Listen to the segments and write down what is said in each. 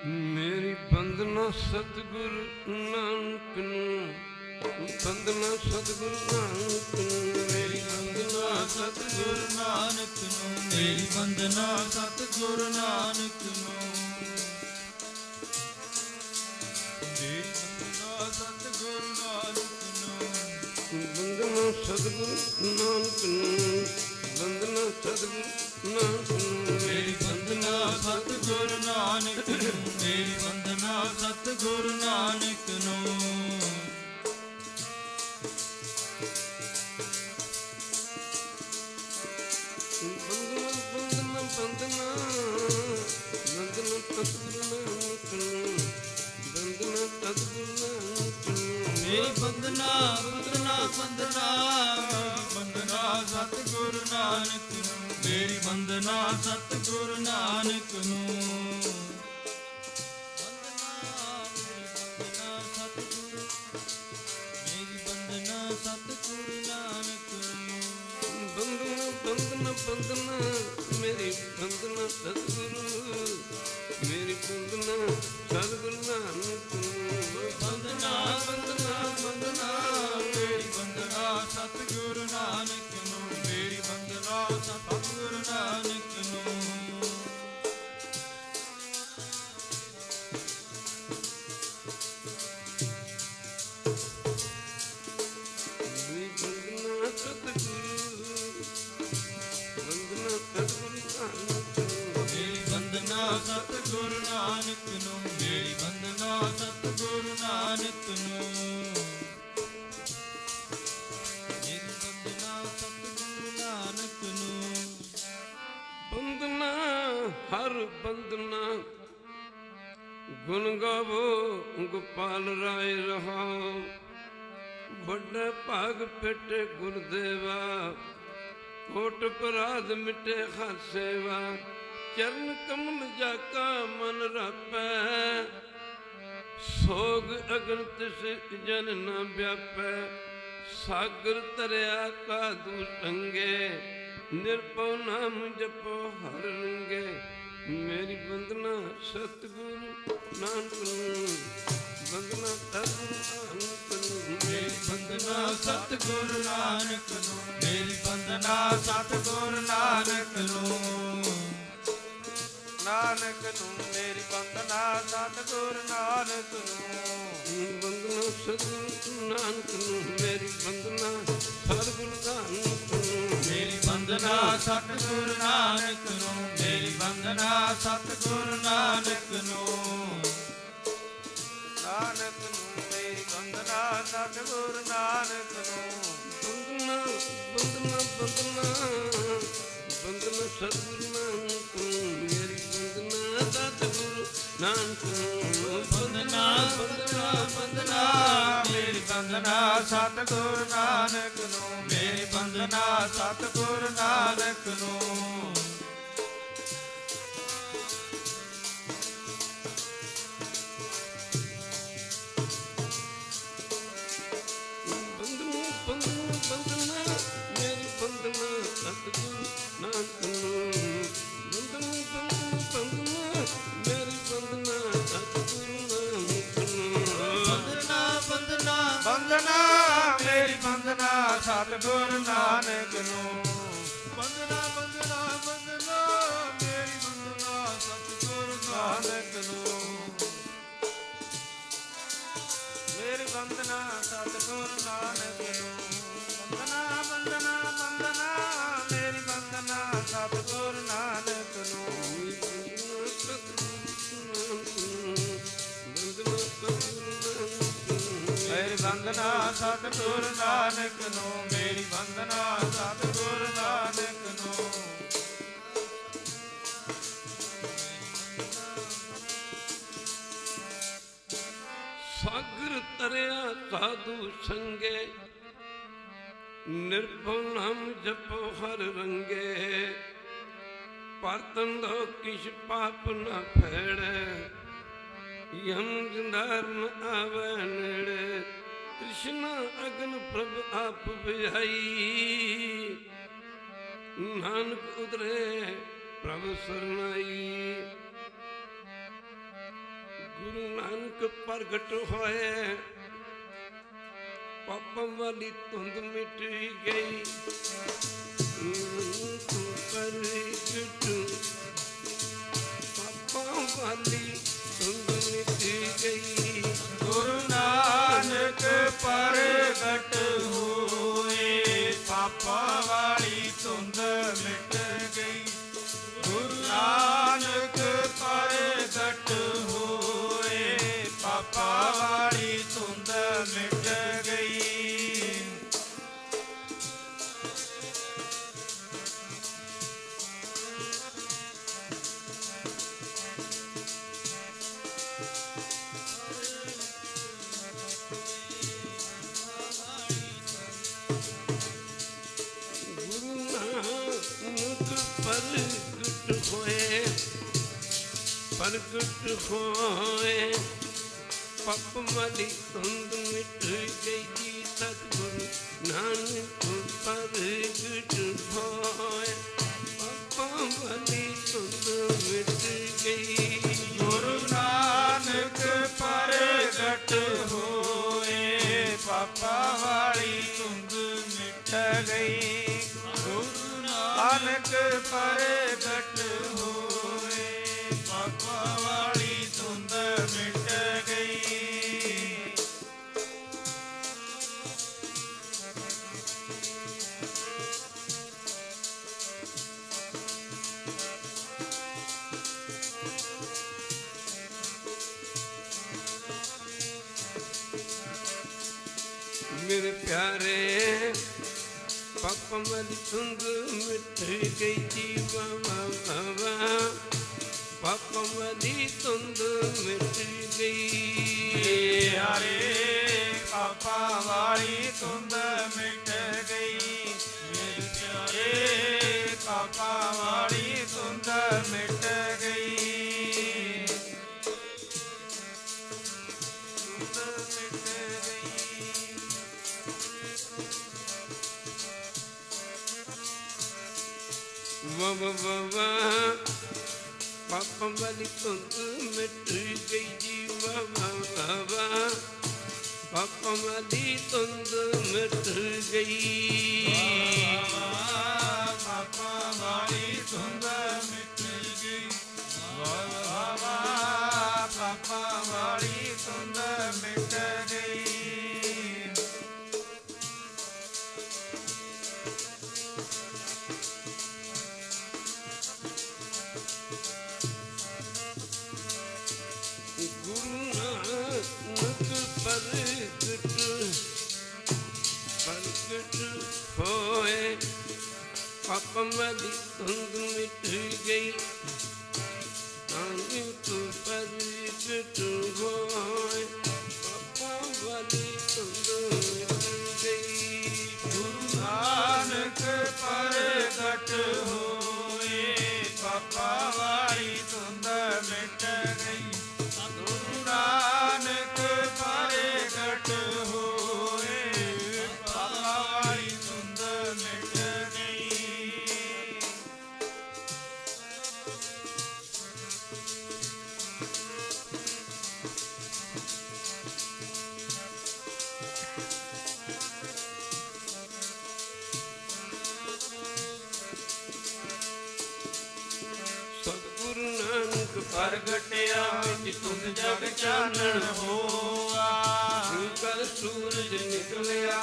ਮੇਰੀ ਬੰਦਨਾ ਸਤਿਗੁਰੂ ਨਾਨਕ ਨੂੰ, ਬੰਦਨਾ ਸਤਿਗੁਰੂ ਨਾਨਕ ਨੂੰ, ਮੇਰੀ ਬੰਦਨਾ ਸਤਿਗੁਰੂ ਨਾਨਕ ਨੂੰ, ਮੇਰੀ ਬੰਦਨਾ ਸਤਿਗੁਰੂ ਨਾਨਕ ਨੂੰ, ਮੇਰੀ ਬੰਦਨਾ ਸਤਿਗੁਰੂ ਨਾਨਕ ਨੂੰ, ਬੰਦਨਾ ਸਤਿਗੁਰੂ ਨਾਨਕ ਨੂੰ, ਬੰਦਨਾ ਸਤਿਗੁਰੂ ਨਾਨਕ ਨੂੰ, ਮੇਰੀ ਬੰਦਨਾ ਸਤਿਗੁਰੂ ਨਾਨਕ ਨੂੰ, ਮੇਰੀ ਬੰਦਨਾ ਸਤਿਗੁਰੂ ਨਾਨਕ ਨੂੰ, ਬੰਦਨਾ ਬੰਦਨਾ ਬੰਦਨਾ ਬੰਦਨਾ ਸਤਿਗੁਰੂ ਨਾਨਕ ਨੂੰ, ਬੰਦਨਾ ਸਤਿਗੁਰੂ ਨਾਨਕ ਨੂੰ, ਮੇਰੀ ਬੰਦਨਾ ਬੰਦਨਾ ਬੰਦਨਾ, ਬੰਦਨਾ ਸਤਿਗੁਰੂ ਨਾਨਕ ਨੂੰ, ਮੇਰੀ ਬੰਦਨਾ ਸਤਿਗੁਰੂ ਨਾਨਕ ਨੂੰ, ਬੰਦਨਾ ਸਤਿਗੁਰੂ, ਮੇਰੀ ਬੰਦਨਾ ਸਤਿਗੁਰੂ ਨਾਨਕ ਨੂੰ, ਬੰਦਨਾ ਬੰਦਨਾ ਬੰਦਨਾ, ਮੇਰੀ ਬੰਦਨਾ ਸਤਿਗੁਰੂ, ਮੇਰੀ ਬੰਦਨਾ ਸਤਿਗੁਰੂ ਨਾਨਕ ਨੂੰ, ਬੰਦਨਾ ਬੰਦਨਾ ਬੰਦਨਾ, ਮੇਰੀ ਬੰਦਨਾ ਸਤਿਗੁਰੂ ਨਾਨਕ ਨੂੰ, ਮੇਰੀ ਬੰਦਨਾ ਸਤਿਗੁਰੂ ਨਾਨਕ ਨੂੰ, ਮੇਰੀ ਬੰਦਨਾ ਸਤਿਗੁਰੂ, ਬੰਦਨਾ ਸਤਿਗੁਰੂ ਨਾਨਕ ਨੂੰ, ਮੇਰੀ ਬੰਦਨਾ ਸਤਿਗੁਰੂ ਨਾਨਕ ਨੂੰ, ਮੇਰੀ ਬੰਦਨਾ ਸਤਿਗੁਰੂ ਨਾਨਕ ਨੂੰ, ਮੇਰੀ ਬੰਦਨਾ ਸਤਿਗੁਰੂ ਨਾਨਕ ਨੂੰ, ਬੰਦਨਾ ਹਰ ਬੰਦਨਾ, ਗੁਣ ਗਾਵੋ ਗੋਪਾਲ ਰਾਏ ਰਹਾਓ, ਵੱਡੇ ਭਾਗ ਪਿੱਟੇ ਗੁਰਦੇਵਾ, ਕੋਟ ਅਪਰਾਧ ਮਿਟੇ ਹਰ ਸੇਵਾ, ਚਰਨ ਕਮਲ ਜਾਕਾ ਮਨ ਰਾਪੈ, ਸੋਗ ਅਗਨ ਤਿਸ ਜਨ ਨ ਵਿਆਪੈ, ਸਾਗਰ ਤਰਿਆ ਕਾਦੂ ਸੰਗੇ, ਨਿਰਭਉ ਨਾਮ ਜਪੋ ਹਰ ਰੰਗੇ, ਮੇਰੀ ਬੰਦਨਾ ਸਤਿਗੁਰੂ ਨਾਨਕ ਨੂੰ, ਬੰਦਨਾ ਸਤਿਗੁਰੂ ਨਾਨਕ ਨੂੰ, ਮੇਰੀ ਬੰਦਨਾ ਸਤਿਗੁਰੂ ਨਾਨਕ ਨੂੰ, ਮੇਰੀ ਬੰਦਨਾ ਸਤਿਗੁਰੂ ਨਾਨਕ ਨੂੰ, ਨਾਨਕ ਨੂੰ, ਮੇਰੀ ਬੰਦਨਾ ਸਤਿਗੁਰੂ ਨਾਨਕ ਨੂੰ, ਬੰਦਨਾ ਸਤਿਗੁਰੂ ਨਾਨਕ ਨੂੰ, ਮੇਰੀ ਬੰਦਨਾ ਸਤਿਗੁਰੂ ਨਾਨਕ ਨੂੰ, ਮੇਰੀ ਬੰਦਨਾ ਸਤਿਗੁਰੂ ਨਾਨਕ ਨੂੰ, ਮੇਰੀ ਬੰਦਨਾ ਸਤਿਗੁਰੂ ਨਾਨਕ ਨੂੰ, ਨਾਨਕ ਨੂੰ, ਮੇਰੀ ਬੰਦਨਾ ਸਤਿਗੁਰੂ ਨਾਨਕ ਨੂੰ, ਬੰਦਨਾ ਬੰਦਨਾ ਬੰਦਨਾ ਬੰਦਨਾ ਸਤਿਗੁਰੂ ਨਾਨਕ ਨੂੰ, ਮੇਰੀ ਬੰਦਨਾ ਸਤਿਗੁਰੂ ਨਾਨਕ ਨੂੰ, ਬੰਦਨਾ ਬੰਦਨਾ ਬੰਦਨਾ, ਮੇਰੀ ਬੰਦਨਾ ਸਤਿਗੁਰੂ ਨਾਨਕ ਨੂੰ, ਮੇਰੀ ਬੰਦਨਾ ਸਤਿਗੁਰੂ ਨਾਨਕ ਨੂੰ, ਬੰਦਨਾ ਬੰਦਨਾ ਬੰਦਨਾ, ਮੇਰੀ ਬੰਦਨਾ ਸਤਿਗੁਰੂ ਨਾਨਕ ਨੂੰ, ਬੰਦਨਾ ਬੰਦਨਾ ਬੰਦਨਾ, ਮੇਰੀ ਬੰਦਨਾ ਸਤਿਗੁਰੂ ਨਾਨਕ ਨੂੰ, ਬੰਦਨਾ ਬੰਦਨਾ ਬੰਦਨਾ, ਮੇਰੀ ਬੰਦਨਾ ਸਤਿਗੁਰੂ ਨਾਨਕ ਨੂੰ, ਬੰਦਨਾ ਬੰਦਨਾ ਬੰਦਨਾ, ਮੇਰੀ ਬੰਦਨਾ ਸਤਿਗੁਰੂ ਨਾਨਕ ਨੂੰ, ਮੇਰੀ ਬੰਦਨਾ ਸਤਿਗੁਰੂ ਨਾਨਕ ਨੂੰ, ਬੰਦਨਾ ਬੰਦਨਾ ਬੰਦਨਾ, ਮੇਰੀ ਬੰਦਨਾ ਸਤਿਗੁਰੂ ਨਾਨਕ ਨੂੰ, ਮੇਰੀ ਬੰਦਨਾ ਸਤਿਗੁਰੂ ਨਾਨਕ ਨੂੰ, ਮੇਰੀ ਬੰਦਨਾ ਸਤਿਗੁਰੂ ਨਾਨਕ ਨੂੰ, ਸਾਗਰ ਤਰਿਆ ਸਾਧੂ ਸੰਗੇ, ਨਿਰਭਉ ਨਾਮ ਜਪੋ ਹਰ ਰੰਗੇ, ਪਰਤਨ ਦੋ ਕਿਛ ਪਾਪ ਨ ਫੇੜੈ, ਯਮ ਜੰਦਾਰ ਨ ਆਵੈ ਨੇੜੇ, ਕ੍ਰਿਸ਼ਨ ਅਗਨ ਪ੍ਰਭ ਆਪ ਵਿਹਾਈ, ਨਾਨਕ ਉਦਰੇ ਪ੍ਰਭ ਸਰਨਾਈ। ਪ੍ਰਗਟ ਹੋਏ, ਪਾਪਾਂ ਵਾਲੀ ਧੁੰਦ ਮਿਟ ਗਈ। ਤੂੰ ਪ੍ਰਗਟ, ਪਾਪਾਂ ਵਾਲੀ ਧੁੰਦ ਮਿਟ ਗਈ। ਗੁਰੂ ਨਾਨਕ ਪ੍ਰਗਟ ਹੋਏ, ਪਾਪਾਂ ਵਾਲੀ ਧੁੰਦ ਮਿਟ ਗਈ। ਗੁਰੂ ਨਾਨਕ ਪ੍ਰਗਟ ਹੋਏ, ਪਾਪਾਂ ਵਾਲੀ ਧੁੰਦ ਮਿਟ ਗਈ। ਪ੍ਰਗਟ ਹੋਏ, ਪਾਪ ਵਾਲੀ ਧੁੰਦ ਮਿਟ ਗਈ। ਸਤਿਗੁਰੂ ਨਾਨਕ ਪ੍ਰਗਟ ਹੋਏ, ਪਾਪਾਂ ਵਾਲੀ ਧੁੰਦ ਮਿਟ ਗਈ। ਗੁਰੂ ਨਾਨਕ ਪ੍ਰਗਟ ਹੋਏ, ਪਾਪਾਂ ਵਾਲੀ ਧੁੰਦ ਮਿਟ ਗਈ। ਗੁਰੂ ਨਾਨਕ ਪ੍ਰਗਟ ਹੋਏ, ਪਾਪਾਂ ਵਾਲੀ ਧੁੰਦ ਮਿਟ ਗਈ। ਮੇਰੇ ਪਿਆਰੇ, ਪਾਪਾਂ ਵਾਲੀ ਧੁੰਦ ਮਿਟ ਗਈ। ਜੀਵਾ ਵਾਵਾ, ਪਾਪਾਂ ਵਾਲੀ ਧੁੰਦ ਮਿਟ ਗਈ। ਪਿਆਰੇ, ਪਾਪਾਂ ਵਾਲੀ ਧੁੰਦ ਮਿਟ ਗਈ। ਮੇਰੇ ਪਿਆਰੇ, ਪਾਪਾਂ ਵਾਲੀ ਧੁੰਦ ਮਿਟ ਗਈ। ਧੁੰਦ ਮਿਟ ਗਈ। ਵਾਵਾ, ਪਾਪਾਂ ਵਾਲੀ ਧੁੰਦ ਮਿਟ ਗਈ। ਜੀਵਾ ਵਾਵਾ, ਪਾਪਾਂ ਵਾਲੀ ਧੁੰਦ ਮਿਟ ਗਈ। ਪਾਪਾਂ ਵਾਲੀ ਧੁੰਦ ਮਿਟ ਗਈ। ਵਾਵਾ, ਪਾਪਾਂ ਵਾਲੀ ਧੁੰਦ ਮਿਟ ਗਈ। ਪ੍ਰਗਟ ਹੋਏ, ਪਾਪਾਂ ਵਾਲੀ ਧੁੰਦ ਮਿਟ ਗਈ। ਨਾਨਕ ਪ੍ਰਗਟ ਹੋਏ, ਪਾਪਾਂ ਵਾਲੀ ਧੁੰਦ ਮਿਟ ਗਈ। ਗੁਰੂ ਨਾਨਕ ਪ੍ਰਗਟ ਹੋਏ, ਪਾਪਾਂ ਵਾਲੀ ਧੁੰਦ ਮਿਟ ਗਈ। ਗੁਰੂ ਨਾਨਕ ਪ੍ਰਗਟ ਹੋਏ, ਪਾਪਾਂ ਵਾਲੀ ਧੁੰਦ ਮਿਟ ਗਈ। ਸਤਿਗੁਰੂ ਨਾਨਕ ਪ੍ਰਗਟਿਆ ਵਿੱਚ ਧੁੰਦ ਜਗ ਚਾਨਣ ਹੋਆ। ਕਰ ਸੂਰਜ ਨਿਕਲਿਆ,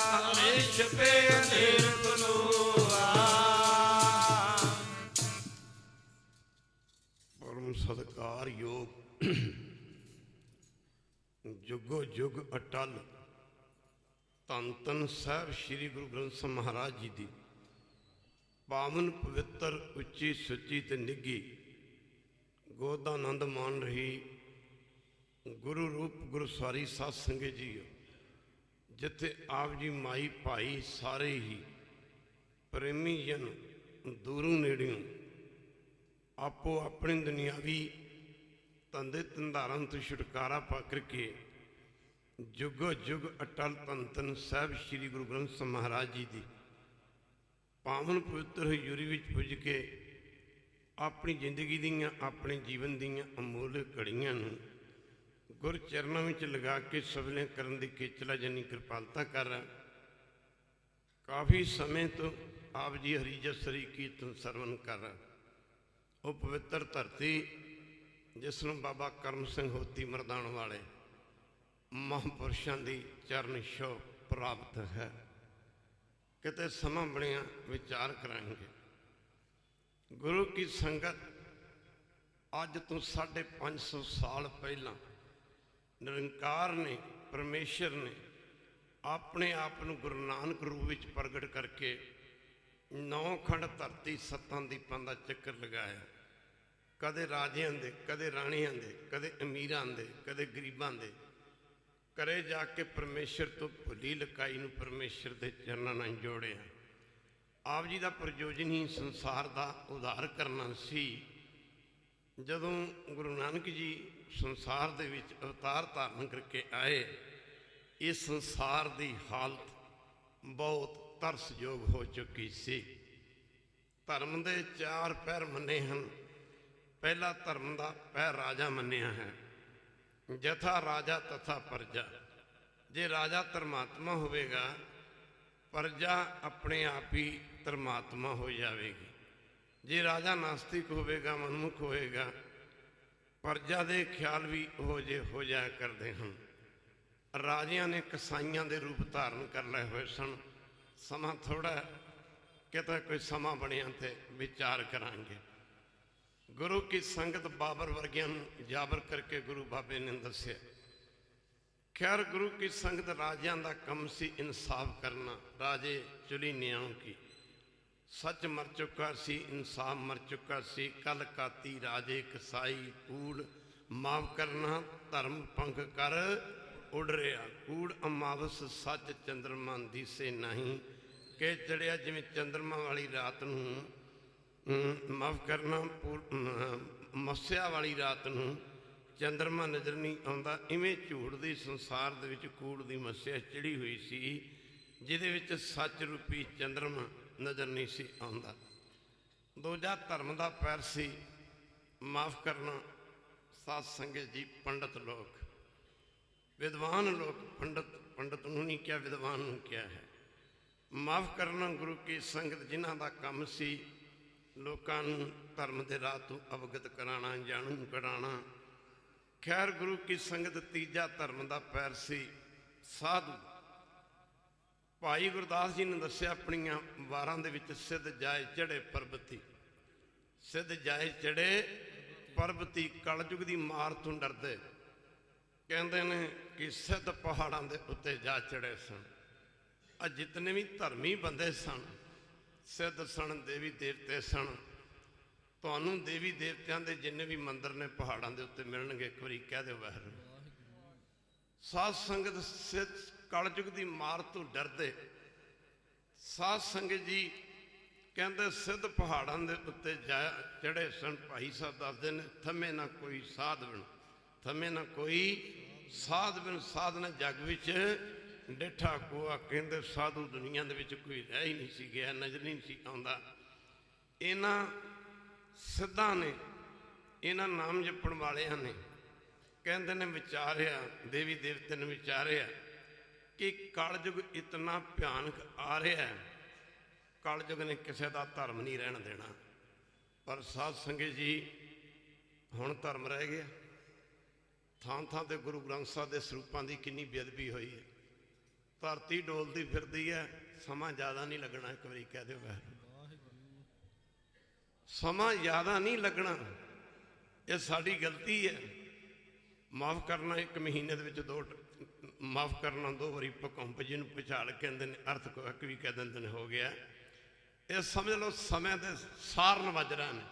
ਛਪੇ ਅੰਧੇਰ ਖਲੋਆ। ਪਰਮ ਸਤਿਕਾਰਯੋਗ, ਜੁਗੋ ਜੁਗ ਅਟਲ ਧੰਨ ਧੰਨ ਸਾਹਿਬ ਸ੍ਰੀ ਗੁਰੂ ਗ੍ਰੰਥ ਸਾਹਿਬ ਮਹਾਰਾਜ ਜੀ ਦੀ ਪਾਵਨ ਪਵਿੱਤਰ ਉੱਚੀ ਸੁੱਚੀ ਤੇ ਨਿੱਘੀ ਗੋਦ ਦਾ ਆਨੰਦ ਮਾਣ ਰਹੀ ਗੁਰੂ ਰੂਪ ਗੁਰਸਵਾਰੀ ਸਾਧ ਸੰਗਤ ਜੀਓ, ਜਿੱਥੇ ਆਪ ਜੀ ਮਾਈ ਭਾਈ ਸਾਰੇ ਹੀ ਪ੍ਰੇਮੀ ਜਨ ਦੂਰੋਂ ਨੇੜਿਓਂ ਆਪੋ ਆਪਣੀ ਦੁਨਿਆਵੀ ਧੰਦੇ ਧੰਦਾਰਾਂ ਤੋਂ ਛੁਟਕਾਰਾ ਪਾ ਕਰਕੇ ਜੁਗੋ ਜੁਗ ਅਟਲ ਧੰਨ ਧੰਨ ਸਾਹਿਬ ਸ੍ਰੀ ਗੁਰੂ ਗ੍ਰੰਥ ਸਾਹਿਬ ਮਹਾਰਾਜ ਜੀ ਦੀ ਪਾਵਨ ਪਵਿੱਤਰ ਹਜ਼ੂਰੀ ਵਿੱਚ ਪੁੱਜ ਕੇ ਆਪਣੀ ਜ਼ਿੰਦਗੀ ਦੀਆਂ ਆਪਣੇ ਜੀਵਨ ਦੀਆਂ ਅਮੁੱਲ ਘੜੀਆਂ ਨੂੰ ਗੁਰ ਚਰਨਾਂ ਵਿੱਚ ਲਗਾ ਕੇ ਸਵਲੇ ਕਰਨ ਦੀ ਖੇਚਲਾ ਜਨੀ ਕਿਰਪਾਲਤਾ ਕਰ। ਕਾਫੀ ਸਮੇਂ ਤੋਂ ਆਪ ਜੀ ਹਰੀ ਜਸਰੀ ਕੀਰਤਨ ਸਰਵਨ ਕਰ। ਉਹ ਪਵਿੱਤਰ ਧਰਤੀ ਜਿਸ ਨੂੰ ਬਾਬਾ ਕਰਮ ਸਿੰਘ ਹੋਤੀ ਮਰਦਾਨ ਵਾਲੇ ਮਹਾਂਪੁਰਸ਼ਾਂ ਦੀ ਚਰਨ ਛੋਹ ਪ੍ਰਾਪਤ ਹੈ। ਕਿਤੇ ਸਮਾਂ ਬਣਿਆ ਵਿਚਾਰ ਕਰਾਂਗੇ। ਗੁਰੂ ਕੀ ਸੰਗਤ ਅੱਜ ਤੋਂ 550 ਸਾਲ ਪਹਿਲਾਂ ਨਿਰੰਕਾਰ ਨੇ, ਪਰਮੇਸ਼ਰ ਨੇ ਆਪਣੇ ਆਪ ਨੂੰ ਗੁਰੂ ਨਾਨਕ ਰੂਪ ਵਿੱਚ ਪ੍ਰਗਟ ਕਰਕੇ 9 ਖੰਡ ਧਰਤੀ 7 ਦੀਪਾਂ ਦਾ ਚੱਕਰ ਲਗਾਇਆ। ਕਦੇ ਰਾਜਿਆਂ ਦੇ, ਕਦੇ ਰਾਣੀਆਂ ਦੇ, ਕਦੇ ਅਮੀਰਾਂ ਦੇ, ਕਦੇ ਗਰੀਬਾਂ ਦੇ। ਕਰੇ ਜਾ ਕੇ ਪਰਮੇਸ਼ਰ ਤੋਂ ਭੁੱਲੀ ਲਕਾਈ ਨੂੰ ਪਰਮੇਸ਼ਰ ਦੇ ਚਰਨਾਂ ਨਾਲ ਜੋੜਿਆ। ਆਪ ਜੀ ਦਾ ਪ੍ਰਯੋਜਨ ਹੀ ਸੰਸਾਰ ਦਾ ਉਧਾਰ ਕਰਨਾ ਸੀ। ਜਦੋਂ ਗੁਰੂ ਨਾਨਕ ਜੀ ਸੰਸਾਰ ਦੇ ਵਿੱਚ ਅਵਤਾਰ ਧਾਰਨ ਕਰਕੇ ਆਏ, ਇਸ ਸੰਸਾਰ ਦੀ ਹਾਲਤ ਬਹੁਤ ਤਰਸਯੋਗ ਹੋ ਚੁੱਕੀ ਸੀ। ਧਰਮ ਦੇ 4 ਪਹਿਰ ਮੰਨੇ ਹਨ। ਪਹਿਲਾ ਧਰਮ ਦਾ ਪਹਿਰ ਰਾਜਾ ਮੰਨਿਆ ਹੈ। ਜਥਾ ਰਾਜਾ ਤਥਾ ਪਰਜਾ। ਜੇ ਰਾਜਾ ਧਰਮਾਤਮਾ ਹੋਵੇਗਾ, ਪਰਜਾ ਆਪਣੇ ਆਪ ਹੀ ਧਰਮਾਤਮਾ ਹੋ ਜਾਵੇਗੀ। ਜੇ ਰਾਜਾ ਨਾਸਤਿਕ ਹੋਵੇਗਾ, ਮਨਮੁਖ ਹੋਵੇਗਾ, ਪਰਜਾ ਦੇ ਖਿਆਲ ਵੀ ਹੋ ਜਾਇਆ ਕਰਦੇ ਹਨ। ਰਾਜਿਆਂ ਨੇ ਕਸਾਈਆਂ ਦੇ ਰੂਪ ਧਾਰਨ ਕਰ ਲਏ ਹੋਏ ਸਨ। ਸਮਾਂ ਥੋੜਾ, ਕਿਤੇ ਕੋਈ ਸਮਾਂ ਬਣਿਆ ਤੇ ਵਿਚਾਰ ਕਰਾਂਗੇ। ਗੁਰੂ ਕੀ ਸੰਗਤ ਬਾਬਰ ਵਰਗਿਆਂ ਨੂੰ ਜਾਬਰ ਕਰਕੇ ਗੁਰੂ ਬਾਬੇ ਨੇ ਦੱਸਿਆ। ਖੈਰ ਗੁਰੂ ਕੀ ਸੰਗਤ ਰਾਜਿਆਂ ਦਾ ਕੰਮ ਸੀ ਇਨਸਾਫ ਕਰਨਾ। ਰਾਜੇ ਚੁਲੀ ਨਿਆਂ ਕੀ, ਸੱਚ ਮਰ ਚੁੱਕਾ ਸੀ, ਇਨਸਾਫ ਮਰ ਚੁੱਕਾ ਸੀ। ਕਲ ਕਾਤੀ ਰਾਜੇ ਕਸਾਈ, ਕੂੜ ਮਾਫ ਕਰਨਾ, ਧਰਮ ਪੰਖ ਕਰ ਉਡ ਰਿਹਾ। ਕੂੜ ਅਮਾਵਸ ਸੱਚ ਚੰਦਰਮਾ ਦਿਸੇ ਨਹੀਂ। ਕਿ ਚੜਿਆ ਜਿਵੇਂ ਚੰਦਰਮਾ ਵਾਲੀ ਰਾਤ ਨੂੰ, ਮਾਫ ਕਰਨਾ, ਮੱਸਿਆ ਵਾਲੀ ਰਾਤ ਨੂੰ ਚੰਦਰਮਾ ਨਜ਼ਰ ਨਹੀਂ ਆਉਂਦਾ, ਇਵੇਂ ਝੂਠ ਦੀ ਸੰਸਾਰ ਦੇ ਵਿੱਚ ਕੂੜ ਦੀ ਮੱਸਿਆ ਚੜੀ ਹੋਈ ਸੀ, ਜਿਹਦੇ ਵਿੱਚ ਸੱਚ ਰੂਪੀ ਚੰਦਰਮਾ ਨਜ਼ਰ ਨਹੀਂ ਸੀ ਆਉਂਦਾ। ਦੂਜਾ ਧਰਮ ਦਾ ਪੈਰ ਸੀ ਮਾਫ ਕਰਨਾ, ਸਾਧ ਸੰਗਤ ਜੀ, ਪੰਡਤ ਲੋਕ, ਵਿਦਵਾਨ ਲੋਕ। ਪੰਡਤ ਨੂੰ ਨਹੀਂ ਕਿਹਾ, ਵਿਦਵਾਨ ਨੂੰ ਕਿਹਾ ਹੈ। ਮਾਫ ਕਰਨਾ ਗੁਰੂ ਕੀ ਸੰਗਤ ਜਿਨ੍ਹਾਂ ਦਾ ਕੰਮ ਸੀ ਲੋਕਾਂ ਨੂੰ ਧਰਮ ਦੇ ਰਾਹ ਤੋਂ ਅਵਗਤ ਕਰਾਉਣਾ, ਜਾਣੂ ਕਰਾਉਣਾ। ਖੈਰ ਗੁਰੂ ਕੀ ਸੰਗਤ ਤੀਜਾ ਧਰਮ ਦਾ ਪੈਰ ਸੀ ਸਾਧੂ। ਭਾਈ ਗੁਰਦਾਸ ਜੀ ਨੇ ਦੱਸਿਆ ਆਪਣੀਆਂ ਵਾਰਾਂ ਦੇ ਵਿੱਚ, ਸਿੱਧ ਜਾਏ ਚੜੇ ਪਰਬਤੀ। ਸਿੱਧ ਜਾਏ ਚੜੇ ਪਰਬਤੀ। ਕਲਯੁਗ ਦੀ ਮਾਰ ਤੋਂ ਡਰਦੇ ਕਹਿੰਦੇ ਨੇ ਕਿ ਸਿੱਧ ਪਹਾੜਾਂ ਦੇ ਉੱਤੇ ਜਾ ਚੜੇ ਸਨ। ਆ ਜਿਤਨੇ ਵੀ ਧਰਮੀ ਬੰਦੇ ਸਨ, ਸਿੱਧ ਸਨ, ਦੇਵੀ ਦੇਵਤੇ ਸਨ। ਤੁਹਾਨੂੰ ਦੇਵੀ ਦੇਵਤਿਆਂ ਦੇ ਜਿੰਨੇ ਵੀ ਮੰਦਰ ਨੇ ਪਹਾੜਾਂ ਦੇ ਉੱਤੇ ਮਿਲਣਗੇ। ਇੱਕ ਵਾਰੀ ਕਹਿ ਦਿਓ ਵਾਹਿਗੁਰੂ। ਸਾਧ ਸੰਗਤ ਸਿੱਧ ਕਲਯੁਗ ਦੀ ਮਾਰ ਤੋਂ ਡਰਦੇ। ਸਾਧ ਸੰਗਤ ਜੀ ਕਹਿੰਦੇ ਸਿੱਧ ਪਹਾੜਾਂ ਦੇ ਉੱਤੇ ਜਾ ਚੜੇ ਸਨ। ਭਾਈ ਸਾਹਿਬ ਦੱਸਦੇ ਨੇ, ਥੰਮੇ ਨਾ ਕੋਈ ਸਾਧ ਬਿਨ, ਥੰਮੇ ਨਾ ਕੋਈ ਸਾਧ ਬਿਨ। ਸਾਧ ਨੇ ਜੱਗ ਵਿੱਚ ਡੇਠਾ ਕੋਆ। ਕਹਿੰਦੇ ਸਾਧੂ ਦੁਨੀਆ ਦੇ ਵਿੱਚ ਕੋਈ ਰਹਿ ਹੀ ਨਹੀਂ ਸੀ ਗਿਆ, ਨਜ਼ਰ ਨਹੀਂ ਸੀ ਆਉਂਦਾ। ਇਹਨਾਂ ਸਿੱਧਾਂ ਨੇ, ਇਹਨਾਂ ਨਾਮ ਜਪਣ ਵਾਲਿਆਂ ਨੇ, ਕਹਿੰਦੇ ਨੇ ਵਿਚਾਰਿਆ, ਦੇਵੀ ਦੇਵਤੇ ਨੇ ਵਿਚਾਰਿਆ ਕਿ ਕਲਯੁਗ ਇਤਨਾ ਭਿਆਨਕ ਆ ਰਿਹਾ ਹੈ, ਕਲਯੁਗ ਨੇ ਕਿਸੇ ਦਾ ਧਰਮ ਨਹੀਂ ਰਹਿਣ ਦੇਣਾ। ਪਰ ਸਾਧ ਸੰਗਤ ਜੀ ਹੁਣ ਧਰਮ ਰਹਿ ਗਿਆ। ਥਾਂ ਥਾਂ ਤੇ ਗੁਰੂ ਗ੍ਰੰਥ ਸਾਹਿਬ ਦੇ ਸਰੂਪਾਂ ਦੀ ਕਿੰਨੀ ਬੇਅਦਬੀ ਹੋਈ ਹੈ। ਧਰਤੀ ਡੋਲਦੀ ਫਿਰਦੀ ਹੈ। ਸਮਾਂ ਜ਼ਿਆਦਾ ਨਹੀਂ ਲੱਗਣਾ। ਇੱਕ ਵਾਰੀ ਕਹਿ ਦਿਓ ਵਾਹਿਗੁਰੂ। ਸਮਾਂ ਜ਼ਿਆਦਾ ਨਹੀਂ ਲੱਗਣਾ। ਇਹ ਸਾਡੀ ਗਲਤੀ ਹੈ। ਮਾਫ ਕਰਨਾ 1 ਮਹੀਨੇ ਦੇ ਵਿੱਚ 2 ਮਾਫ ਕਰਨਾ 2 ਵਾਰੀ ਭੂਕੰਪ ਜਿਹਨੂੰ ਭੁਚਾਲ ਕਹਿੰਦੇ ਨੇ, ਅਰਥਕਵੈਕ ਵੀ ਕਹਿ ਦਿੰਦੇ ਨੇ, ਹੋ ਗਿਆ। ਇਹ ਸਮਝ ਲਓ ਸਮੇਂ ਦੇ ਸਾਰਨ ਵੱਜ ਰਹੇ ਨੇ।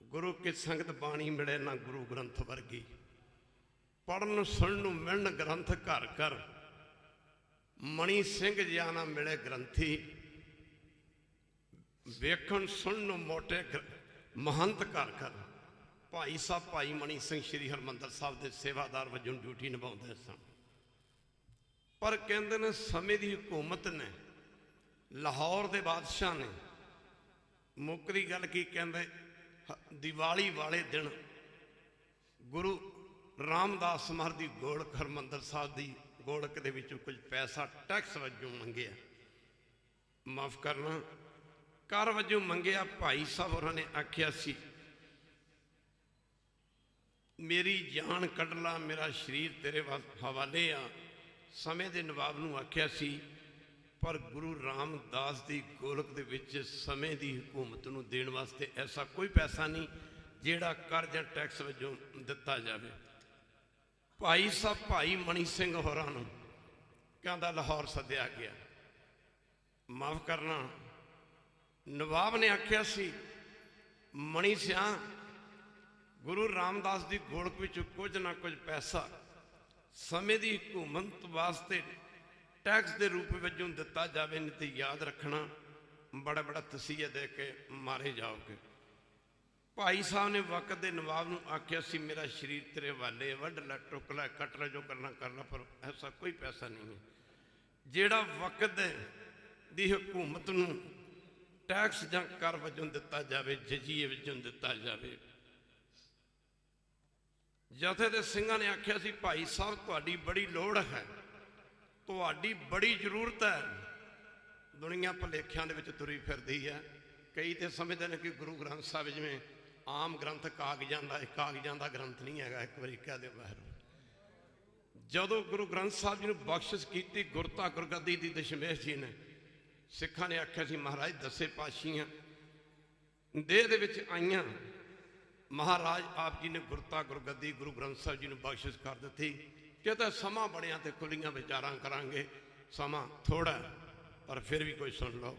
ਗੁਰੂ ਕੀ ਸੰਗਤ ਬਾਣੀ ਮਿਲੇ ਨਾ ਗੁਰੂ ਗ੍ਰੰਥ ਵਰਗੀ। ਪੜ੍ਹਨ ਸੁਣਨ ਨੂੰ ਮਿਲਣ ਗ੍ਰੰਥ ਘਰ ਘਰ। ਮਣੀ ਸਿੰਘ ਜਿਹਾ ਨਾ ਮਿਲੇ ਗ੍ਰੰਥੀ। ਵੇਖਣ ਸੁਣਨ ਨੂੰ ਮੋਟੇ ਮਹੰਤ ਘਰ ਘਰ। ਭਾਈ ਸਾਹਿਬ ਭਾਈ ਮਣੀ ਸਿੰਘ ਸ਼੍ਰੀ ਹਰਿਮੰਦਰ ਸਾਹਿਬ ਦੇ ਸੇਵਾਦਾਰ ਵਜੋਂ ਡਿਊਟੀ ਨਿਭਾਉਂਦੇ ਸਨ। ਪਰ ਕਹਿੰਦੇ ਨੇ ਸਮੇਂ ਦੀ ਹਕੂਮਤ ਨੇ, ਲਾਹੌਰ ਦੇ ਬਾਦਸ਼ਾਹ ਨੇ ਮੁੱਕਦੀ ਗੱਲ ਕੀ ਕਹਿੰਦੇ, ਦੀਵਾਲੀ ਵਾਲੇ ਦਿਨ ਗੁਰੂ ਰਾਮਦਾਸ ਮਹਾਰਾਜ ਦੀ ਗੋਲਕ ਹਰਿਮੰਦਰ ਸਾਹਿਬ ਦੀ ਗੋਲਕ ਦੇ ਵਿੱਚੋਂ ਕੁਝ ਪੈਸਾ ਟੈਕਸ ਵਜੋਂ ਮੰਗਿਆ, ਮਾਫ ਕਰਨਾ ਕਰ ਵਜੋਂ ਮੰਗਿਆ। ਭਾਈ ਸਾਹਿਬ ਹੋਰਾਂ ਨੇ ਆਖਿਆ ਸੀ ਮੇਰੀ ਜਾਨ ਕੱਢ ਲਾ, ਮੇਰਾ ਸਰੀਰ ਤੇਰੇ ਹਵਾਲੇ ਆ। ਸਮੇਂ ਦੇ ਨਵਾਬ ਨੂੰ ਆਖਿਆ ਸੀ, ਪਰ ਗੁਰੂ ਰਾਮਦਾਸ ਦੀ ਗੋਲਕ ਦੇ ਵਿੱਚ ਸਮੇਂ ਦੀ ਹਕੂਮਤ ਨੂੰ ਦੇਣ ਵਾਸਤੇ ਐਸਾ ਕੋਈ ਪੈਸਾ ਨਹੀਂ ਜਿਹੜਾ ਕਰ ਜਾਂ ਟੈਕਸ ਵਜੋਂ ਦਿੱਤਾ ਜਾਵੇ। ਭਾਈ ਸਾਹਿਬ ਭਾਈ ਮਣੀ ਸਿੰਘ ਹੋਰਾਂ ਨੂੰ ਕਹਿੰਦਾ ਲਾਹੌਰ ਸੱਦਿਆ ਗਿਆ। ਮਾਫ ਕਰਨਾ ਨਵਾਬ ਨੇ ਆਖਿਆ ਸੀ ਮਣੀ ਸਿਆਂ ਗੁਰੂ ਰਾਮਦਾਸ ਦੀ ਗੋਲਕ ਵਿੱਚ ਕੁਝ ਨਾ ਕੁਝ ਪੈਸਾ ਸਮੇਂ ਦੀ ਹਕੂਮਤ ਵਾਸਤੇ ਟੈਕਸ ਦੇ ਰੂਪ ਵਜੋਂ ਦਿੱਤਾ ਜਾਵੇ, ਨਹੀਂ ਤੇ ਯਾਦ ਰੱਖਣਾ ਬੜਾ ਬੜਾ ਤਸੀਹਾ ਦੇ ਕੇ ਮਾਰੇ ਜਾਓਗੇ। ਭਾਈ ਸਾਹਿਬ ਨੇ ਵਕਤ ਦੇ ਨਵਾਬ ਨੂੰ ਆਖਿਆ ਸੀ ਮੇਰਾ ਸਰੀਰ ਤੇਰੇ ਹਵਾਲੇ, ਵੱਢ ਲੈ, ਟੁੱਕ ਲੈ, ਕੱਟ ਲੈ, ਜੋ ਕਰਨਾ ਕਰ ਲੈ, ਪਰ ਐਸਾ ਕੋਈ ਪੈਸਾ ਨਹੀਂ ਹੈ ਜਿਹੜਾ ਵਕਤ ਦੀ ਹਕੂਮਤ ਨੂੰ ਟੈਕਸ ਜਾਂ ਕਰ ਵਜੋਂ ਦਿੱਤਾ ਜਾਵੇ, ਜਜ਼ੀਏ ਵਜੋਂ ਦਿੱਤਾ ਜਾਵੇ। ਜਥੇ ਦੇ ਸਿੰਘਾਂ ਨੇ ਆਖਿਆ ਸੀ ਭਾਈ ਸਾਹਿਬ ਤੁਹਾਡੀ ਬੜੀ ਲੋੜ ਹੈ, ਤੁਹਾਡੀ ਬੜੀ ਜ਼ਰੂਰਤ ਹੈ। ਦੁਨੀਆ ਭੁਲੇਖਿਆਂ ਦੇ ਵਿੱਚ ਤੁਰੀ ਫਿਰਦੀ ਹੈ। ਕਈ ਤੇ ਸਮਝਦੇ ਨੇ ਕਿ ਗੁਰੂ ਗ੍ਰੰਥ ਸਾਹਿਬ ਜਿਵੇਂ ਆਮ ਗ੍ਰੰਥ ਕਾਗਜ਼ਾਂ ਦਾ, ਇਹ ਕਾਗਜ਼ਾਂ ਦਾ ਗ੍ਰੰਥ ਨਹੀਂ ਹੈਗਾ। ਇੱਕ ਵਾਰੀ ਕਹਿ ਦਿਓ ਵਾਹਿਗੁਰੂ। ਜਦੋਂ ਗੁਰੂ ਗ੍ਰੰਥ ਸਾਹਿਬ ਜੀ ਨੂੰ ਬਖਸ਼ਿਸ਼ ਕੀਤੀ ਗੁਰਤਾ ਗੁਰਗੱਦੀ ਦੀ ਦਸ਼ਮੇਸ਼ ਜੀ ਨੇ, ਸਿੱਖਾਂ ਨੇ ਆਖਿਆ ਸੀ ਮਹਾਰਾਜ ਦਸੇ ਪਾਤਸ਼ਾਹੀਆਂ ਦੇਹ ਦੇ ਵਿੱਚ ਆਈਆਂ, ਮਹਾਰਾਜ ਆਪ ਜੀ ਨੇ ਗੁਰਤਾ ਗੁਰਗੱਦੀ ਗੁਰੂ ਗ੍ਰੰਥ ਸਾਹਿਬ ਜੀ ਨੂੰ ਬਖਸ਼ਿਸ਼ ਕਰ ਦਿੱਤੀ ਕਿ ਤਾਂ ਸਮਾਂ ਬਣਿਆ ਤੇ ਖੁੱਲੀਆਂ ਵਿਚਾਰਾਂ ਕਰਾਂਗੇ, ਸਮਾਂ ਥੋੜਾ ਪਰ ਫਿਰ ਵੀ ਕੋਈ ਸੁਣ ਲਓ।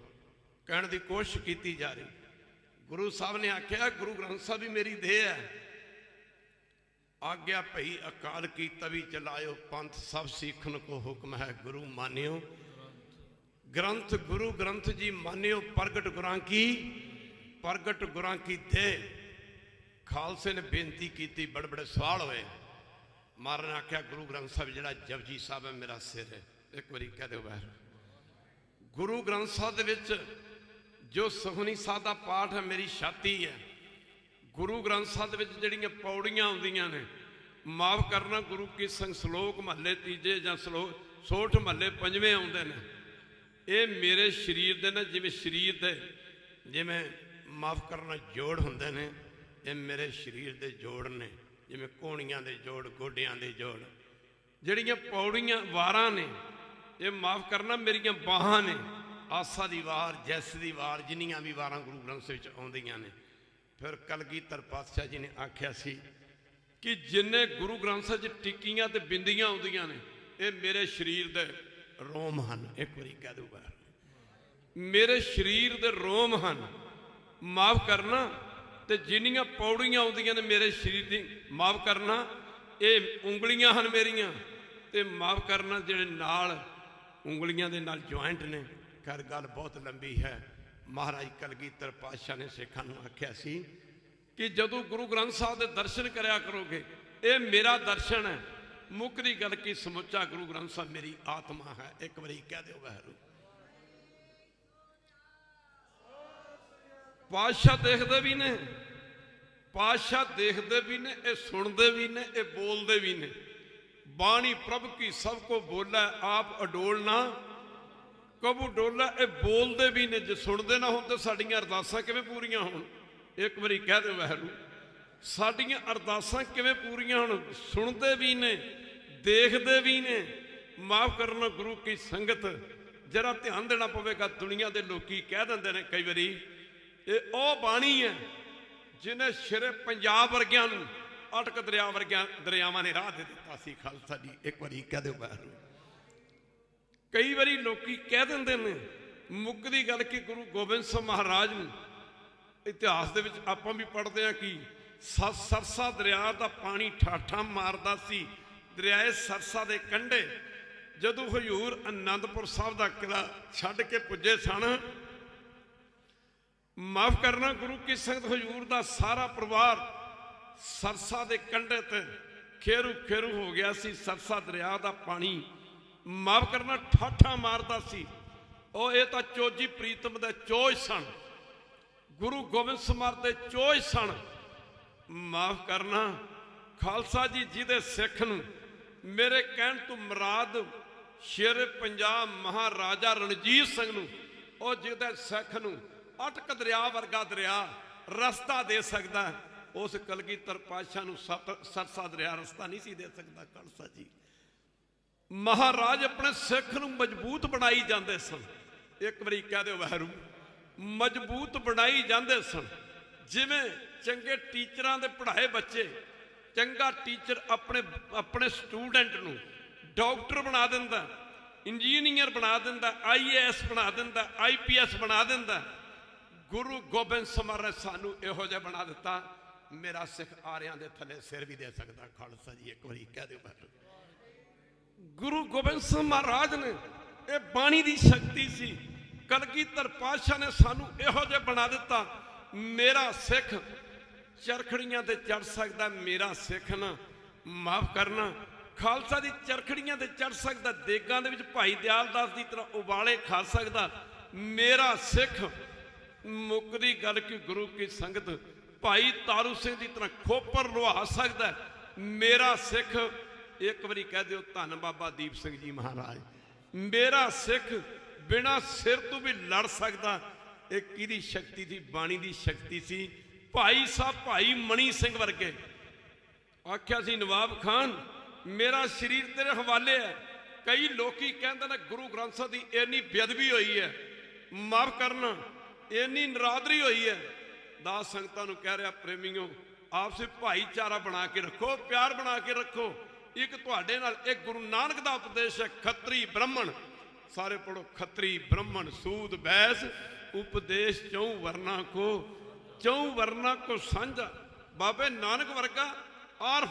ਕਹਿਣ ਦੀ ਕੋਸ਼ਿਸ਼ ਕੀਤੀ ਜਾ ਰਹੀ। ਗੁਰੂ ਸਾਹਿਬ ਨੇ ਆਖਿਆ ਗੁਰੂ ਗ੍ਰੰਥ ਸਾਹਿਬ ਵੀ ਮੇਰੀ ਦੇਹ ਹੈ। ਆਗਿਆ ਭਈ ਅਕਾਲ ਕੀ ਤਵੀ ਚਲਾਇਓ, ਪੰਥ ਸਭ ਸਿੱਖਣ ਕੋ ਹੁਕਮ ਹੈ, ਗੁਰੂ ਮਾਨਿਓ ਗ੍ਰੰਥ, ਗੁਰੂ ਗ੍ਰੰਥ ਜੀ ਮਾਨਿਓ, ਪ੍ਰਗਟ ਗੁਰਾਂ ਕੀ ਦੇਹ। ਖਾਲਸੇ ਨੇ ਬੇਨਤੀ ਕੀਤੀ, ਬੜੇ ਬੜੇ ਸਵਾਲ ਹੋਏ। ਮਹਾਰਾਜ ਨੇ ਆਖਿਆ ਗੁਰੂ ਗ੍ਰੰਥ ਸਾਹਿਬ ਜਿਹੜਾ ਜਪਜੀ ਸਾਹਿਬ ਹੈ ਮੇਰਾ ਸਿਰ ਹੈ। ਇੱਕ ਵਾਰੀ ਕਹਿ ਦਿਓ ਵਾਹਿਗੁਰੂ। ਗੁਰੂ ਗ੍ਰੰਥ ਸਾਹਿਬ ਦੇ ਵਿੱਚ ਜੋ ਸੁਖਮਨੀ ਸਾਹਿਬ ਦਾ ਪਾਠ ਹੈ ਮੇਰੀ ਛਾਤੀ ਹੈ। ਗੁਰੂ ਗ੍ਰੰਥ ਸਾਹਿਬ ਦੇ ਵਿੱਚ ਜਿਹੜੀਆਂ ਪੌੜੀਆਂ ਆਉਂਦੀਆਂ ਨੇ, ਮਾਫ ਕਰਨਾ ਗੁਰੂ ਕੀ ਸੰਗ ਸਲੋਕ ਮਹੱਲੇ ਤੀਜੇ ਜਾਂ ਸੋਠ ਮਹੱਲੇ ਪੰਜਵੇਂ ਆਉਂਦੇ ਨੇ, ਇਹ ਮੇਰੇ ਸਰੀਰ ਦੇ ਨੇ। ਜਿਵੇਂ ਸਰੀਰ ਦੇ ਜਿਵੇਂ ਮਾਫ ਕਰਨਾ ਜੋੜ ਹੁੰਦੇ ਨੇ, ਇਹ ਮੇਰੇ ਸਰੀਰ ਦੇ ਜੋੜ ਨੇ। ਜਿਵੇਂ ਕੋਹਣੀਆਂ ਦੇ ਜੋੜ, ਗੋਡਿਆਂ ਦੇ ਜੋੜ। ਜਿਹੜੀਆਂ ਪੌੜੀਆਂ ਵਾਰਾਂ ਨੇ, ਇਹ ਮਾਫ ਕਰਨਾ ਮੇਰੀਆਂ ਬਾਹਾਂ ਨੇ। ਆਸਾ ਦੀ ਵਾਰ, ਜੈਸ ਦੀ ਵਾਰ, ਜਿੰਨੀਆਂ ਵੀ ਵਾਰਾਂ ਗੁਰੂ ਗ੍ਰੰਥ ਵਿੱਚ ਆਉਂਦੀਆਂ ਨੇ। ਫਿਰ ਕਲਗੀਧਰ ਪਾਤਸ਼ਾਹ ਜੀ ਨੇ ਆਖਿਆ ਸੀ ਕਿ ਜਿੰਨੇ ਗੁਰੂ ਗ੍ਰੰਥ ਸਾਹਿਬ 'ਚ ਟਿੱਕੀਆਂ ਤੇ ਬਿੰਦੀਆਂ ਆਉਂਦੀਆਂ ਨੇ, ਇਹ ਮੇਰੇ ਸਰੀਰ ਦੇ ਰੋਮ ਹਨ। ਇੱਕ ਵਾਰੀ ਕਹਿ ਦੂਗਾ ਮੇਰੇ ਸਰੀਰ ਦੇ ਰੋਮ ਹਨ। ਮਾਫ ਕਰਨਾ ਤੇ ਜਿੰਨੀਆਂ ਪੌੜੀਆਂ ਆਉਂਦੀਆਂ ਨੇ ਮੇਰੇ ਸਰੀਰ ਦੀ, ਮਾਫ ਕਰਨਾ ਇਹ ਉਂਗਲੀਆਂ ਹਨ ਮੇਰੀਆਂ। ਤੇ ਮਾਫ ਕਰਨਾ ਜਿਹੜੇ ਨਾਲ ਉਂਗਲੀਆਂ ਦੇ ਨਾਲ ਜੁਆਇੰਟ ਨੇ। ਖੈਰ ਗੱਲ ਬਹੁਤ ਲੰਬੀ ਹੈ। ਮਹਾਰਾਜ ਕਲਗੀਧਰ ਪਾਤਸ਼ਾਹ ਨੇ ਸਿੱਖਾਂ ਨੂੰ ਆਖਿਆ ਸੀ ਕਿ ਜਦੋਂ ਗੁਰੂ ਗ੍ਰੰਥ ਸਾਹਿਬ ਦੇ ਦਰਸ਼ਨ ਕਰਿਆ ਕਰੋਗੇ, ਇਹ ਮੇਰਾ ਦਰਸ਼ਨ ਹੈ। ਮੁੱਕਦੀ ਗੱਲ ਕੀ ਸਮੁੱਚਾ ਗੁਰੂ ਗ੍ਰੰਥ ਸਾਹਿਬ ਮੇਰੀ ਆਤਮਾ ਹੈ। ਇੱਕ ਵਾਰੀ ਕਹਿ ਦਿਓ ਵਾਹਿਗੁਰੂ। ਪਾਤਸ਼ਾਹ ਦੇਖਦੇ ਵੀ ਨੇ, ਪਾਤਸ਼ਾਹ ਦੇਖਦੇ ਵੀ ਨੇ, ਇਹ ਸੁਣਦੇ ਵੀ ਨੇ, ਇਹ ਬੋਲਦੇ ਵੀ ਨੇ। ਬਾਣੀ ਪ੍ਰਭ ਕੀ ਸਭ ਕੋ ਬੋਲਾ, ਆਪ ਅਡੋਲ ਨਾ ਕਬੂ ਡੋਲਾ। ਇਹ ਬੋਲਦੇ ਵੀ ਨੇ। ਜੇ ਸੁਣਦੇ ਨਾ ਹੋਣ ਤਾਂ ਸਾਡੀਆਂ ਅਰਦਾਸਾਂ ਕਿਵੇਂ ਪੂਰੀਆਂ ਹੋਣ? ਇੱਕ ਵਾਰੀ ਕਹਿ ਦਿਓ ਵਾਹਿਗੁਰੂ। ਸਾਡੀਆਂ ਅਰਦਾਸਾਂ ਕਿਵੇਂ ਪੂਰੀਆਂ ਹੋਣ? ਸੁਣਦੇ ਵੀ ਨੇ, ਦੇਖਦੇ ਵੀ ਨੇ। ਮਾਫ ਕਰਨਾ ਗੁਰੂ ਕੀ ਸੰਗਤ, ਜਰਾ ਧਿਆਨ ਦੇਣਾ ਪਵੇਗਾ। ਦੁਨੀਆ ਦੇ ਲੋਕੀ ਕਹਿ ਦਿੰਦੇ ਨੇ ਕਈ ਵਾਰੀ ਇਹ ਉਹ ਬਾਣੀ ਹੈ ਜਿਹਨੇ ਸ਼ੇਰੇ ਪੰਜਾਬ ਵਰਗਿਆਂ ਨੂੰ ਅਟਕ ਦਰਿਆਵਾਂ ਨੇ ਰਾਹ ਦੇ ਦਿੱਤਾ ਸੀ ਖਾਲਸਾ ਜੀ। ਇੱਕ ਵਾਰੀ ਕਹਿ ਦਿਓ ਵਾਹਿਗੁਰੂ। ਕਈ ਵਾਰੀ ਲੋਕੀ ਕਹਿ ਦਿੰਦੇ ਨੇ, ਮੁੱਕਦੀ ਗੱਲ ਕਿ ਗੁਰੂ ਗੋਬਿੰਦ ਸਿੰਘ ਮਹਾਰਾਜ ਨੂੰ ਇਤਿਹਾਸ ਦੇ ਵਿੱਚ ਆਪਾਂ ਵੀ ਪੜ੍ਹਦੇ ਹਾਂ ਕਿ ਸਰਸਾ ਦਰਿਆ ਦਾ ਪਾਣੀ ਠਾਠਾਂ ਮਾਰਦਾ ਸੀ ਦਰਿਆਏ ਸਰਸਾ ਦੇ ਕੰਢੇ। ਜਦੋਂ ਹਜ਼ੂਰ ਆਨੰਦਪੁਰ ਸਾਹਿਬ ਦਾ ਕਿਲ੍ਹਾ ਛੱਡ ਕੇ ਪੁੱਜੇ ਸਨ, ਮਾਫ ਕਰਨਾ ਗੁਰੂ ਕੀ ਸੰਗਤ ਹਜ਼ੂਰ ਦਾ ਸਾਰਾ ਪਰਿਵਾਰ ਸਰਸਾ ਦੇ ਕੰਢੇ ਤੇ ਖੇਰੂ ਖੇਰੂ ਹੋ ਗਿਆ ਸੀ। ਸਰਸਾ ਦਰਿਆ ਦਾ ਪਾਣੀ ਮਾਫ ਕਰਨਾ ਠਾਠਾਂ ਮਾਰਦਾ ਸੀ। ਉਹ ਇਹ ਤਾਂ ਚੋਜੀ ਪ੍ਰੀਤਮ ਦੇ ਚੋਜ ਸਨ, ਗੁਰੂ ਗੋਬਿੰਦ ਸਿੰਘ ਦੇ ਚੋਜ ਸਨ। ਮਾਫ ਕਰਨਾ ਖਾਲਸਾ ਜੀ ਜਿਹਦੇ ਸਿੱਖ ਨੂੰ ਮੇਰੇ ਕਹਿਣ ਤੋਂ ਮੁਰਾਦ ਸ਼ੇਰ ਪੰਜਾਬ ਮਹਾਰਾਜਾ ਰਣਜੀਤ ਸਿੰਘ ਨੂੰ, ਉਹ ਜਿਹਦੇ ਸਿੱਖ ਨੂੰ ਅਟਕ ਦਰਿਆ ਵਰਗਾ ਦਰਿਆ ਰਸਤਾ ਦੇ ਸਕਦਾ, ਉਸ ਕਲਗੀਧਰ ਪਾਤਸ਼ਾਹ ਨੂੰ ਸਰਸਾ ਦਰਿਆ ਰਸਤਾ ਨਹੀਂ ਸੀ ਦੇ ਸਕਦਾ। ਖਾਲਸਾ ਜੀ ਮਹਾਰਾਜ ਆਪਣੇ ਸਿੱਖ ਨੂੰ ਮਜ਼ਬੂਤ ਬਣਾਈ ਜਾਂਦੇ ਸਨ। ਇੱਕ ਵਾਰੀ ਕਹਿ ਦਿਓ ਵਾਹਿਗੁਰੂ, ਮਜ਼ਬੂਤ ਬਣਾਈ ਜਾਂਦੇ ਸਨ। ਜਿਵੇਂ ਚੰਗੇ ਟੀਚਰਾਂ ਦੇ ਪੜ੍ਹਾਏ ਬੱਚੇ, ਚੰਗਾ ਟੀਚਰ ਆਪਣੇ ਸਟੂਡੈਂਟ ਨੂੰ ਡਾਕਟਰ ਬਣਾ ਦਿੰਦਾ, ਇੰਜੀਨੀਅਰ ਬਣਾ ਦਿੰਦਾ, IAS ਬਣਾ ਦਿੰਦਾ, IPS ਬਣਾ ਦਿੰਦਾ। ਗੁਰੂ ਗੋਬਿੰਦ ਸਿੰਘ ਮਹਾਰਾਜ ਸਾਨੂੰ ਇਹੋ ਜਿਹਾ ਬਣਾ ਦਿੱਤਾ, ਮੇਰਾ ਸਿੱਖ ਆਰਿਆਂ ਦੇ ਥੱਲੇ ਸਿਰ ਵੀ ਦੇ ਸਕਦਾ। ਖਾਲਸਾ ਜੀ ਇੱਕ ਵਾਰੀ ਕਹਿ ਦਿਓ ਵਾਹਿਗੁਰੂ। ਗੁਰੂ ਗੋਬਿੰਦ ਸਿੰਘ ਮਹਾਰਾਜ ਨੇ, ਇਹ ਬਾਣੀ ਦੀ ਸ਼ਕਤੀ ਸੀ। ਕਲਗੀਧਰ ਪਾਤਸ਼ਾਹ ਨੇ ਸਾਨੂੰ ਇਹੋ ਜਿਹਾ ਬਣਾ ਦਿੱਤਾ, ਮੇਰਾ ਸਿੱਖ ਚਰਖੜੀਆਂ ਤੇ ਚੜ ਸਕਦਾ, ਮੇਰਾ ਸਿੱਖ ਨਾ ਮਾਫ ਕਰਨਾ ਖਾਲਸਾ ਦੀ ਚਰਖੜੀਆਂ ਤੇ ਚੜ ਸਕਦਾ, ਦੇਗਾਂ ਦੇ ਵਿੱਚ ਭਾਈ ਦਿਆਲ ਦਾਸ ਦੀ ਤਰ੍ਹਾਂ ਉਬਾਲੇ ਖਾ ਸਕਦਾ, ਮੇਰਾ ਸਿੱਖ ਮੁੱਕਦੀ ਗੱਲ ਕਿ ਗੁਰੂ ਕੀ ਸੰਗਤ ਭਾਈ ਤਾਰੂ ਸਿੰਘ ਦੀ ਤਰ੍ਹਾਂ ਖੋਪਰ ਲੁਹਾ ਸਕਦਾ, ਮੇਰਾ ਸਿੱਖ। ਇੱਕ ਵਾਰੀ ਕਹਿ ਦਿਓ ਧੰਨ ਬਾਬਾ ਦੀਪ ਸਿੰਘ ਜੀ ਮਹਾਰਾਜ, ਮੇਰਾ ਸਿੱਖ ਬਿਨਾਂ ਸਿਰ ਤੋਂ ਵੀ ਲੜ ਸਕਦਾ। ਇਹ ਕਿਹਦੀ ਸ਼ਕਤੀ ਸੀ? ਬਾਣੀ ਦੀ ਸ਼ਕਤੀ ਸੀ। ਭਾਈ ਸਾਹਿਬ ਭਾਈ ਮਣੀ ਸਿੰਘ ਵਰਗੇ ਆਖਿਆ ਸੀ, ਨਵਾਬ ਖਾਨ ਮੇਰਾ ਸਰੀਰ ਤੇਰੇ ਹਵਾਲੇ ਹੈ। ਕਈ ਲੋਕੀ ਕਹਿੰਦੇ ਨੇ ਗੁਰੂ ਗ੍ਰੰਥ ਸਾਹਿਬ ਦੀ ਇੰਨੀ ਬੇਅਦਬੀ ਹੋਈ ਹੈ, ਮਾਫ ਕਰਨਾ ਇੰਨੀ ਨਰਾਦਰੀ ਹੋਈ ਹੈ। ਦਾਸ ਸੰਗਤਾਂ ਨੂੰ ਕਹਿ ਰਿਹਾ, ਪ੍ਰੇਮੀਓ ਆਪਸੇ ਭਾਈਚਾਰਾ ਬਣਾ ਕੇ ਰੱਖੋ, ਪਿਆਰ ਬਣਾ ਕੇ ਰੱਖੋ। ਇੱਕ ਤੁਹਾਡੇ ਨਾਲ ਇੱਕ ਗੁਰੂ ਨਾਨਕ ਦਾ ਉਪਦੇਸ਼ ਹੈ, ਖੱਤਰੀ ਬ੍ਰਾਹਮਣ, ਸਾਰੇ ਪੜੋ, ਖੱਤਰੀ ਬ੍ਰਾਹਮਣ ਸੂਦ ਬੈਸ ਉਪਦੇਸ਼ ਚੌ ਵਰਨਾ ਕੋ ਸਾਂਝਾ। ਬਾਬੇ ਨਾਨਕ ਵਰਗਾ ਔਰ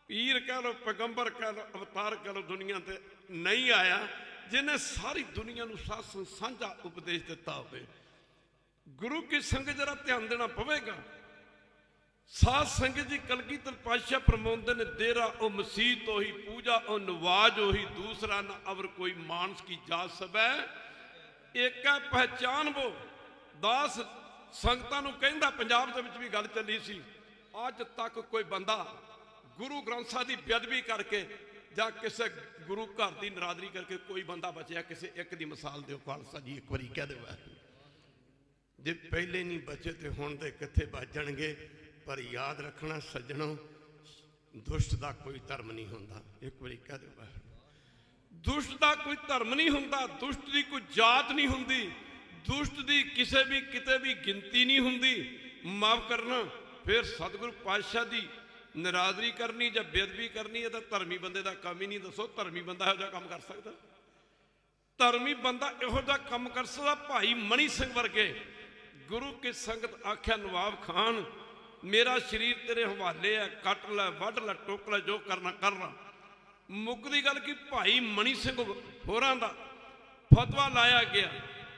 ਪੀਰ ਕਹਿ ਲੋ, ਪੈਗੰਬਰ ਕਹਿ ਲੋ, ਅਵਤਾਰ ਕਹਿ ਲੋ, ਦੁਨੀਆ ਤੇ ਨਹੀਂ ਆਇਆ ਜਿਹਨੇ ਸਾਰੀ ਦੁਨੀਆ ਨੂੰ ਸਾਧ ਸਾਂਝਾ ਉਪਦੇਸ਼ ਦਿੱਤਾ ਹੋਵੇ। ਗੁਰੂ ਕੀ ਸੰਗਤ ਜਰਾ ਧਿਆਨ ਦੇਣਾ ਪਵੇਗਾ। ਸਾਧ ਸੰਗਤ ਜੀ ਕਲਗੀਧਰ ਪਾਤਸ਼ਾਹ ਫਰਮਾਉਂਦੇ ਨੇ, ਦੇਰਾ ਉਹ ਮਸੀਤ ਉਹੀ, ਪੂਜਾ ਉਹ ਨਵਾਜ ਉਹੀ, ਦੂਸਰਾ ਨਾ ਅਵਰ ਕੋਈ ਮਾਨਸ ਕੀ ਜਾਤ ਸਬੈ, ਏਕਾ ਪਹਿਚਾਨ ਵੋ। ਦਾਸ ਸੰਗਤਾਂ ਨੂੰ ਕਹਿੰਦਾ, ਪੰਜਾਬ ਦੇ ਵਿੱਚ ਵੀ ਗੱਲ ਚੱਲੀ ਸੀ, ਅੱਜ ਤੱਕ ਕੋਈ ਬੰਦਾ ਗੁਰੂ ਗ੍ਰੰਥ ਸਾਹਿਬ ਦੀ ਬੇਅਦਬੀ ਕਰਕੇ ਜਾਂ ਕਿਸੇ ਗੁਰੂ ਘਰ ਦੀ ਨਰਾਦਰੀ ਕਰਕੇ ਕੋਈ ਬੰਦਾ ਬਚਿਆ? ਕਿਸੇ ਇੱਕ ਦੀ ਮਿਸਾਲ ਦਿਓ ਖਾਲਸਾ ਜੀ, ਇੱਕ ਵਾਰੀ ਕਹਿ ਦਿਓ। ਜੇ ਪਹਿਲੇ ਨਹੀਂ ਬਚੇ ਤੇ ਹੁਣ ਤੇ ਕਿੱਥੇ ਬਚਣਗੇ? ਪਰ ਯਾਦ ਰੱਖਣਾ ਸੱਜਣੋ, ਦੁਸ਼ਟ ਦਾ ਕੋਈ ਧਰਮ ਨਹੀਂ ਹੁੰਦਾ। ਇੱਕ ਵਾਰੀ ਕਹਿ ਦਿਓ, ਦੁਸ਼ਟ ਦਾ ਕੋਈ ਧਰਮ ਨਹੀਂ ਹੁੰਦਾ, ਦੁਸ਼ਟ ਦੀ ਕੋਈ ਜਾਤ ਨਹੀਂ ਹੁੰਦੀ, ਦੁਸ਼ਟ ਦੀ ਕਿਸੇ ਵੀ ਕਿਤੇ ਵੀ ਗਿਣਤੀ ਨਹੀਂ ਹੁੰਦੀ। ਮਾਫ ਕਰਨਾ, ਫਿਰ ਸਤਿਗੁਰੂ ਪਾਤਸ਼ਾਹ ਦੀ ਨਰਾਦਰੀ ਕਰਨੀ ਜਾਂ ਬੇਅਦਬੀ ਕਰਨੀ, ਇਹ ਤਾਂ ਧਰਮੀ ਬੰਦੇ ਦਾ ਕੰਮ ਹੀ ਨਹੀਂ। ਦੱਸੋ ਧਰਮੀ ਬੰਦਾ ਇਹੋ ਜਿਹਾ ਕੰਮ ਕਰ ਸਕਦਾ? ਧਰਮੀ ਬੰਦਾ ਇਹੋ ਜਿਹਾ ਕੰਮ ਕਰ ਸਕਦਾ? ਭਾਈ ਮਣੀ ਸਿੰਘ ਵਰਗੇ ਗੁਰੂ ਕੀ ਸੰਗਤ ਆਖਿਆ, ਨਵਾਬ ਖਾਨ ਮੇਰਾ ਸਰੀਰ ਤੇਰੇ ਹਵਾਲੇ ਹੈ, ਕੱਟ ਲੈ, ਵੱਢ ਲੈ, ਟੋਕ ਲੈ, ਜੋ ਕਰਨਾ ਕਰ ਲਾ। ਮੁੱਕਦੀ ਗੱਲ ਕਿ ਭਾਈ ਮਣੀ ਸਿੰਘ ਹੋਰਾਂ ਦਾ ਫਤਵਾ ਲਾਇਆ ਗਿਆ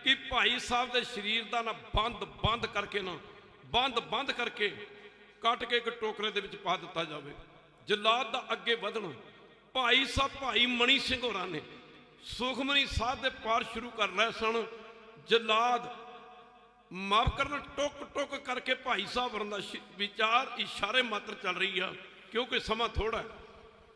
ਕਿ ਭਾਈ ਸਾਹਿਬ ਦੇ ਸਰੀਰ ਦਾ ਨਾ ਬੰਦ ਕਰਕੇ ਕੱਟ ਕੇ ਇੱਕ ਟੋਕਰੇ ਦੇ ਵਿੱਚ ਪਾ ਦਿੱਤਾ ਜਾਵੇ। ਜਲਾਦ ਦਾ ਅੱਗੇ ਵਧਣਾ। ਭਾਈ ਸਾਹਿਬ ਭਾਈ ਮਣੀ ਸਿੰਘ ਹੋਰਾਂ ਨੇ ਸੁਖਮਨੀ ਸਾਹਿਬ ਦੇ ਪਾਠ ਸ਼ੁਰੂ ਕਰ ਲਏ ਸਨ। ਜਲਾਦ ਮਾਫ ਕਰਨਾ, ਟੁਕ ਕਰਕੇ ਭਾਈ ਸਾਹਿਬ ਹੋਰਾਂ ਦਾ ਵਿਚਾਰ ਇਸ਼ਾਰੇ ਮਾਤਰ ਚੱਲ ਰਹੀ ਆ, ਕਿਉਂਕਿ ਸਮਾਂ ਥੋੜਾ।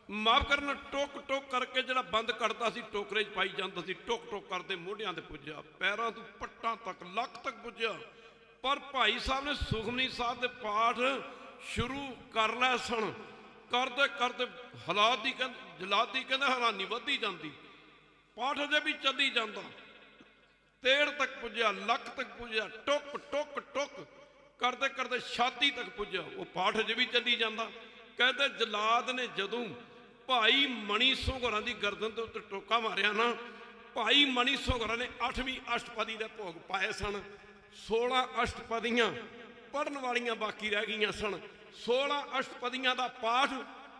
ਮਾਫ ਕਰਨਾ, ਟੁਕ ਕਰਕੇ ਜਿਹੜਾ ਬੰਦ ਕਰਦਾ ਸੀ ਟੋਕਰੇ 'ਚ ਪਾਈ ਜਾਂਦਾ ਸੀ, ਟੁਕ ਕਰਦੇ ਮੋਢਿਆਂ ਤੇ ਪੁੱਜਿਆ, ਪੈਰਾਂ ਤੋਂ ਪੱਟਾਂ ਤੱਕ, ਲੱਕ ਤੱਕ ਪੁੱਜਿਆ। ਪਰ ਭਾਈ ਸਾਹਿਬ ਨੇ ਸੁਖਮਨੀ ਸਾਹਿਬ ਦੇ ਪਾਠ ਸ਼ੁਰੂ ਕਰ ਲਏ ਸਨ। ਕਰਦੇ ਹਾਲਾਤ ਦੀ ਜਲਾਦ ਦੀ ਕਹਿੰਦੇ ਹੈਰਾਨੀ ਵੱਧਦੀ ਜਾਂਦੀ, ਪਾਠ ਅਜੇ ਵੀ ਚੱਲੀ ਜਾਂਦਾ, ਤੇੜ ਤੱਕ ਪੁੱਜਿਆ, ਲੱਕ ਤੱਕ ਪੁੱਜਿਆ, ਟੁਕ ਕਰਦੇ ਛਾਤੀ ਤੱਕ ਪੁੱਜਿਆ, ਉਹ ਪਾਠ ਅਜੇ ਵੀ ਚੱਲੀ ਜਾਂਦਾ। ਕਹਿੰਦੇ ਜਲਾਦ ਨੇ ਜਦੋਂ ਭਾਈ ਮਣੀ ਸਿੰਘ ਹੋਰਾਂ ਦੀ ਗਰਦਨ ਦੇ ਉੱਤੇ ਟੋਕਾ ਮਾਰਿਆ ਨਾ, ਭਾਈ ਮਣੀ ਸਿੰਘ ਹੋਰਾਂ ਨੇ 8ਵੀਂ ਅਸ਼ਟਪਦੀ ਦੇ ਭੋਗ ਪਾਏ ਸਨ। 16 ਅਸ਼ਟਪਦੀਆਂ ਪੜ੍ਹਨ ਵਾਲੀਆਂ ਬਾਕੀ ਰਹਿ ਗਈਆਂ ਸਨ। 16 ਅਸ਼ਟਪਦੀਆਂ ਦਾ ਪਾਠ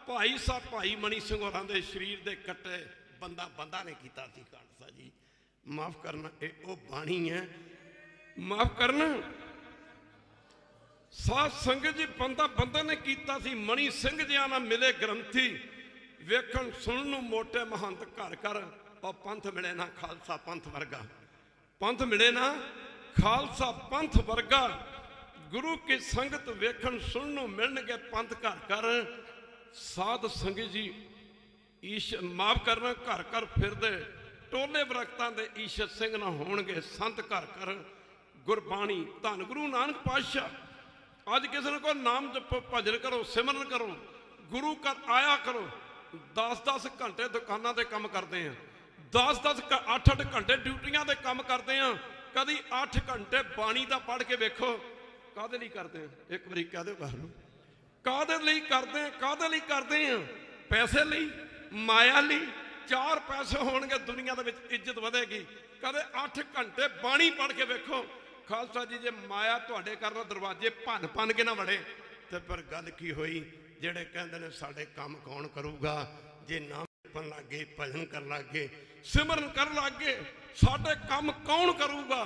ਭਾਈ ਸਾਹਿਬ ਭਾਈ ਮਣੀ ਸਿੰਘ ਹੋਰਾਂ ਦੇ ਸਰੀਰ ਦੇ ਕੱਟੇ ਬੰਦਾ ਨੇ ਕੀਤਾ ਸੀ। ਖਾਲਸਾ ਜੀ ਮਾਫ ਕਰਨਾ, ਇਹ ਉਹ ਬਾਣੀ ਹੈ। ਮਾਫ ਕਰਨਾ, ਸਾਧ ਸੰਗਤ ਜੀ ਬੰਦਾ ਨੇ ਕੀਤਾ ਸੀ। ਮਣੀ ਸਿੰਘ ਜਿਹਾ ਨਾ ਮਿਲੇ ਗ੍ਰੰਥੀ, ਵੇਖਣ ਸੁਣਨ ਨੂੰ ਮੋਟੇ ਮਹੰਤ ਘਰ ਉਹ ਪੰਥ ਮਿਲੇ ਨਾ ਖਾਲਸਾ ਪੰਥ ਵਰਗਾ, ਪੰਥ ਮਿਲੇ ਨਾ ਖਾਲਸਾ ਪੰਥ ਵਰਗਾ। गुरु की संगत वेखण सुनन मिलणगे पंथ घर घर। साध संगत जी ईश माफ करना घर घर फिरदे टोले वरख्तां दे ईशत सिंह ना होणगे संत घर घर। गुरबाणी धन गुरु नानक पातशाह अज किसी ने को नाम जपो भजन करो सिमरन करो गुरु घर आया करो। 10-10 घंटे दुकानां दे काम करते हैं 10-10 8-8 घंटे ड्यूटियां दे काम करते हैं। कभी 8 घंटे बाणी दा पढ़ के वेखो काहदे लई करते हैं। एक बारी कह दो बाहर काहदे लई करते हैं काहदे लई करते हैं। पैसे लई माया लई 4 पैसे होणगे दुनिया दे विच इज्जत वधेगी। कदे 8 घंटे बाणी पढ़ के वेखो। खालसा जी जे माया तुहाडे घर दरवाजे भन भन के ना वड़े तो पर गल की होई। जेड़े कहंदे ने साडे काम कौन करूगा जे नाम जपन लग गए भजन कर लग गए सिमरन कर लग गए साडे काम कौन करूगा।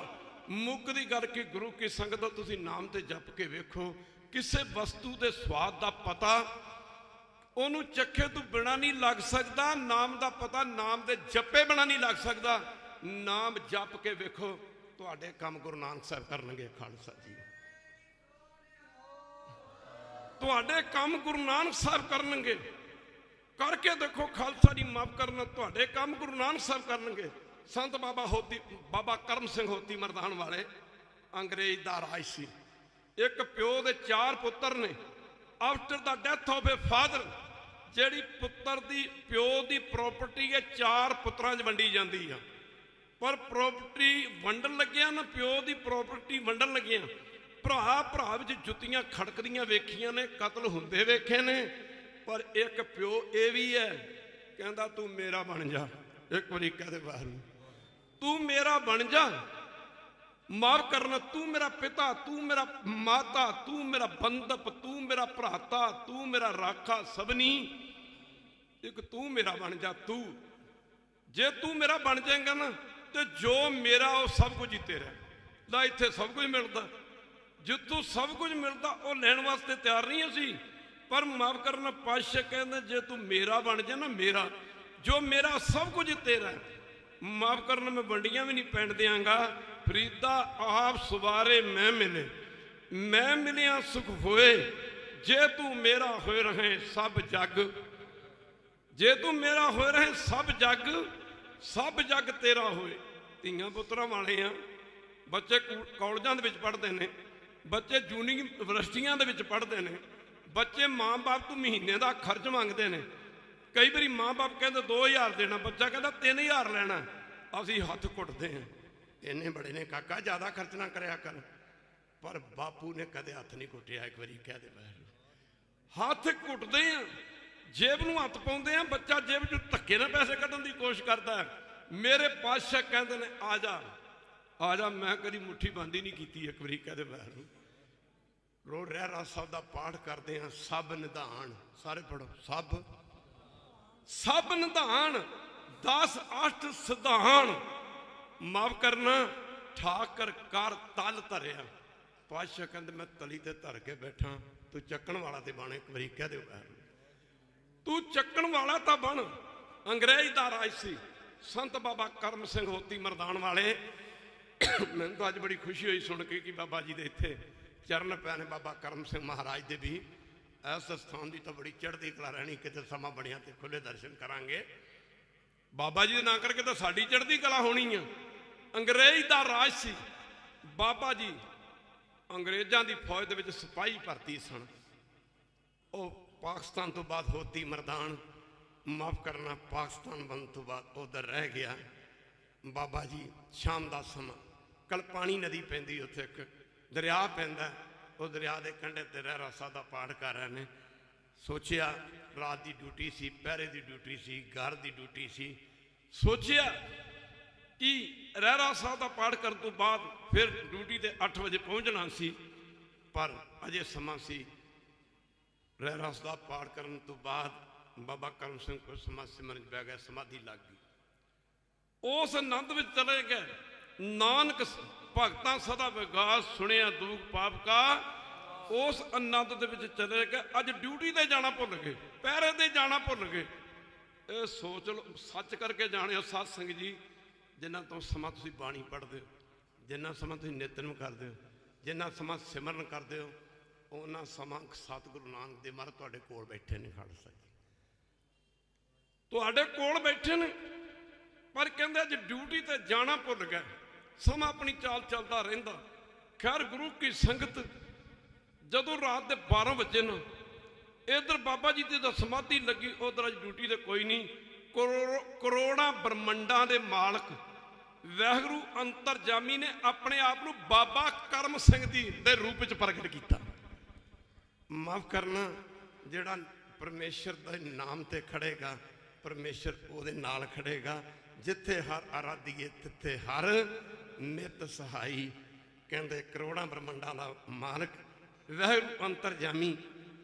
मुक्कदी गल की गुरु की संगत तुसीं नाम ते जप के वेखो किसी वस्तु के स्वाद का पता ओनू चखे तो बिना नहीं लग सकता। नाम का पता नाम के जपे बिना नहीं लग सकता। नाम जप के वेखो तुहाडे काम गुरु नानक साहब करनगे। खालसा जी तुहाडे काम गुरु नानक साहब करनगे करके देखो। खालसा जी माफ करना तुहाडे काम गुरु नानक साहब करनगे। संत बाबा करम सिंह होती मरदान वाले अंग्रेज दा राज सी। एक प्यो दे 4 पुत्र ने। After the death of a father जिहड़ी पुत्र दी प्यो दी प्रॉपर्टी है 4 पुत्रां च वंडी जाती है। पर प्रॉपर्टी वंडन लग्या ना प्यो दी प्रॉपर्टी वंडन लग्या भरा भरा विच जुत्तियां खड़कदियां वेखियां ने कतल हुंदे वेखे ने। पर एक प्यो ये भी है कहंदा तू मेरा बन जा। एक बारी कह दे बाहर तू मेरा बन जा। माफ करना तू मेरा पिता तू मेरा माता तू मेरा बंदप तू मेरा भराता तू मेरा राखा सबनी। एक तू मेरा बन जा। तू जे तू मेरा बन जाएगा ना तो जो मेरा वो सब कुछ ही तेरा। ला इत्थे सब कुछ मिलता जितों सब कुछ मिलता वो लैण वास्ते तैयार नहीं असी। पर माफ करना पातशाह कहते जे तू मेरा बन जाए ना मेरा जो मेरा सब कुछ तेरा है। माफ करना मैं वंडियां भी नहीं पैण देंगा। फरीदा आप सवारे मैं मिले मैं मिलिया सुख होए। जे तू मेरा होए रहे सब जग जे तू मेरा होए रहे सब जग तेरा होए। धीआं पुत्तरां वाले आ बच्चे कॉलेजां दे विच पढ़दे ने बच्चे यूनीवर्सिटियां दे विच पढ़दे ने बच्चे माँ बाप तो महीने का खर्च मंगते हैं। कई बार माँ बाप कहते 2000 देना बच्चा कहता 3000 लेना। असी हथ घुटते हैं इन्ने बड़े ने काका ज़्यादा खर्च ना करया कर। पर बापू ने कदे हथ नहीं घुटिया। एक बारी कह दे हाथ घुटते हैं जेब नूं हथ पाउंदे हैं बच्चा जेब चों धक्के नाल पैसे कड्ढण दी कोशिश करता है। मेरे पातशाह कहते हैं आ जा मैं कभी मुट्ठी बंद ही नहीं की। एक बारी कह दे रोज रहरास साहब का पाठ करते हैं सब निधान सारे पढ़ो सब निधान 10 8 सिधान। माफ करना ठाकर कर तल धरिया। पातशाह कहते मैं तली ते धर के बैठा तू चक्कण वाला ते बन। एक बारी कह दे तू चक्कण वाला तो बन। अंग्रेज दा राज सी। संत बाबा करम सिंह होती मरदान वाले मैंने तो अज बड़ी खुशी हुई सुन के कि बाबा जी दे इत्थे चरण पैने बाबा करम सिंह महाराज दे भी इस स्थान की तो बड़ी चढ़ती कला रहनी। कितने समा बनिया तो खुले दर्शन करांगे बाबा जी ना करके तो साड़ी चढ़ती कला होनी है। अंग्रेज का राज सी। बाबा जी अंग्रेज़ों की फौज के विच सिपाही भर्ती सन। वो पाकिस्तान तो बाद होती मरदान माफ करना पाकिस्तान बन तो बाद उधर रह गया। बाबा जी शाम का समा कलपानी नदी पैंदी उत्थे एक दरिया पैंदा वो दरिया के कंढे ते रहरास साहब का पाठ कर रहे हैं। सोचिया रात की ड्यूटी सी पहरे की ड्यूटी सी घर की ड्यूटी सी। सोचिया कि रहरास साहब का पाठ करने तो बाद फिर ड्यूटी ते 8 बजे पहुँचना सी। पर अजे समा सी रहरास का पाठ करने तो बाद बाबा करम सिंह को समा सिमरन पै गया समाधि लग गई। उस आनंद में चले गए। नानक भगतां सदा विगास सुनिया दुख पाप का। उस आनंद दे विच चले गए। अज ड्यूटी ते जाना भुल गए पहरे ते जाना भुल गए। ये सोच लो सच करके जाने हो साध संगत जी जिन्ना तो समा तुसीं बाणी पढ़दे हो जिन्ना समा तुसीं नितनेम करदे हो जिन्ना समा सिमरन करते हो उन्ना समा सतगुरु नानक देव महाराज तुहाडे कोल बैठे ने खालसा जी, तुहाडे कोल बैठे ने। पर कहते अज ड्यूटी ते जाना भुल गए, समा अपनी चाल चलता रहिंदा। खैर गुरु की संगत जदों रात के 12 बजे ना इधर बाबा जी की समाधि लगी, उधर अज ड्यूटी तो कोई नहीं। करोड़ां ब्रह्मंडा के मालक वाहिगुरू अंतरजामी ने अपने आप को बाबा करम सिंह जी के रूप में प्रगट किया। माफ करना, जिहड़ा परमेश्वर के नाम ते खड़ेगा परमेश्वर उहदे नाल खड़ेगा। जिथे हर आराधीए तिथे हर नित सहाई। कहते करोड़ां ब्रह्मंडा का मालक वाहिगुरू अंतरजामी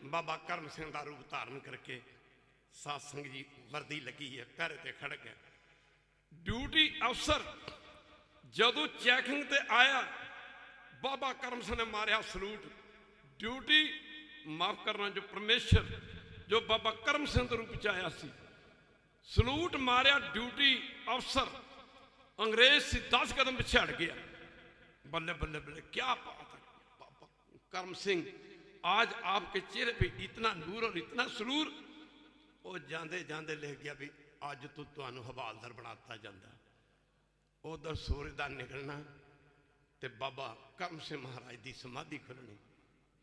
बाबा करम सिंह का रूप धारण करके सत्संग जी वर्दी लगी है, पैरे ते खड़ गया। ड्यूटी अफसर जदों चैकिंग ते आया बाबा करम सिंह ने मारिया सलूट। ड्यूटी माफ करना, जो परमेश्वर जो बाबा करम सिंह के रूप च आया सी, सलूट मारिया। ड्यूटी अफसर अंग्रेज सी 10 कदम पिछे हट गया। बल्ले बल्ले बल्ले, क्या बात है बाबा करम सिंह, आज आपके चेहरे पे इतना नूर और इतना सुरूर। वो जाते जाते लिख गया भी अज तो तुहानू हवालदार बनाता जाता। उधर सूरज का निकलना ते बाबा करम सिंह महाराज की समाधि खुलनी।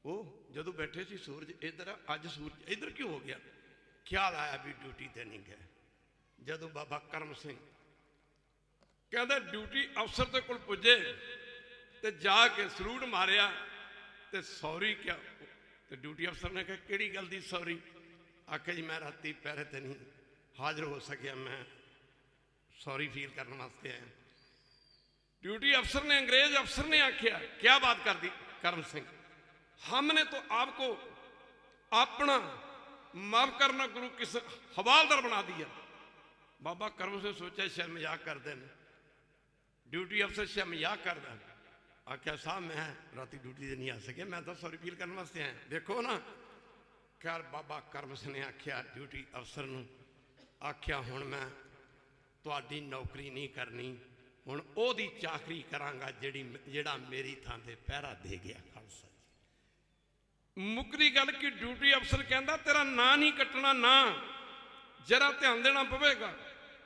वो जदों बैठे सी सूरज इधर, अज सूरज इधर क्यों हो गया? ख्याल आया भी ड्यूटी ते नहीं गए। जदों बाबा करम सिंह कहते ड्यूटी अफसर के कोल पुजे ते जाके सलूट मारिया ते सॉरी क्या। तो ड्यूटी अफसर ने कहा किहड़ी गल दी सॉरी? आखे जी मैं राती पैरे ते नहीं हाजिर हो सकिया, मैं सॉरी फील करने वास्ते आया। ड्यूटी अफसर ने, अंग्रेज अफसर ने आख्या क्या बात कर दी करम सिंह, हमने तो आपको अपना माफ करना गुरु किस हवालदार बना दिया। बाबा करम सिंह सोचा शायद मजाक कर देना। ड्यूटी अफसर शायद मजाक कर दें। आख्या साहब मैं राती ड्यूटी से नहीं आ सके, मैं तो सॉरी फील करने वास्ते आया। देखो ना, खैर बाबा करम सिंह ने आख्या ड्यूटी अफसर नूं, आख्या हुण मैं तुहाडी नौकरी नहीं करनी, हुण ओहदी चाकरी करांगा जिहड़ा मेरी थां ते पहरा दे गया। खालसा जी मुकरी गल कि ड्यूटी अफसर कहंदा तेरा नां नहीं कटना, ना जरा ध्यान देना पवेगा।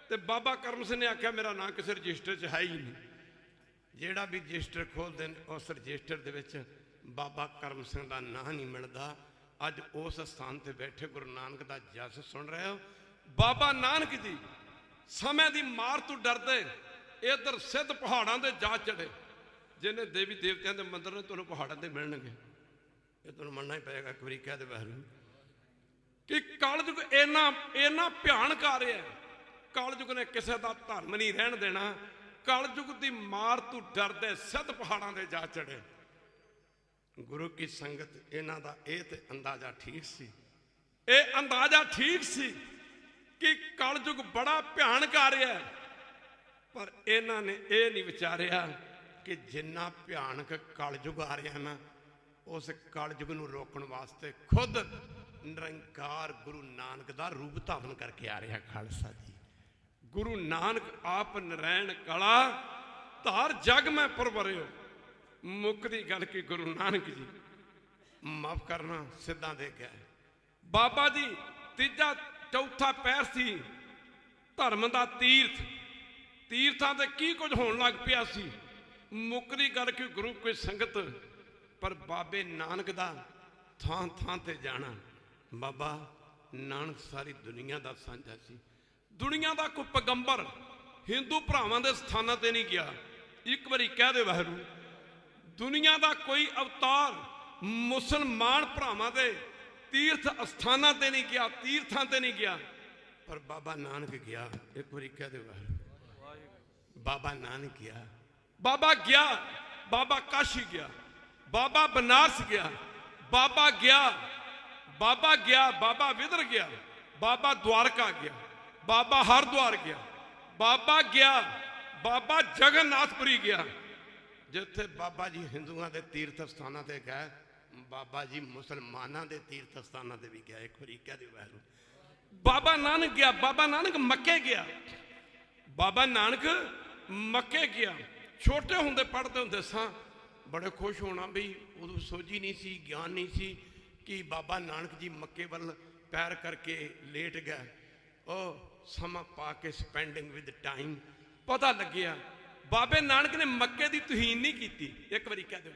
ते बाबा करम सिंह ने आख्या मेरा नां किसी रजिस्टर च है ही नहीं। जिहड़ा भी रजिस्टर खोलते हैं उस रजिस्टर दे विच बाबा करम सिंह का नां नहीं मिलता। अज उस स्थान पर बैठे गुरु नानक का जस सुन रहे हो। बाबा नानक जी समय की मार तो डरते इधर सिद्ध पहाड़ों से जा चढ़े। जिन्हें देवी देवतियों के मंदिर ने तुहानूं पहाड़ों से मिलणगे, ये तुहानूं मनना ही पेगा। एक बारी कह दे वाहिगुरू कि कलयुग इन्ना इन्ना भयानक आ रहा है। कलयुग ने किसी का धर्म नहीं रहन देना। कलयुग की मार तो डरते सिद्ध पहाड़ों से जा चढ़े। गुरु की संगत इन्हां दा ये ते अंदाजा ठीक सी, ये अंदाजा ठीक सी कि कलयुग बड़ा भयानक आ रहा है। पर इन्हां ने ये नहीं विचारिया कि जिन्ना भयानक कलयुग आ रहा है ना, उस कलयुग नूं रोकण वास्ते खुद निरंकार गुरु नानक दा रूप धारण करके आ रहा। खालसा जी गुरु नानक आप नरैण कला धार जग में परवरियो। मुकदी गल की गुरु नानक जी माफ करना सिद्धा दे गया। बाबा जी तीजा चौथा पैर सी धर्म का तीर्थ, तीर्थां ते की कुछ होण लग पिया सी। मुकदी गल की गुरु कोई संगत पर बाबे नानक दा थां थां ते जाना। बाबा नानक सारी दुनिया का साझा सी। दुनिया का कोई पैगंबर हिंदू भरावां दे स्थानां ते नहीं गया। एक बारी कह दे वाहिगुरू, दुनिया का कोई अवतार मुसलमान भरावां दे तीर्थ अस्थानां ते नहीं गया, तीर्थां ते नहीं गया, पर बाबा नानक गया। एक बारी कह दे वाहिगुरू, बाबा नानक गया। बाबा गया, बाबा काशी गया, बाबा बनारस गया, बाबा गया, बाबा गया, बाबा विदर गया, बाबा द्वारका गया, बाबा हरद्वार गया, बाबा गया, बाबा जगन्नाथपुरी गया। जिथे बाबा जी हिंदुओं के तीर्थ स्थानों से गए, बाबा जी मुसलमानों के तीर्थ स्थानों से भी गया। एक बार कह दे वाहिगुरू, बाबा नानक गया। बाबा नानक मक्के गया, बाबा नानक मक्के गया। छोटे होंदे पढ़ते होंदे सां ਬੜੇ ਖੁਸ਼ ਹੋਣਾ ਵੀ ਉਦੋਂ ਸੋਝੀ ਨਹੀਂ ਸੀ, ਗਿਆਨ ਨਹੀਂ ਸੀ ਕਿ ਬਾਬਾ ਨਾਨਕ ਜੀ ਮੱਕੇ ਵੱਲ ਪੈਰ ਕਰਕੇ ਲੇਟ ਗਏ। ਉਹ ਸਮਾਂ ਪਾ ਕੇ ਸਪੈਂਡਿੰਗ ਵਿਦ ਟਾਈਮ ਪਤਾ ਲੱਗਿਆ ਬਾਬੇ ਨਾਨਕ ਨੇ ਮੱਕੇ ਦੀ ਤੋਹੀਨ ਨਹੀਂ ਕੀਤੀ। ਇੱਕ ਵਾਰੀ ਕਹਿ ਦਿਓ,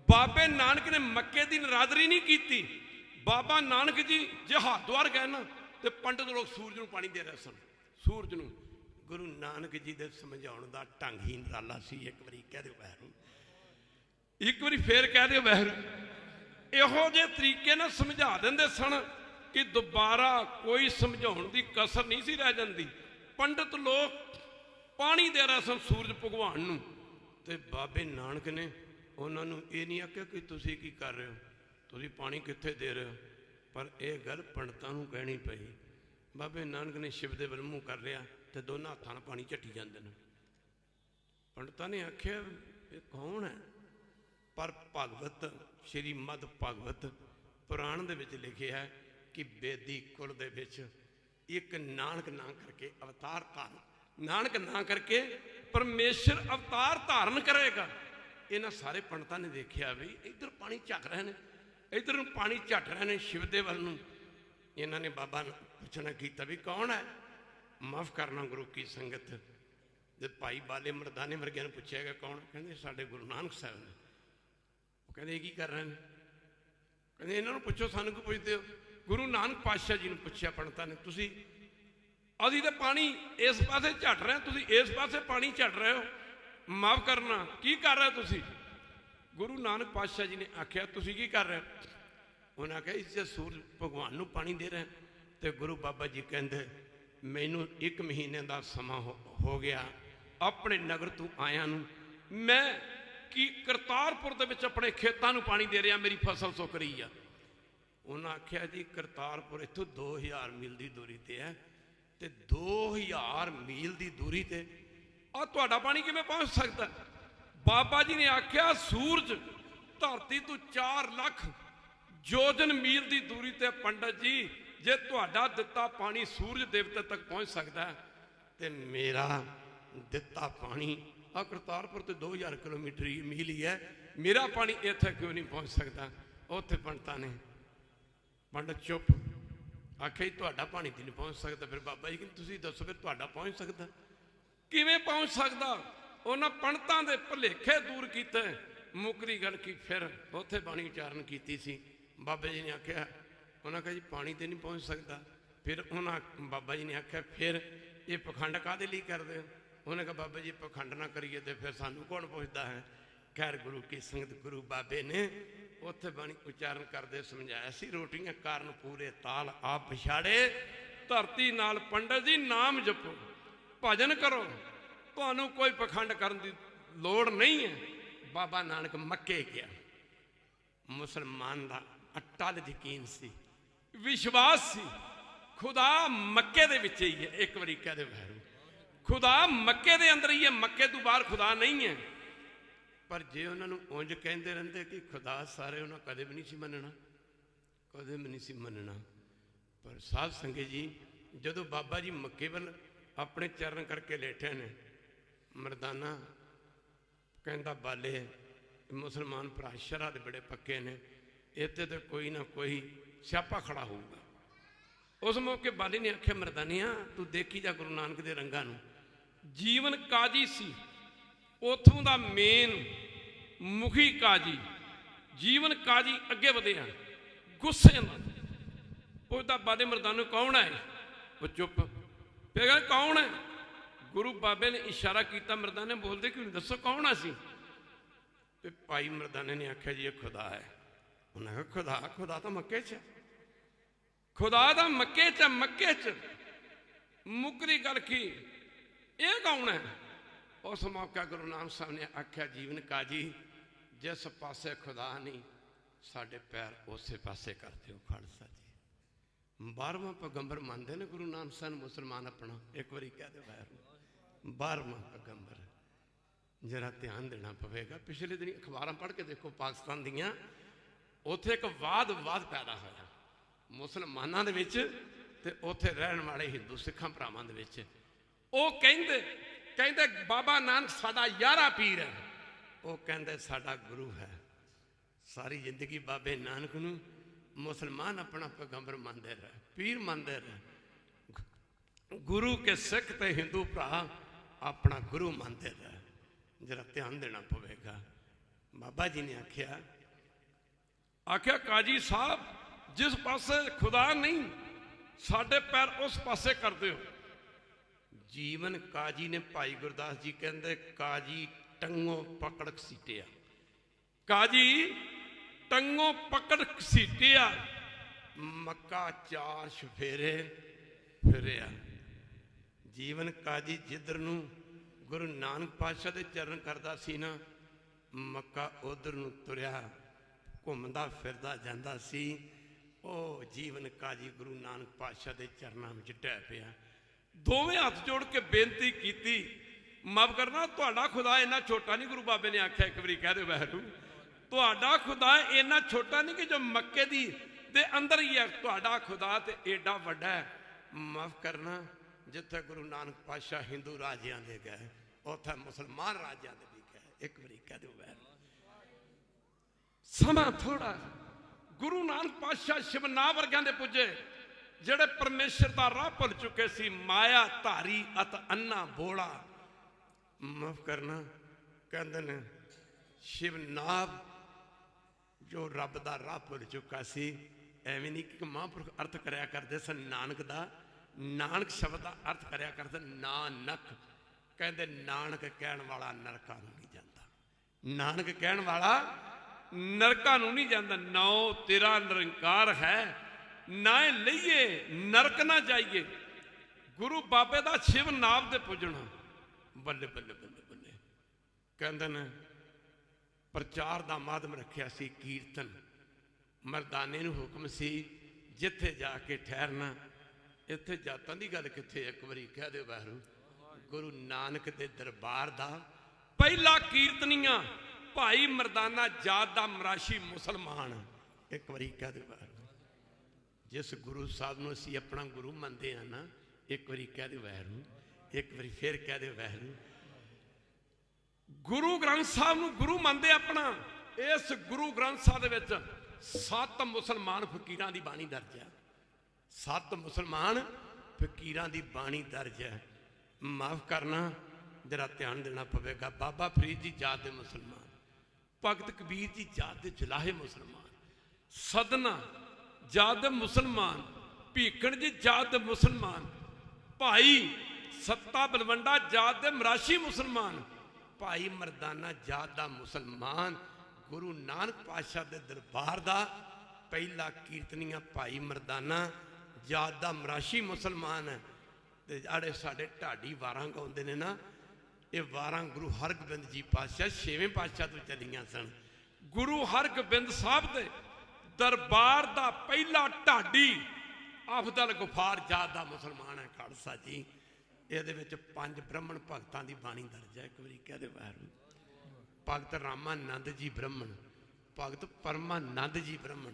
ਬਾਬੇ ਨਾਨਕ ਨੇ ਮੱਕੇ ਦੀ ਨਰਾਦਰੀ ਨਹੀਂ ਕੀਤੀ। ਬਾਬਾ ਨਾਨਕ ਜੀ ਜੇ ਹਰਿਦੁਆਰ ਗਏ ਨਾ ਤੇ ਪੰਡਤ ਲੋਕ ਸੂਰਜ ਨੂੰ ਪਾਣੀ ਦੇ ਰਹੇ ਸਨ। ਸੂਰਜ ਨੂੰ ਗੁਰੂ ਨਾਨਕ ਜੀ ਦੇ ਸਮਝਾਉਣ ਦਾ ਢੰਗ ਹੀ ਨਿਰਾਲਾ ਸੀ। ਇੱਕ ਵਾਰੀ ਕਹਿ ਦਿਓ ਵੈਰੂ, ਇੱਕ ਵਾਰੀ ਫੇਰ ਕਹਿ ਦਿਓ ਵੈਰੂ। ਇਹੋ ਜਿਹੇ ਤਰੀਕੇ ਨਾਲ ਸਮਝਾ ਦਿੰਦੇ ਸਨ ਕਿ ਦੁਬਾਰਾ ਕੋਈ ਸਮਝਾਉਣ ਦੀ ਕਸਰ ਨਹੀਂ ਸੀ ਰਹਿ ਜਾਂਦੀ। ਪੰਡਤ ਲੋਕ ਪਾਣੀ ਦੇ ਰਹੇ ਸਨ ਸੂਰਜ ਭਗਵਾਨ ਨੂੰ, ਤੇ ਬਾਬੇ ਨਾਨਕ ਨੇ ਉਹਨਾਂ ਨੂੰ ਇਹ ਨਹੀਂ ਆਖਿਆ ਕਿ ਤੁਸੀਂ ਕੀ ਕਰ ਰਹੇ ਹੋ, ਤੁਸੀਂ ਪਾਣੀ ਕਿੱਥੇ ਦੇ ਰਹੇ ਹੋ, ਪਰ ਇਹ ਗੱਲ ਪੰਡਤਾਂ ਨੂੰ ਕਹਿਣੀ ਪਈ। ਬਾਬੇ ਨਾਨਕ ਨੇ ਸ਼ਿਵ ਦੇ ਵੱਲ ਮੂੰਹ ਕਰ ਲਿਆ ਤੇ ਦੋਨਾਂ ਹੱਥਾਂ ਨਾਲ ਪਾਣੀ ਝੱਟੀ ਜਾਂਦੇ ਨੇ। ਪੰਡਤਾਂ ਨੇ ਆਖਿਆ ਇਹ ਕੌਣ ਹੈ? ਪਰ ਭਗਵਤ ਸ਼੍ਰੀ ਮਦ ਭਗਵਤ ਪੁਰਾਣ ਦੇ ਵਿੱਚ ਲਿਖਿਆ ਹੈ ਕਿ ਬੇਦੀ ਕੁਲ ਦੇ ਵਿੱਚ ਇੱਕ ਨਾਨਕ ਨਾਂ ਕਰਕੇ ਅਵਤਾਰ ਧਾਰਨ, ਨਾਨਕ ਨਾਂ ਕਰਕੇ ਪਰਮੇਸ਼ਰ ਅਵਤਾਰ ਧਾਰਨ ਕਰੇਗਾ। ਇਹਨਾਂ ਸਾਰੇ ਪੰਡਤਾਂ ਨੇ ਦੇਖਿਆ ਵੀ ਇੱਧਰ ਪਾਣੀ ਝੱਕ ਰਹੇ ਨੇ, ਇੱਧਰ ਨੂੰ ਪਾਣੀ ਝੱਟ ਰਹੇ ਨੇ ਸ਼ਿਵ ਦੇ ਵੱਲ ਨੂੰ। ਇਹਨਾਂ ਨੇ ਬਾਬਾ ਨੂੰ ਪੁੱਛਣਾ ਕੀਤਾ ਵੀ ਕੌਣ ਹੈ? ਮਾਫ ਕਰਨਾ ਗੁਰੂ ਕੀ ਸੰਗਤ, ਜੇ ਭਾਈ ਬਾਲੇ ਮਰਦਾਨੇ ਵਰਗਿਆਂ ਨੂੰ ਪੁੱਛਿਆ ਗਿਆ ਕੌਣ, ਕਹਿੰਦੇ ਸਾਡੇ ਗੁਰੂ ਨਾਨਕ ਸਾਹਿਬ ਨੇ। ਉਹ ਕਹਿੰਦੇ ਇਹ ਕੀ ਕਰ ਰਹੇ ਨੇ? ਕਹਿੰਦੇ ਇਹਨਾਂ ਨੂੰ ਪੁੱਛੋ, ਸਾਨੂੰ ਕਿਉਂ ਪੁੱਛਦੇ ਹੋ? ਗੁਰੂ ਨਾਨਕ ਪਾਤਸ਼ਾਹ ਜੀ ਨੂੰ ਪੁੱਛਿਆ ਪੰਡਤਾਂ ਨੇ, ਤੁਸੀਂ ਅਸੀਂ ਤਾਂ ਪਾਣੀ ਇਸ ਪਾਸੇ ਝੱਟ ਰਹੇ, ਤੁਸੀਂ ਇਸ ਪਾਸੇ ਪਾਣੀ ਝੱਟ ਰਹੇ ਹੋ, ਮਾਫ ਕਰਨਾ ਕੀ ਕਰ ਰਹੇ ਤੁਸੀਂ? ਗੁਰੂ ਨਾਨਕ ਪਾਤਸ਼ਾਹ ਜੀ ਨੇ ਆਖਿਆ ਤੁਸੀਂ ਕੀ ਕਰ ਰਹੇ ਹੋ? ਉਹਨਾਂ ਆਖਿਆ ਇਸ ਸੂਰਜ ਭਗਵਾਨ ਨੂੰ ਪਾਣੀ ਦੇ ਰਹੇ। ਤੇ ਗੁਰੂ ਬਾਬਾ ਜੀ ਕਹਿੰਦੇ ਮੈਨੂੰ 1 ਮਹੀਨੇ ਦਾ ਸਮਾਂ ਹੋ ਗਿਆ ਆਪਣੇ ਨਗਰ ਤੋਂ ਆਇਆ ਨੂੰ, ਮੈਂ ਕੀ ਕਰਤਾਰਪੁਰ ਦੇ ਵਿੱਚ ਆਪਣੇ ਖੇਤਾਂ ਨੂੰ ਪਾਣੀ ਦੇ ਰਿਹਾ, ਮੇਰੀ ਫਸਲ ਸੁੱਕ ਰਹੀ ਆ। ਉਹਨਾਂ ਆਖਿਆ ਜੀ ਕਰਤਾਰਪੁਰ ਇੱਥੋਂ 2000 ਮੀਲ ਦੀ ਦੂਰੀ ਤੇ ਹੈ, ਤੇ 2000 ਮੀਲ ਦੀ ਦੂਰੀ ਤੇ ਆ ਤੁਹਾਡਾ ਪਾਣੀ ਕਿਵੇਂ ਪਹੁੰਚ ਸਕਦਾ? ਬਾਬਾ ਜੀ ਨੇ ਆਖਿਆ ਸੂਰਜ ਧਰਤੀ ਤੋਂ 4 ਲੱਖ ਯੋਜਨ ਮੀਲ ਦੀ ਦੂਰੀ ਤੇ ਪੰਡਤ ਜੀ, ਜੇ ਤੁਹਾਡਾ ਦਿੱਤਾ ਪਾਣੀ ਸੂਰਜ ਦੇਵਤੇ ਤੱਕ ਪਹੁੰਚ ਸਕਦਾ ਤੇ ਮੇਰਾ ਦਿੱਤਾ ਪਾਣੀ ਆ ਕਰਤਾਰਪੁਰ ਤੇ 2000 ਕਿਲੋਮੀਟਰ ਮੀਲ ਹੀ ਹੈ, ਮੇਰਾ ਪਾਣੀ ਇੱਥੇ ਕਿਉਂ ਨਹੀਂ ਪਹੁੰਚ ਸਕਦਾ? ਉੱਥੇ ਪੰਡਤਾਂ ਨੇ, ਪੰਡਤ ਚੁੱਪ, ਆਖਿਆ ਜੀ ਤੁਹਾਡਾ ਪਾਣੀ ਤੇ ਨਹੀਂ ਪਹੁੰਚ ਸਕਦਾ। ਫਿਰ ਬਾਬਾ ਜੀ ਕਹਿੰਦੇ ਤੁਸੀਂ ਦੱਸੋ ਫਿਰ ਤੁਹਾਡਾ ਪਹੁੰਚ ਸਕਦਾ ਕਿਵੇਂ ਪਹੁੰਚ ਸਕਦਾ? ਉਹਨਾਂ ਪੰਡਤਾਂ ਦੇ ਭੁਲੇਖੇ ਦੂਰ ਕੀਤੇ, ਮੁਕਰੀ ਗੱਲ ਕੀ ਫਿਰ ਉੱਥੇ ਬਾਣੀ ਉਚਾਰਨ ਕੀਤੀ ਸੀ। ਬਾਬਾ ਜੀ ਨੇ ਆਖਿਆ, ਉਹਨਾਂ ਕਹਾ ਜੀ ਪਾਣੀ ਤੇ ਨਹੀਂ ਪਹੁੰਚ ਸਕਦਾ। ਫਿਰ ਉਹਨਾਂ ਬਾਬਾ ਜੀ ਨੇ ਆਖਿਆ ਫਿਰ ਇਹ ਪਖੰਡ ਕਾਹਦੇ ਲਈ ਕਰਦੇ ਹੋ? ਉਹਨੇ ਕਿਹਾ ਬਾਬਾ ਜੀ ਪਖੰਡ ਨਾ ਕਰੀਏ ਤੇ ਫਿਰ ਸਾਨੂੰ ਕੌਣ ਪੁੱਛਦਾ ਹੈ? ਖੈਰ ਗੁਰੂ ਕੀ ਸੰਗਤ ਗੁਰੂ ਬਾਬੇ ਨੇ ਉੱਥੇ ਬਾਣੀ ਉਚਾਰਨ ਕਰਦੇ ਸਮਝਾਇਆ ਸੀ, ਰੋਟੀਆਂ ਕਾਰਨ ਪੂਰੇ ਤਾਲ ਆਪ ਪਛਾੜੇ, ਧਰਤੀ ਨਾਲ ਪੰਡਤ ਜੀ ਨਾਮ ਜਪੋ, ਭਜਨ ਕਰੋ, ਤੁਹਾਨੂੰ ਕੋਈ ਪਖੰਡ ਕਰਨ ਦੀ ਲੋੜ ਨਹੀਂ ਹੈ। ਬਾਬਾ ਨਾਨਕ ਮੱਕੇ ਗਿਆ, ਮੁਸਲਮਾਨ ਦਾ ਅਟੱਲ ਯਕੀਨ ਸੀ, ਵਿਸ਼ਵਾਸ ਸੀ, ਖੁਦਾ ਮੱਕੇ ਦੇ ਵਿੱਚ ਹੀ ਹੈ। ਇੱਕ ਵਾਰੀ ਕਹਿ ਦੇ ਵੈਰੂ, ਖੁਦਾ ਮੱਕੇ ਦੇ ਅੰਦਰ ਹੀ ਹੈ, ਮੱਕੇ ਤੋਂ ਬਾਹਰ ਖੁਦਾ ਨਹੀਂ ਹੈ। ਪਰ ਜੇ ਉਹਨਾਂ ਨੂੰ ਉਂਝ ਕਹਿੰਦੇ ਰਹਿੰਦੇ ਕਿ ਖੁਦਾ ਸਾਰੇ, ਉਹਨਾਂ ਕਦੇ ਵੀ ਨਹੀਂ ਸੀ ਮੰਨਣਾ, ਕਦੇ ਵੀ ਨਹੀਂ ਸੀ ਮੰਨਣਾ। ਪਰ ਸਾਧ ਸੰਗਤ ਜੀ ਜਦੋਂ ਬਾਬਾ ਜੀ ਮੱਕੇ ਵੱਲ ਆਪਣੇ ਚਰਨ ਕਰਕੇ ਲੇਟੇ ਨੇ, ਮਰਦਾਨਾ ਕਹਿੰਦਾ ਬਾਲੇ ਮੁਸਲਮਾਨ ਭਰਾ ਸ਼ਰ੍ਹਾ ਦੇ ਬੜੇ ਪੱਕੇ ਨੇ, ਇੱਥੇ ਤੇ ਕੋਈ ਨਾ ਕੋਈ ਸਿਆਪਾ ਖੜਾ ਹੋਊਗਾ। ਉਸ ਮੌਕੇ ਬਾਲੇ ਨੇ ਆਖਿਆ ਮਰਦਾਨੀਆਂ ਤੂੰ ਦੇਖੀ ਜਾ ਗੁਰੂ ਨਾਨਕ ਦੇ ਰੰਗਾਂ ਨੂੰ, ਜੀਵਨ ਕਾਜੀ ਸੀ ਉਥੋਂ ਦਾ ਮੇਨ ਮੁਖੀ ਕਾਜੀ, ਜੀਵਨ ਕਾਜੀ ਅੱਗੇ ਵਧਿਆ ਗੁੱਸੇ ਨਾਲ ਪੁੱਛਦਾ ਬਾਲੇ ਮਰਦਾਨੇ ਕੌਣ ਹੈ? ਉਹ ਚੁੱਪ, ਫਿਰ ਕਹਿੰਦਾ ਕੌਣ ਹੈ? ਗੁਰੂ ਬਾਬੇ ਨੇ ਇਸ਼ਾਰਾ ਕੀਤਾ, ਮਰਦਾਨੇ ਬੋਲਦੇ ਕਿਉਂ ਨਹੀਂ, ਦੱਸੋ ਕੌਣ ਆ ਸੀ? ਤੇ ਭਾਈ ਮਰਦਾਨੇ ਨੇ ਆਖਿਆ ਜੀ ਇਹ ਖੁਦਾ ਹੈ। ਉਹਨਾਂ ਕਿਹਾ ਖੁਦਾ? ਖੁਦਾ ਤਾਂ ਮੱਕੇ 'ਚ, ਖੁਦਾ ਤਾਂ ਮੱਕੇ 'ਚ, ਮੱਕੇ 'ਚ ਮੁਕਰੀ ਗੱਲ ਕੀ, ਇਹ ਕੌਣ ਹੈ? ਉਸ ਮੌਕਾ ਗੁਰੂ ਨਾਨਕ ਸਾਹਿਬ ਨੇ ਆਖਿਆ ਜੀਵਨ ਕਾਜੀ ਜਿਸ ਪਾਸੇ ਖੁਦਾ ਨਹੀਂ ਸਾਡੇ ਪੈਰ ਉਸੇ ਪਾਸੇ ਕਰਦੇ ਹੋ ਖਾਲਸਾ ਜੀ। 12ਵਾਂ ਪੈਗੰਬਰ ਮੰਨਦੇ ਨੇ ਗੁਰੂ ਨਾਨਕ ਸਾਹਿਬ ਮੁਸਲਮਾਨ ਆਪਣਾ। ਇੱਕ ਵਾਰੀ ਕਹਿ ਦਿਓ ਵੈਰ, 12ਵਾਂ ਪੈਗੰਬਰ। ਜਰਾ ਧਿਆਨ ਦੇਣਾ ਪਵੇਗਾ। ਪਿਛਲੇ ਦਿਨ ਅਖਬਾਰਾਂ ਪੜ੍ਹ ਕੇ ਦੇਖੋ ਪਾਕਿਸਤਾਨ ਦੀਆਂ, ਉੱਥੇ ਇੱਕ ਵਾਦ ਪੈਦਾ ਹੋਇਆ ਮੁਸਲਮਾਨਾਂ ਦੇ ਵਿੱਚ ਤੇ ਉੱਥੇ ਰਹਿਣ ਵਾਲੇ ਹਿੰਦੂ ਸਿੱਖਾਂ ਭਰਾਵਾਂ ਦੇ ਵਿੱਚ। ਉਹ ਕਹਿੰਦੇ ਬਾਬਾ ਨਾਨਕ ਸਾਡਾ 11ਵਾਂ ਪੀਰ ਹੈ, ਉਹ ਕਹਿੰਦੇ ਸਾਡਾ ਗੁਰੂ है। सारी जिंदगी बाबे नानक नूं मुसलमान अपना पैगंबर मानते रहे, पीर मानते रहे। गुरु के सिख ते हिंदू भरा अपना गुरु मानते रहे। जरा ध्यान देना पवेगा। बाबा जी ने आख्या काजी साहब जिस पासे खुदा नहीं साडे पैर उस पासे कर दो। जीवन काजी ने भाई गुरदास जी कहते काजी टंगों पकड़ घसीटिया, काजी टंगों पकड़ घसीटिया, मक्का 4 छफेरे फिरिया। जीवन काजी जिधर नूं गुरु नानक पातशाह दे चरण करदा सी ना, मक्का उधर नूं तुरिया घूमदा फिरदा जांदा सी। ओ जीवन काजी गुरु नानक पातशाह दे चरनां विच ढह पिया। दोवें हाथ जोड़ के बेनती की, माफ करना तुहाडा खुदा इन्ना छोटा नहीं। गुरु बाबे ने आख्या एक बारी कह दे वैरू तुहाडा खुदा इन्ना छोटा नहीं कि जो मक्के दी दे अंदर ही है। तुहाडा खुदा ते एडा वड्डा है। माफ करना जिथे गुरु नानक पातशाह हिंदू राजियां दे गए उत्थे मुसलमान राजियां दे भी गए। एक बारी कह दो वैरू समा थोड़ा। गुरु नानक पातशाह शिवना वर्गियां दे पुजे जेड़े परमेश्वर का राह भुल चुके सी, माया धारी अत अन्ना बोला। माफ करना कहते ने शिवनाभ जो रब का राह भुल चुका सी। एवं नहीं कि महापुरख अर्थ करया करते सन नानक का, नानक शब्द का अर्थ करया करते नानक। कहते नानक कहण वाला नरका नहीं जाता, नानक कहण वाला नरका नहीं जाता। नौ तेरा निरंकार है ना लईए नरक ना जाइए। गुरु बाबे का शिव नाम दे पुजना बल्ले बल्ले बल्ले बल्ले। कहते ने प्रचार का माध्यम रखिया सी कीर्तन। मरदाने नूं हुक्म सी जिथे जाके ठहरना। इत्थे जातां दी गल कित्थे, एक बारी कह दे वाहिगुरू। गुरु नानक दे दरबार दा पहला कीर्तनिया भाई मरदाना जात दा मराशी मुसलमान। एक बारी कह दे वाहिगुरू। जिस गुरु साहब नूं असीं अपना गुरु मनते हैं ना, एक बारी कह दे वाहिगुरू, एक बारी फिर कह दे वाहिगुरू। गुरु ग्रंथ साहब नूं गुरु मनते अपना। इस गुरु ग्रंथ साहब दे विच 7 मुसलमान फकीरां दी बाणी दर्ज है। 7 मुसलमान फकीरां दी बाणी दर्ज है। माफ करना जरा ध्यान देना पवेगा। बाबा फरीद जी जात दे मुसलमान, भगत कबीर जी जात दे जुलाहे मुसलमान, सदना जात दे मुसलमान, भीखण जी जात दे मुसलमान, भाई सत्ता बलवंडा जात दे मराशी मुसलमान, भाई मरदाना जात दा मुसलमान। गुरु नानक पातशाह दे दरबार दा पहला कीर्तनिया भाई मरदाना जात दा मराशी मुसलमान है। ते जेड़े साडे ढाडी वारां गाउंदे ने ना, ये वारां गुरु हरगोबिंद जी पातशाह 6वें पातशाह तो चलियां सन। गुरु हरगोबिंद साहब दे दरबार दा पहला ढाडी अफदल गफार जात दा मुसलमान है खालसा जी। ਇਹਦੇ ਵਿੱਚ 5 ब्रह्मण भगतां की बाणी दर्ज है। एक बारी कह दे वाहिगुरू। भगत रामानंद जी ब्रह्मण, भगत परमानंद जी ब्रह्मण,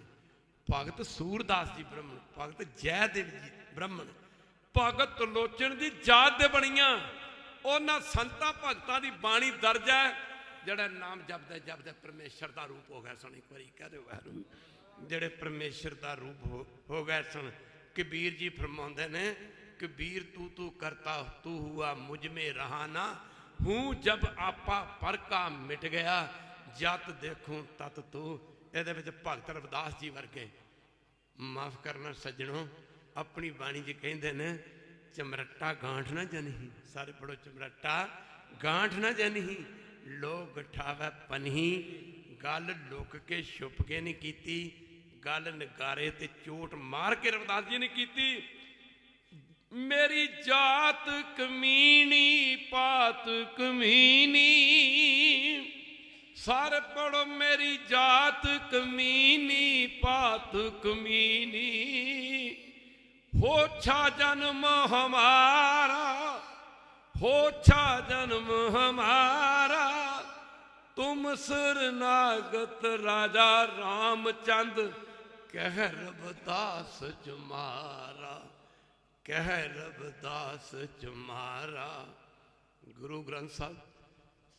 भगत सूरदास जी ब्रह्मण, भगत जयदेव जी ब्रह्मण, भगत त्रिलोचन जी जात दे बणियां। उन्हां संतां भगतां की बाणी दर्ज है। जिहड़ा नाम जपदे जपदे परमेश्वर का रूप हो गया सन। एक बारी कह दे वाहिगुरू। जिहड़े परमेश्वर का रूप हो गए सन। कबीर जी फरमाउंदे ने कबीर तू तू करता तू हुआ मुझ में रहा ना, हूँ जब आपा पर का मिट गया, जत देखूं तत तू। ये भगत रविदास जी वर्गे माफ करना सज्जनों अपनी बाणी जी कहते ने चमरट्टा गांठ ना जनही। सारे पढ़ो चमरट्टा गांठ ना जनही, लोग ठावे पनही, गल लुक के छुप के नहीं कीती, गल नगारे ते चोट मार के रविदास जी ने कीती। मेरी जात कमीनी पात कमीनी, सारे पढ़ो मेरी जात कमीनी पात कमीनी, हो छा जन्म हमारा, हो छा जन्म हमारा, तुम शरणागत राजा रामचंद कह रविदास तुम्हारा, कह रविदास तुम्हारा। गुरु ग्रंथ साहब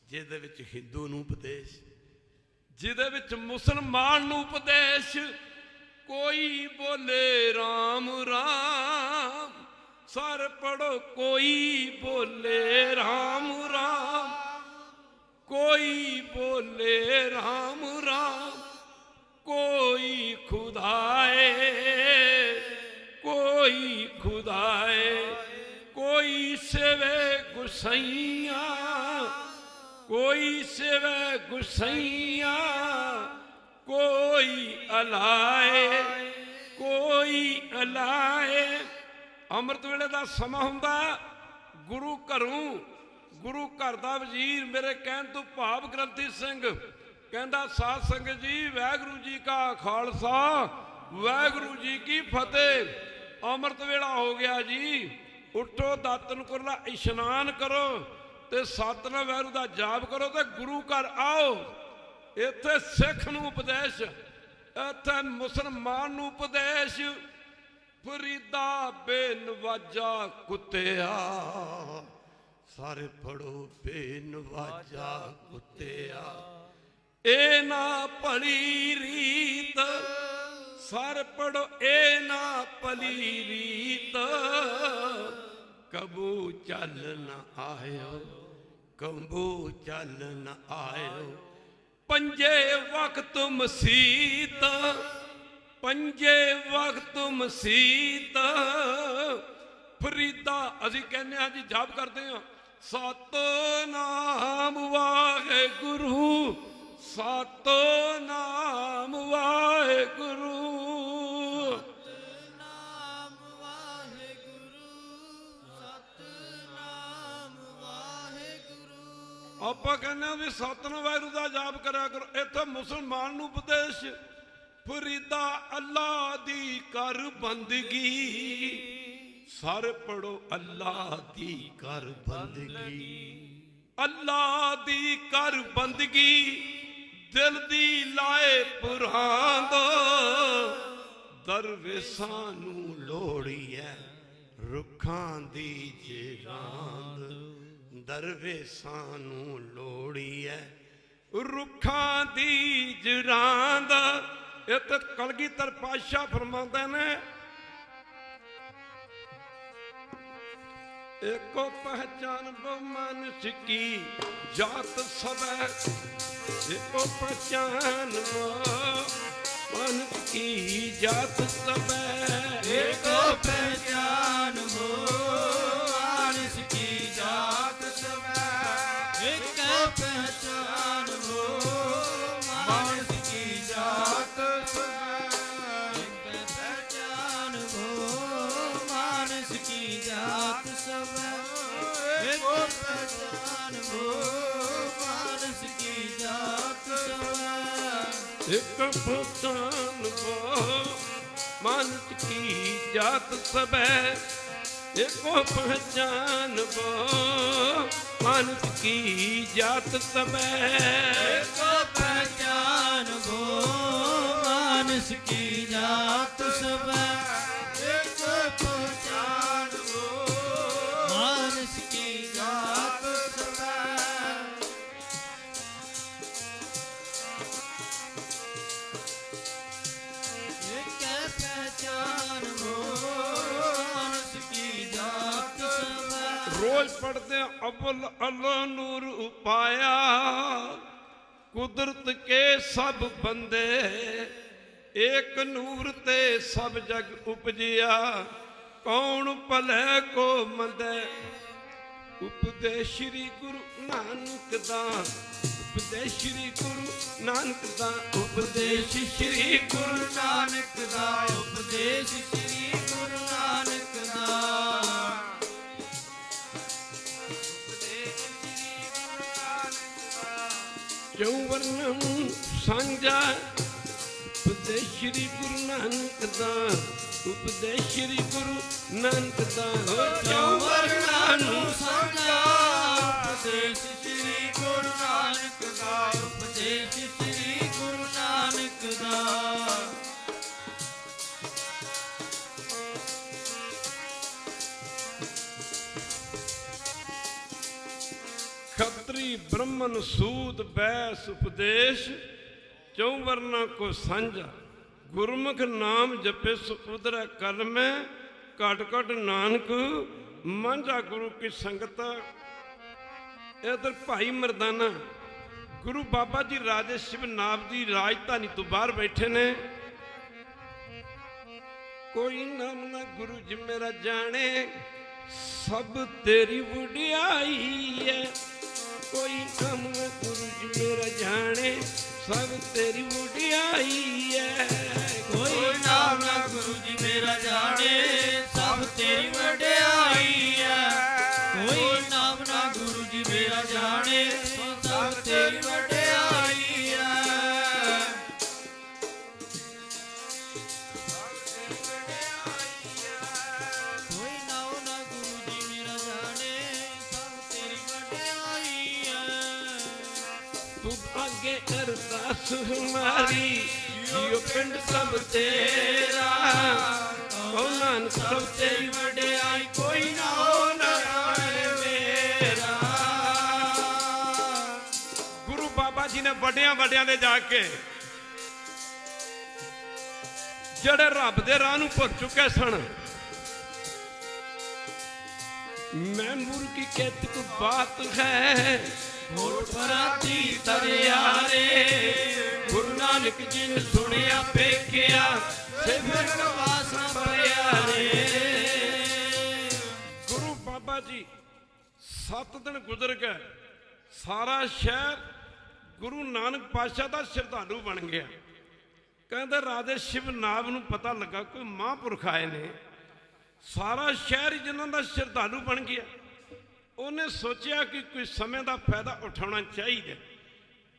ਜਿਹਦੇ ਵਿੱਚ ਹਿੰਦੂ ਨੂੰ ਉਪਦੇਸ਼, ਜਿਹਦੇ ਵਿੱਚ ਮੁਸਲਮਾਨ ਨੂੰ ਉਪਦੇਸ਼। ਕੋਈ ਬੋਲੇ ਰਾਮ ਰਾਮ, ਸਾਰੇ ਪੜੋ ਕੋਈ ਬੋਲੇ ਰਾਮ ਰਾਮ, ਕੋਈ ਬੋਲੇ ਰਾਮ ਰਾਮ, ਕੋਈ ਖੁਦਾਏ, ਕੋਈ ਖੁਦਾਏ, ਕੋਈ सेवे गुसैया, कोई सेवे गुसैया, कोई अलाए, कोई अलाए। ਅੰਮ੍ਰਿਤ ਵੇਲੇ ਦਾ ਸਮਾਂ ਹੁੰਦਾ, ਗੁਰੂ ਘਰੋਂ, ਗੁਰੂ ਘਰ ਦਾ ਵਜ਼ੀਰ ਮੇਰੇ ਕਹਿਣ ਤੋਂ ਭਾਵ ਗ੍ਰੰਥੀ ਸਿੰਘ ਕਹਿੰਦਾ, ਸਾਧ ਸੰਗਤ ਜੀ ਵਾਹਿਗੁਰੂ ਜੀ ਕਾ ਖਾਲਸਾ ਵਾਹਿਗੁਰੂ ਜੀ ਕੀ ਫਤਿਹ। ਅੰਮ੍ਰਿਤ ਵੇਲਾ ਹੋ ਗਿਆ ਜੀ, ਉੱਠੋ ਦਾਤਨ ਕੁਰਲਾ ਇਸ਼ਨਾਨ ਕਰੋ ਤੇ ਸਤਿਨਾਮ ਵਾਹਿਗੁਰੂ ਦਾ ਜਾਪ ਕਰੋ ਤੇ ਗੁਰੂ ਘਰ ਆਓ। ਇੱਥੇ ਸਿੱਖ ਨੂੰ ਉਪਦੇਸ਼, ਇੱਥੇ ਮੁਸਲਮਾਨ ਨੂੰ ਉਪਦੇਸ਼। ਫਰੀਦਾ ਬੇਨਵਾਜਾ ਕੁੱਤਿਆ, ਸਾਰੇ ਪੜੋ ਬੇਨਵਾਜਾ ਕੁੱਤਿਆ। ਇਹ ਨਾ ਭਲੀ ਰੀਤ, ਸਾਰੇ ਪੜੋ ਇਹ ਨਾ ਭਲੀ ਰੀਤ। ਕਬੂ ਚੱਲ ਨ ਆਇਓ, ਕਬੂ ਚੱਲ ਨ ਆਇਓ। ਪੰਜੇ ਵਕਤ ਮਸੀਤ, ਪੰਜੇ ਵਕਤ ਮਸੀਤ। ਫਰੀਦਾ ਅਸੀਂ ਕਹਿੰਦੇ ਹਾਂ ਜੀ, ਜਾਪ ਕਰਦੇ ਹਾਂ ਸਤਿਨਾਮ ਵਾਹਿਗੁਰੂ, ਸਤਿਨਾਮ ਵਾਹਿਗੁਰੂ, ਸਤਿਨਾਮ ਵਾਹਿਗੁਰੂ, ਸਤਿਨਾਮ ਵਾਹਿਗੁਰੂ। ਆਪਾਂ ਕਹਿੰਦੇ ਹਾਂ ਵੀ ਸਤਿਨਾਮ ਵਾਹਿਗੁਰੂ ਦਾ ਜਾਪ ਕਰਿਆ ਕਰੋ। ਇੱਥੇ ਮੁਸਲਮਾਨ ਨੂੰ ਉਪਦੇਸ਼, ਫਰੀਦਾ ਅੱਲਾ ਦੀ ਕਰ ਬੰਦਗੀ। ਸਾਰੇ ਪੜੋ ਅੱਲਾ ਦੀ ਕਰ ਬੰਦਗੀ, ਅੱਲਾ ਦੀ ਕਰ ਬੰਦਗੀ। ਦਿਲ ਦੀ ਲਾਏ ਪੁਰਾਂਦ, ਦਰਵੇਸਾਂ ਨੂੰ ਲੋੜੀ ਐ ਰੁੱਖਾਂ ਦੀ ਜਰਾਂਦ। ਦਰਵੇਸਾਂ ਨੂੰ ਲੋੜੀ ਐ ਰੁੱਖਾਂ ਦੀ ਜਰਾਂਦ। ਇੱਥੇ ਕਲਗੀਧਰ ਪਾਤਸ਼ਾਹ ਫਰਮਾਉਂਦੇ ਨੇ, एको पहचान वो मनुष्य की जात सब है। एको पहचान वो मनुष्य की जात सब है। एको पहचान वो मनुष्य की जात सब है। एक पहचान वो मनुष्य की जात सब है। एक पहचान वो मनुष्य की जात सब है। एक पहचान वो मानस की जात सब है। एक पहचान वो मानस की जात सब है। एक पहचान वो मानस की जात सब है। एक पहचान वो मानस की जात सब है। एक पहचान वो मानस की जात सब है। एक पहचान वो मानस की जात सब है। रोज पढ़ते अव्वल अल्लाह नूर उपाया। कुदरत के सब बंदे एक नूर ते सब जग उपजिया। कौन भले को मंदे उपदेश श्री गुरु नानक दा। उपदेश श्री गुरु नानक दा। उपदेश श्री गुरु नानक दा। उपदेश श्री गुरु नानक दा। उपदेश श्री गुरु नानक दा। क्यों वर्णन सांझा उपदेश श्री गुरु नानक दा। उपदेश श्री गुरु नानक दा। क्यों वर्णन सांझा उपदेश श्री गुरु नानक दा। उपदेश श्री गुरु नानक दा। खत्री ब्रह्मन सूत बैस उपदेश, चौ वर्णा को सांझा। गुरमुख नाम जपे सो उधरै कल में, घट घट नानक मांझा। गुरु की संगत। इधर भाई मरदाना गुरु बाबा जी राजे शिवनाथ की राजधानी तो बाहर बैठे ने। कोई नाम ना गुरु जी मेरा जाने, सब तेरी बुढ़ियाई है। कोई नाम ना गुरु जी मेरा जाने, सब तेरी बुढ़ियाई है। कोई नाम ना गुरु जी मेरा जाने, सब तेरी वड्याई है। कोई नाम ना गुरु जी मेरा जाने, सब तेरी वड्याई है। कोई नाम ना गुरु जी मेरा जाने, सब तेरी वड्याई है। तू आगे अरदास हमारी, जियो पिंड सब तेरा। ओ नानक सब तेरी वड्याई कोई ना हो ना मेरा। गुरु बाबा जी ने ਵੱਡਿਆਂ ਵੱਡਿਆਂ ਦੇ ਜਾ ਕੇ ਜਿਹੜੇ ਰੱਬ ਦੇ ਰਾਹ ਨੂੰ ਭੁੱਲ ਚੁੱਕੇ ਸਨ। मैं मूर की कहती को बात है, होठ पराती तरियारे। गुरु नानक जी ने सुनिया पेखिया, सिमरन वासा प्यारे। गुरु बाबा जी 7 दिन गुजर गए, सारा शहर गुरु नानक पातशाह का श्रद्धालु बन गया। कहते राजे शिवनाथ नूं पता लगा कोई महापुरख आए ने, सारा शहर जिन्हों का श्रद्धालु बन गया। उन्हें सोचा कि कोई समय का फायदा उठाना चाहिए।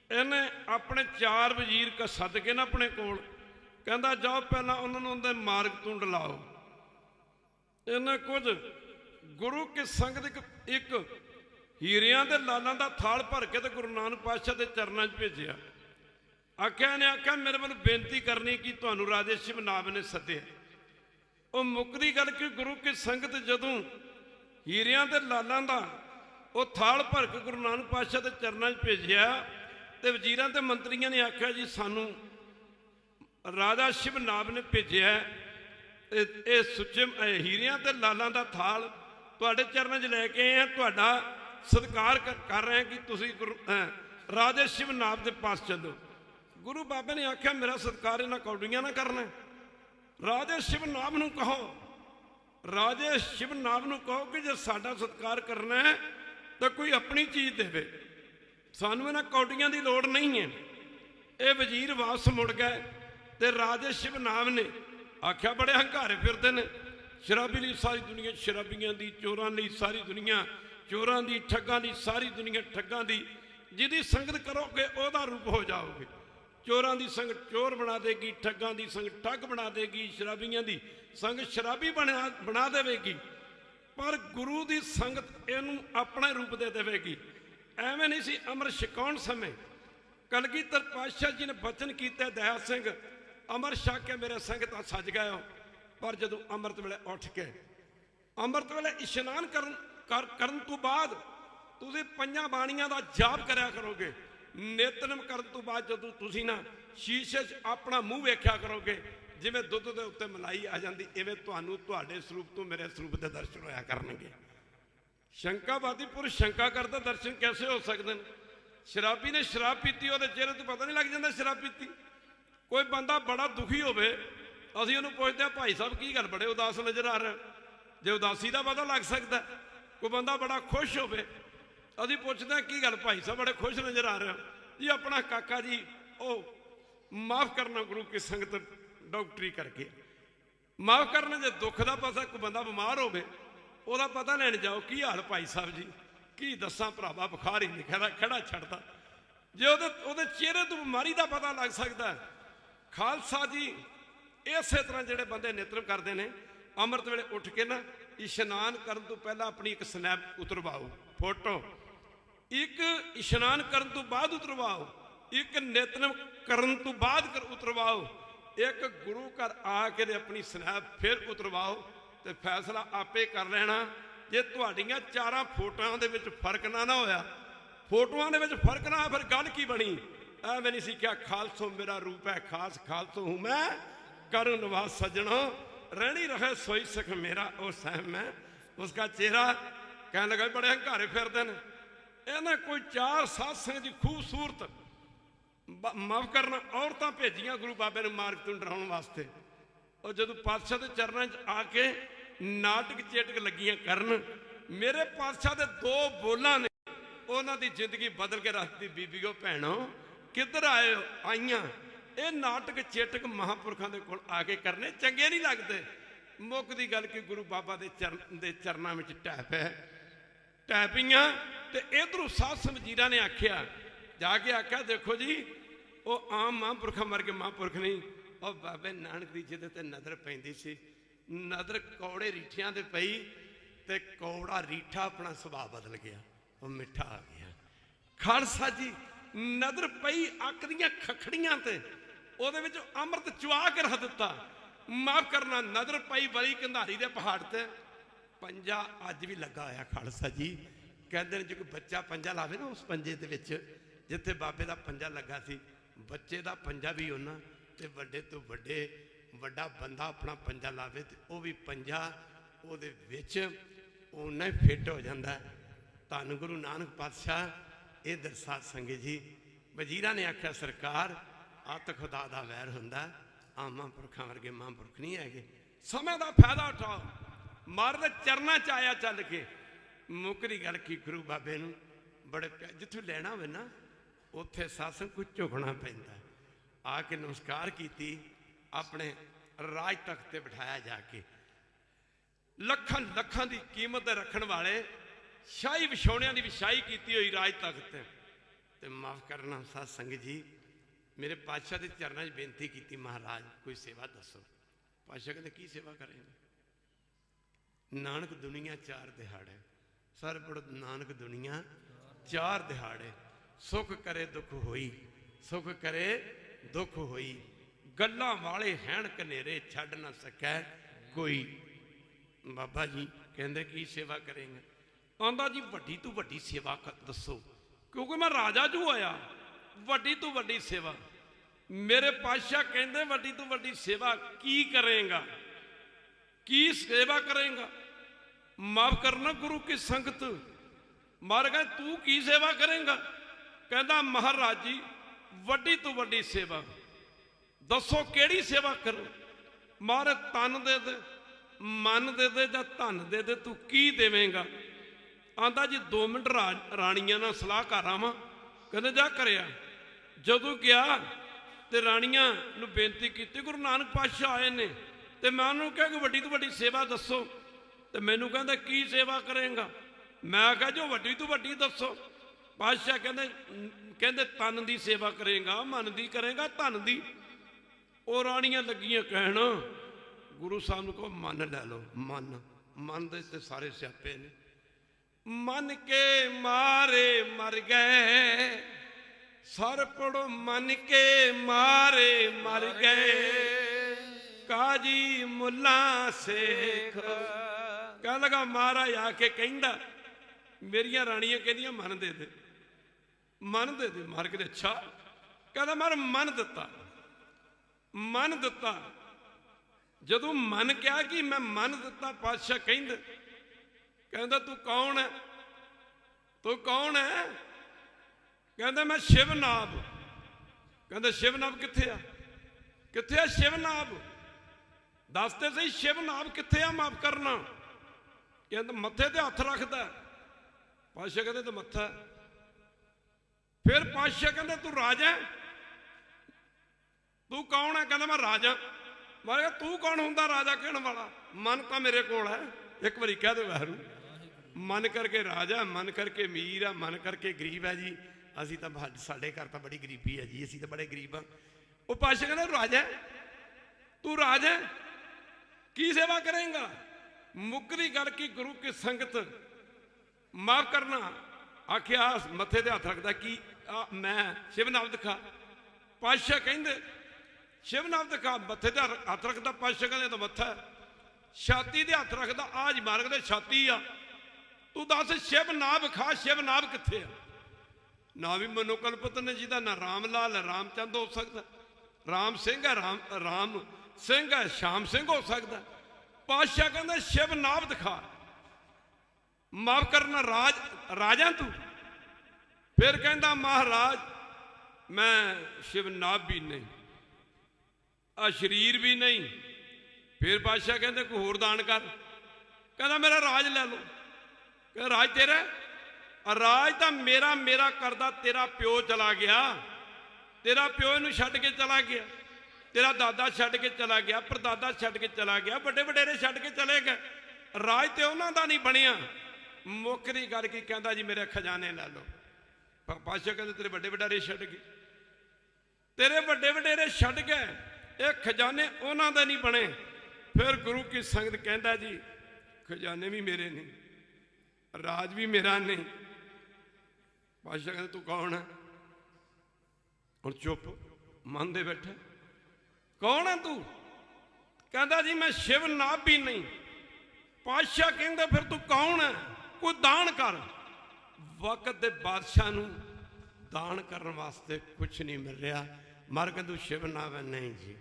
इन्हें अपने 4 वजीर का सद के ना अपने कोल, कहता जाओ पहला उन्होंने उनके मार्ग तो डलाओ। इन्हें कुछ गुरु की संगत एक हीरियां दे लालां दा थाल भर के तो गुरु नानक पातशाह के चरणों च भेजिया। आख्या ने आख्या मेरे वाल बेनती करनी कि तुहानू राजे शिवनाथ ने सद्दिया। वो मुकदी गल कि गुरु की संगत जदों हीरियां दे लालां दा वो थाल भर के गुरु नानक पातशाह के चरणों च भेजिया तो वजीरां ते मंत्रियों ने आख्या जी सानू राजा शिवनाथ ने भेजिया, ये सुच्चे हीरियां ते लालां दा थाल तुहाडे चरणों च लैके आए हैं, तुहाडा सत्कार कर रहे हैं कि तुसी गुरु राजे शिवनाथ के पास चलो। गुरु बाबे ने आख्या मेरा सत्कार इन्हां कौड़ियां ना करना, राजे शिवनाथ नूं कहो, राजे शिवनाथ नूं कहो कि जे साडा सत्कार करना है तो कोई अपनी चीज़ देवे, सानू इन्हां कौड़ियां की लोड़ नहीं है। ये वजीर वापस मुड़ गए तो राजे शिवनाथ ने आख्या बड़े हंकारे फिरते हैं, शराबी ली सारी दुनिया शराबियां दी, चोरां ली सारी दुनिया चोरां दी, ठग्गां दी सारी दुनिया ठग्गां दी। जिहदी संगत करोगे ओहदा रूप हो जाओगे। चोरां दी संगत चोर बना देगी, ठग्गां दी संगत ठग बना देगी, शराबियां दी संगत शराबी बना देगी, पर गुरु दी संगत इहनूं अपना रूप दे देगी। एवें नहीं सी अमर छकाउण समय कलगीधर पातशाह जी ने बचन किया, दया सिंह अमर छक के मेरे संगत सज गए हो। पर जदों अमृत वेले उठ के अमृत वेले इशनान करन तो बाद तुसीं 5 बाणियां दा जाप करया करोगे। नेतनम करन तो बाद जदों तुसीं ना शीशे च अपना मूँह वेख्या करोगे, जिवें दुध दे उत्ते मलाई आ जांदी, इवें तुहानूं तुहाडे स्वरूप तो मेरे स्वरूप दे दर्शन होया करनगे। शंकावादी पुरुष शंका करदा दर्शन कैसे हो सकते हैं? शराबी ने शराब पीती, उहदे चेहरे तो पता नहीं लग जाता शराब पीती। कोई बंदा बड़ा दुखी होवे, असीं उहनूं पुछदे हां भाई साहब की गल बड़े उदास नज़र आ रहे, जे उदासी का पता लग सकता। कोई बंदा बड़ा खुश होवे, असीं पुछदे हां की गल भाई साहब बड़े खुश नज़र आ रहे हो जी, अपना काका जी ओ माफ़ करना गुरु की संगत डॉक्टरी करके माफ़ करना। जे दुख का पता कोई बंदा बीमार होवे ਉਹਦਾ पता लैन जाओ की हाल भाई साहब जी, की दसा भरावा बुखार ही नहीं खड़ा छड़ता। जे ਉਹਦੇ चेहरे तो बीमारी का पता लग सकता है। खालसा जी इस तरह जोड़े बंदे नेतरम करते हैं, अमृत वेले उठ के ना इशनान करन तो पहला अपनी एक स्नैप उतरवाओ, फोटो एक इशनान करन तो बाद उतरवाओ, एक नेतरम करन तो बाद उतरवाओ, एक गुरु घर आके अपनी स्नैप फिर उतरवाओ, तो फैसला आपे कर लेना। जे तुहाड़ियां 4 फोटोआं दे विच फर्क ना होया, ਫੋਟੋਆਂ ਦੇ ਵਿੱਚ ਫਰਕ ਨਾ, ਫਿਰ ਗੱਲ ਕੀ ਬਣੀ? ਐਵੇਂ ਨਹੀਂ ਸੀ ਕਿਹਾ ਖਾਲਸੋ ਮੇਰਾ ਰੂਪ ਹੈ ਖਾਸ, ਖਾਲਸੋ ਹੂੰ ਮੈਂ ਕਰੂੰ ਨਿਵਾਸ ਸੱਜਣੋ, ਰਹਿਣੀ ਰਹੇ ਸੋਈ ਸਖ ਮੇਰਾ ਉਹ ਸਹਿਮ ਮੈਂ ਉਸका ਚਿਹਰਾ। ਕਹਿਣ ਲੱਗਾ ਬੜੇ ਹੰਕਾਰੇ ਫਿਰਦੇ ਨੇ ਇਹਨੇ, ਕੋਈ 4 ਸਾਧ ਸੰਗਤ ਦੀ ਖੂਬਸੂਰਤ ਮਾਫ ਕਰਨਾ ਔਰਤਾਂ ਭੇਜੀਆਂ ਗੁਰੂ ਬਾਬੇ ਨੂੰ ਮਾਰਗ ਤੋਂ ਡਰਾਉਣ ਵਾਸਤੇ। ਉਹ ਜਦੋਂ ਪਾਤਸ਼ਾਹ ਦੇ ਚਰਨਾਂ 'ਚ ਆ ਕੇ ਨਾਟਕ ਚੇਟਕ ਲੱਗੀਆਂ ਕਰਨ, ਮੇਰੇ ਪਾਤਸ਼ਾਹ ਦੇ 2 ਬੋਲਾਂ ਨੇ ਉਹਨਾਂ ਦੀ ਜ਼ਿੰਦਗੀ ਬਦਲ ਕੇ ਰੱਖਦੀ। ਬੀਬੀਓ ਭੈਣੋ ਕਿੱਧਰ ਆਈਆਂ? ਇਹ ਨਾਟਕ ਚੇਟਕ ਮਹਾਂਪੁਰਖਾਂ ਦੇ ਕੋਲ ਆ ਕੇ ਕਰਨੇ ਚੰਗੇ ਨਹੀਂ ਲੱਗਦੇ। ਮੁੱਕ ਦੀ ਗੱਲ ਕਿ ਗੁਰੂ ਬਾਬਾ ਦੇ ਚਰਨਾਂ ਵਿੱਚ ਟਹਿ ਪਈਆਂ। ਤੇ ਇਧਰੋਂ ਸਾਧ ਸਮਝੀਰਾਂ ਨੇ ਆਖਿਆ, ਜਾ ਕੇ ਆਖਿਆ ਦੇਖੋ ਜੀ ਉਹ ਆਮ ਮਹਾਂਪੁਰਖਾਂ ਵਰਗੇ ਮਹਾਂਪੁਰਖ ਨਹੀਂ, ਉਹ ਬਾਬੇ ਨਾਨਕ ਦੀ ਜਿਹਦੇ ਤੇ ਨਜ਼ਰ ਪੈਂਦੀ ਸੀ, ਨਜ਼ਰ ਕੌੜੇ ਰੀਠਿਆਂ ਤੇ ਪਈ ਤੇ ਕੌੜਾ ਰੀਠਾ ਆਪਣਾ ਸੁਭਾਅ ਬਦਲ ਗਿਆ, ਉਹ ਮਿੱਠਾ ਆ ਗਿਆ। ਖਾਲਸਾ ਜੀ ਨਜ਼ਰ ਪਈ ਅੱਖ ਦੀਆਂ ਖਖੜੀਆਂ ਤੇ, ਉਹਦੇ ਵਿੱਚ ਅੰਮ੍ਰਿਤ ਚੁਆ ਕੇ ਰੱਖ ਦਿੱਤਾ। ਮਾਫ ਕਰਨਾ, ਨਜ਼ਰ ਪਈ ਬੜੀ ਕੰਧਾਰੀ ਦੇ ਪਹਾੜ ਤੇ, ਪੰਜਾ ਅੱਜ ਵੀ ਲੱਗਾ ਹੋਇਆ। ਖਾਲਸਾ ਜੀ ਕਹਿੰਦੇ ਨੇ ਜੇ ਕੋਈ ਬੱਚਾ ਪੰਜਾ ਲਾਵੇ ਨਾ ਉਸ ਪੰਜੇ ਦੇ ਵਿੱਚ, ਜਿੱਥੇ ਬਾਬੇ ਦਾ ਪੰਜਾ ਲੱਗਾ ਸੀ, ਬੱਚੇ ਦਾ ਪੰਜਾ ਵੀ ਉਹਨਾਂ ਤੇ ਵੱਡੇ ਤੋਂ ਵੱਡਾ ਬੰਦਾ ਆਪਣਾ ਪੰਜਾ ਲਾਵੇ ਤੇ ਉਹ ਵੀ ਪੰਜਾ ਉਹਦੇ ਵਿੱਚ ਓਨਾ ਹੀ ਫਿੱਟ ਹੋ ਜਾਂਦਾ। ਧੰਨ ਗੁਰੂ ਨਾਨਕ ਪਾਤਸ਼ਾਹ ਇਹ ਦਰਸਾਤ ਸੰਗਤ ਜੀ। ਵਜ਼ੀਰਾਂ ਨੇ ਆਖਿਆ ਸਰਕਾਰ ਅੱਤ ਖੁਦਾ ਦਾ ਵੈਰ ਹੁੰਦਾ, ਆਮ ਮਹਾਂਪੁਰਖਾਂ ਵਰਗੇ ਮਹਾਂਪੁਰਖ ਨਹੀਂ ਹੈਗੇ। ਸਮੇਂ ਦਾ ਫਾਇਦਾ ਉਠਾਓ। ਮਹਾਰਾਜ ਦੇ ਚਰਨਾਂ 'ਚ ਆਇਆ ਚੱਲ ਕੇ। ਮੁੱਕਦੀ ਗੱਲ ਕੀ ਗੁਰੂ ਬਾਬੇ ਨੂੰ ਬੜੇ ਜਿੱਥੋਂ ਲੈਣਾ ਹੋਵੇ ਨਾ ਉੱਥੇ ਸਾਸਨ ਕੁਝ ਝੁਕਣਾ ਪੈਂਦਾ। ਆ ਕੇ ਨਮਸਕਾਰ ਕੀਤੀ, ਆਪਣੇ ਰਾਜ ਤਖਤ ਤੇ ਬਿਠਾਇਆ ਜਾ ਕੇ। ਲੱਖਾਂ ਦੀ ਕੀਮਤ ਦੇ ਰੱਖਣ ਵਾਲੇ ਸ਼ਾਹੀ ਵਿਛੋਣਿਆਂ ਦੀ ਵਿਛਾਈ ਕੀਤੀ ਹੋਈ ਰਾਜ ਤਖਤ ਤੇ ਮਾਫ ਕਰਨਾ ਸਾਧ ਸੰਗਤ ਜੀ, ਮੇਰੇ ਪਾਤਸ਼ਾਹ ਦੇ ਚਰਨਾਂ 'ਚ ਬੇਨਤੀ ਕੀਤੀ, ਮਹਾਰਾਜ ਕੋਈ ਸੇਵਾ ਦੱਸੋ। ਪਾਤਸ਼ਾਹ ਕਹਿੰਦੇ ਕੀ ਸੇਵਾ ਕਰੇਂਗੇ? ਨਾਨਕ ਦੁਨੀਆ 4 ਦਿਹਾੜੇ, ਸਰ ਪੜੋ ਨਾਨਕ ਦੁਨੀਆ 4 ਦਿਹਾੜੇ, ਸੁਖ ਕਰੇ ਦੁੱਖ ਹੋਈ, ਸੁਖ ਕਰੇ ਦੁੱਖ ਹੋਈ, ਗੱਲਾਂ ਵਾਲੇ ਹੈਣ ਕਨੇਰੇ ਛੱਡ ਨਾ ਸਕੈ ਕੋਈ। ਬਾਬਾ ਜੀ ਕਹਿੰਦੇ ਕੀ ਸੇਵਾ ਕਰੇਂਗੇ? ਆਂਦਾ ਜੀ ਵੱਡੀ ਤੋਂ ਵੱਡੀ ਸੇਵਾ ਦੱਸੋ, ਕਿਉਂਕਿ ਮੈਂ ਰਾਜਾ ਜੂ ਆਇਆ, ਵੱਡੀ ਤੋਂ ਵੱਡੀ ਸੇਵਾ। ਮੇਰੇ ਪਾਤਸ਼ਾਹ ਕਹਿੰਦੇ ਵੱਡੀ ਤੋਂ ਵੱਡੀ ਸੇਵਾ ਕੀ ਕਰੇਗਾ? ਕੀ ਸੇਵਾ ਕਰੇਗਾ? ਮਾਫ ਕਰਨਾ ਗੁਰੂ ਕੀ ਸੰਗਤ। ਮਾਰ ਗਏ ਤੂੰ ਕੀ ਸੇਵਾ ਕਰੇਗਾ? ਕਹਿੰਦਾ ਮਹਾਰਾਜ ਜੀ ਵੱਡੀ ਤੋਂ ਵੱਡੀ ਸੇਵਾ ਦੱਸੋ ਕਿਹੜੀ ਸੇਵਾ ਕਰਾਂ? ਮਾਰੇ ਤਨ ਦੇ ਦੇ, ਮਨ ਦੇ ਦੇ ਜਾਂ ਧਨ ਦੇ ਦੇ, ਤੂੰ ਕੀ ਦੇਵੇਂਗਾ? ਆਂਦਾ ਜੀ 2 ਮਿੰਟ ਰਾਣੀਆਂ ਨਾਲ ਸਲਾਹ ਕਰ ਆਵਾਂ। ਕਹਿੰਦੇ ਜਾ ਕਰਿਆ। ਜਦੋਂ ਗਿਆ ਤੇ ਰਾਣੀਆਂ ਨੂੰ ਬੇਨਤੀ ਕੀਤੀ, ਗੁਰੂ ਨਾਨਕ ਪਾਤਸ਼ਾਹ ਆਏ ਨੇ ਤੇ ਮੈਂ ਉਹਨੂੰ ਕਿਹਾ ਕਿ ਵੱਡੀ ਤੋਂ ਵੱਡੀ ਸੇਵਾ ਦੱਸੋ। ਤੇ ਮੈਨੂੰ ਕਹਿੰਦਾ ਕੀ ਸੇਵਾ ਕਰੇਗਾ? ਮੈਂ ਕਿਹਾ ਜੋ ਵੱਡੀ ਤੋਂ ਵੱਡੀ ਦੱਸੋ। ਪਾਤਸ਼ਾਹ ਕਹਿੰਦੇ ਤਨ ਦੀ ਸੇਵਾ ਕਰੇਗਾ, ਮਨ ਦੀ ਕਰੇਗਾ, ਧਨ ਦੀ। ਉਹ ਰਾਣੀਆਂ ਲੱਗੀਆਂ ਕਹਿਣ ਗੁਰੂ ਸਾਹਿਬ ਨੂੰ ਕਹੋ ਮਨ ਲੈ ਲਓ। ਮਨ ਦੇ ਤੇ ਸਾਰੇ ਸਿਆਪੇ ਨੇ। ਮਨ ਕੇ ਮਾਰੇ ਮਰ ਗਏ, ਸਰ ਪੜੋ ਮਨ ਕੇ ਮਾਰੇ ਮਰ ਗਏ, ਕਾਜੀ ਮੁੱਲਾ ਸੇਖ। ਕਹਿ ਲਗਾ ਮਹਾਰਾਜ ਆ ਕੇ ਕਹਿੰਦਾ ਮੇਰੀਆਂ ਰਾਣੀਆਂ ਕਹਿੰਦੀਆਂ ਮਨ ਦੇ ਦੇ, ਮਨ ਦੇ ਦੇ। ਮਾਰ ਕੇ ਅੱਛਾ। ਕਹਿੰਦਾ ਮਾਰ ਮਨ ਦਿੱਤਾ, ਮਨ ਦਿੱਤਾ। ਜਦੋਂ ਮਨ ਕਿਹਾ ਕਿ ਮੈਂ ਮਨ ਦਿੱਤਾ, ਪਾਤਸ਼ਾਹ ਕਹਿੰਦਾ ਤੂੰ ਕੌਣ ਹੈ? ਤੂੰ ਕੌਣ ਹੈ? ਕਹਿੰਦਾ ਮੈਂ ਸ਼ਿਵਨਾਭ। ਕਹਿੰਦਾ ਸ਼ਿਵਨਾਭ ਕਿੱਥੇ ਆ? ਕਿੱਥੇ ਆ ਸ਼ਿਵਨਾਭ? ਦੱਸਦੇ ਸਹੀ ਸ਼ਿਵਨਾਭ ਕਿੱਥੇ ਆ? ਮਾਫ ਕਰਨਾ। ਕਹਿੰਦਾ ਮੱਥੇ ਤੇ ਹੱਥ ਰੱਖਦਾ। ਪਾਤਸ਼ਾਹ ਕਹਿੰਦੇ ਤੇ ਮੱਥਾ। ਫਿਰ ਪਾਤਸ਼ਾਹ ਕਹਿੰਦੇ ਤੂੰ ਰਾਜਾ? ਤੂੰ ਕੌਣ ਹੈ? ਕਹਿੰਦਾ ਮੈਂ ਰਾਜਾ। ਮੈਂ ਕਿਹਾ ਤੂੰ ਕੌਣ ਹੁੰਦਾ ਰਾਜਾ ਕਹਿਣ ਵਾਲਾ? ਮਨ ਤਾਂ ਮੇਰੇ ਕੋਲ ਹੈ। ਇੱਕ ਵਾਰੀ ਕਹਿ ਦੇ ਵਾਹਿਗੁਰੂ। ਮਨ ਕਰਕੇ ਰਾਜਾ, ਮਨ ਕਰਕੇ ਅਮੀਰ ਆ, ਮਨ ਕਰਕੇ ਗਰੀਬ ਹੈ ਜੀ। ਅਸੀਂ ਤਾਂ ਸਾਡੇ ਘਰ ਤਾਂ ਬੜੀ ਗਰੀਬੀ ਹੈ ਜੀ, ਅਸੀਂ ਤਾਂ ਬੜੇ ਗਰੀਬ ਆ। ਉਹ ਪਾਤਸ਼ਾਹ ਕਹਿੰਦਾ ਰਾਜਾ, ਤੂੰ ਰਾਜਾ ਕੀ ਸੇਵਾ ਕਰੇਂਗਾ? ਮੁੱਕਦੀ ਗੱਲ ਕੀ ਗੁਰੂ ਕੀ ਸੰਗਤ। ਮਾਫ ਕਰਨਾ। ਆਖਿਆ ਮੱਥੇ ਤੇ ਹੱਥ ਰੱਖਦਾ ਕੀ ਮੈਂ ਸ਼ਿਵਨਾਮ ਦਿਖਾ। ਪਾਤਸ਼ਾਹ ਕਹਿੰਦੇ ਸ਼ਿਵਨਾਮ ਦਿਖਾ। ਮੱਥੇ ਤੇ ਹੱਥ ਰੱਖਦਾ। ਪਾਤਸ਼ਾਹ ਕਹਿੰਦੇ ਤਾਂ ਮੱਥਾ। ਛਾਤੀ ਦੇ ਹੱਥ ਰੱਖਦਾ। ਆਜ ਮਾਰਗ ਦੇ ਛਾਤੀ ਆ। ਤੂੰ ਦੱਸ ਸ਼ਿਵਨਾਭ ਖਾ, ਸ਼ਿਵਨਾਭ ਕਿੱਥੇ ਆ? ਨਾ ਵੀ ਮਨੋਕਲਪਿਤ ਨੇ, ਜਿਹਦਾ ਨਾ ਰਾਮ ਲਾਲ ਹੈ ਰਾਮ ਚੰਦ ਹੋ ਸਕਦਾ, ਰਾਮ ਸਿੰਘ ਹੈ ਰਾਮ ਸਿੰਘ ਹੈ ਸ਼ਾਮ ਸਿੰਘ ਹੋ ਸਕਦਾ। ਪਾਤਸ਼ਾਹ ਕਹਿੰਦਾ ਸ਼ਿਵ ਨਾਭ ਦਿਖਾ, ਮਾਫ ਕਰਨਾ ਰਾਜਾ ਤੂੰ। ਫਿਰ ਕਹਿੰਦਾ ਮਹਾਰਾਜ ਮੈਂ ਸ਼ਿਵ ਨਾਭ ਵੀ ਨਹੀਂ, ਆ ਸਰੀਰ ਵੀ ਨਹੀਂ। ਫਿਰ ਪਾਤਸ਼ਾਹ ਕਹਿੰਦੇ ਕੋਈ ਹੋਰ ਦਾਨ ਕਰ। ਕਹਿੰਦਾ ਮੇਰਾ ਰਾਜ ਲੈ ਲਓ। ਕਹਿੰਦਾ ਰਾਜ ਤੇਰਾ? ਰਾਜ ਤਾਂ ਮੇਰਾ ਕਰਦਾ ਤੇਰਾ ਪਿਓ ਚਲਾ ਗਿਆ, ਤੇਰਾ ਪਿਓ ਇਹਨੂੰ ਛੱਡ ਕੇ ਚਲਾ ਗਿਆ, ਤੇਰਾ ਦਾਦਾ ਛੱਡ ਕੇ ਚਲਾ ਗਿਆ, ਪਰਦਾਦਾ ਛੱਡ ਕੇ ਚਲਾ ਗਿਆ, ਵੱਡੇ ਵਡੇਰੇ ਛੱਡ ਕੇ ਚਲੇ ਗਏ। ਰਾਜ ਤੇ ਉਹਨਾਂ ਦਾ ਨਹੀਂ ਬਣਿਆ। ਮੁੱਕਰੀ ਗੱਲ ਕੀ? ਕਹਿੰਦਾ ਜੀ ਮੇਰੇ ਖਜ਼ਾਨੇ ਲੈ ਲਓ। ਪਾਤਸ਼ਾਹ ਕਹਿੰਦੇ ਤੇਰੇ ਵੱਡੇ ਵਡੇਰੇ ਛੱਡ ਗਏ, ਤੇਰੇ ਵੱਡੇ ਵਡੇਰੇ ਛੱਡ ਗਏ, ਇਹ ਖਜ਼ਾਨੇ ਉਹਨਾਂ ਦੇ ਨਹੀਂ ਬਣੇ। ਫਿਰ ਗੁਰੂ ਕੀ ਸੰਗਤ ਕਹਿੰਦਾ ਜੀ ਖਜ਼ਾਨੇ ਵੀ ਮੇਰੇ ਨਹੀਂ, ਰਾਜ ਵੀ ਮੇਰਾ ਨਹੀਂ। ਪਾਤਸ਼ਾਹ ਕਹਿੰਦੇ ਤੂੰ ਕੌਣ ਹੈ? ਹੁਣ ਚੁੱਪ ਮਨ ਦੇ ਬੈਠਾ, ਕੌਣ ਹੈ ਤੂੰ? ਕਹਿੰਦਾ ਜੀ ਮੈਂ ਸ਼ਿਵ ਨਾਭ ਵੀ ਨਹੀਂ। ਪਾਤਸ਼ਾਹ ਕਹਿੰਦਾ ਫਿਰ ਤੂੰ ਕੌਣ ਹੈ? ਕੋਈ ਦਾਨ ਕਰ। ਵਕਤ ਦੇ ਬਾਦਸ਼ਾਹ ਨੂੰ ਦਾਨ ਕਰਨ ਵਾਸਤੇ ਕੁਛ ਨਹੀਂ ਮਿਲ ਰਿਹਾ। ਮਰ ਕੇ ਤੂੰ ਸ਼ਿਵ ਨਾਭ ਹੈ? ਨਹੀਂ ਜੀ।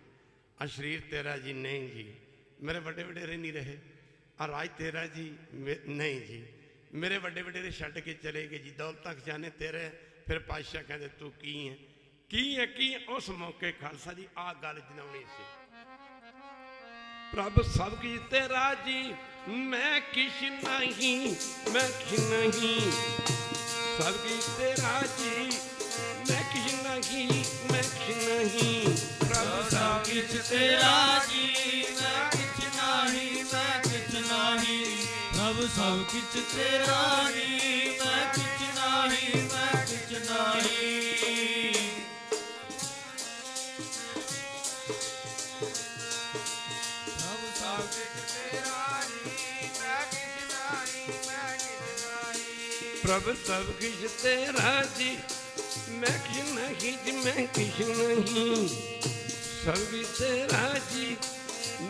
ਆ ਸਰੀਰ ਤੇਰਾ ਜੀ? ਨਹੀਂ ਜੀ। ਮੇਰੇ ਵੱਡੇ ਵਡੇਰੇ ਨਹੀਂ ਰਹੇ? ਆ ਰਾਜ ਤੇਰਾ ਜੀ? ਨਹੀਂ ਜੀ। ਮੇਰੇ ਵੱਡੇ ਵਡੇਰੇ ਛੱਡ ਕੇ ਚਲੇ ਗਏ ਜੀ, ਦੌਲਤਾਂ ਖਜ਼ਾਨੇ ਤੇਰੇ। ਫਿਰ ਪਾਤਸ਼ਾਹ ਕਹਿੰਦੇ ਤੂੰ ਕੀ ਹੈ? ਕੀ ਹੈ? ਕੀ ਹੈ? ਉਸ ਮੌਕੇ ਖਾਲਸਾ ਜੀ ਆਹ ਗੱਲ ਜਨਾਉਣੀ ਸੀ। ਪ੍ਰਭ ਸਭ ਕੀ ਤੇਰਾ ਜੀ, ਮੈਂ ਕਿਛ ਨਹੀਂ, ਮੈਂ ਕਿਛ ਨਹੀਂ। ਸਭ ਕੀ ਤੇਰਾ ਜੀ, ਮੈਂ ਕਿਛ ਨਹੀਂ, ਮੈਂ ਕਿਛ ਨਹੀਂ। ਪ੍ਰਭ ਸਭ ਕਿਛ ਤੇਰਾ ਜੀ, ਮੈਂ ਕਿਛ ਨਹੀਂ, ਮੈਂ ਕਿਛ ਨਹੀਂ। ਪ੍ਰਭ ਸਭ ਕਿਛ ਤੇਰਾ ਜੀ, ਮੈਂ ਕਿਛ ਨਹੀਂ, ਮੈਂ ਕਿਛ ਨਹੀਂ। ਪ੍ਰਭ ਸਭ ਕਿਛ ਤੇਰਾ ਜੀ, ਮੈਂ ਕਿਛ ਨਹੀਂ, ਮੈਂ ਕਿਛ ਨਹੀਂ। ਪ੍ਰਭ ਸਭ ਕਿਛ ਤੇਰਾ ਜੀ, ਮੈਂ ਕਿਛ ਨਹੀਂ ਜੀ, ਮੈਂ ਕਿਛ ਨਹੀਂ। ਸਭ ਕਿਛ ਤੇਰਾ ਜੀ,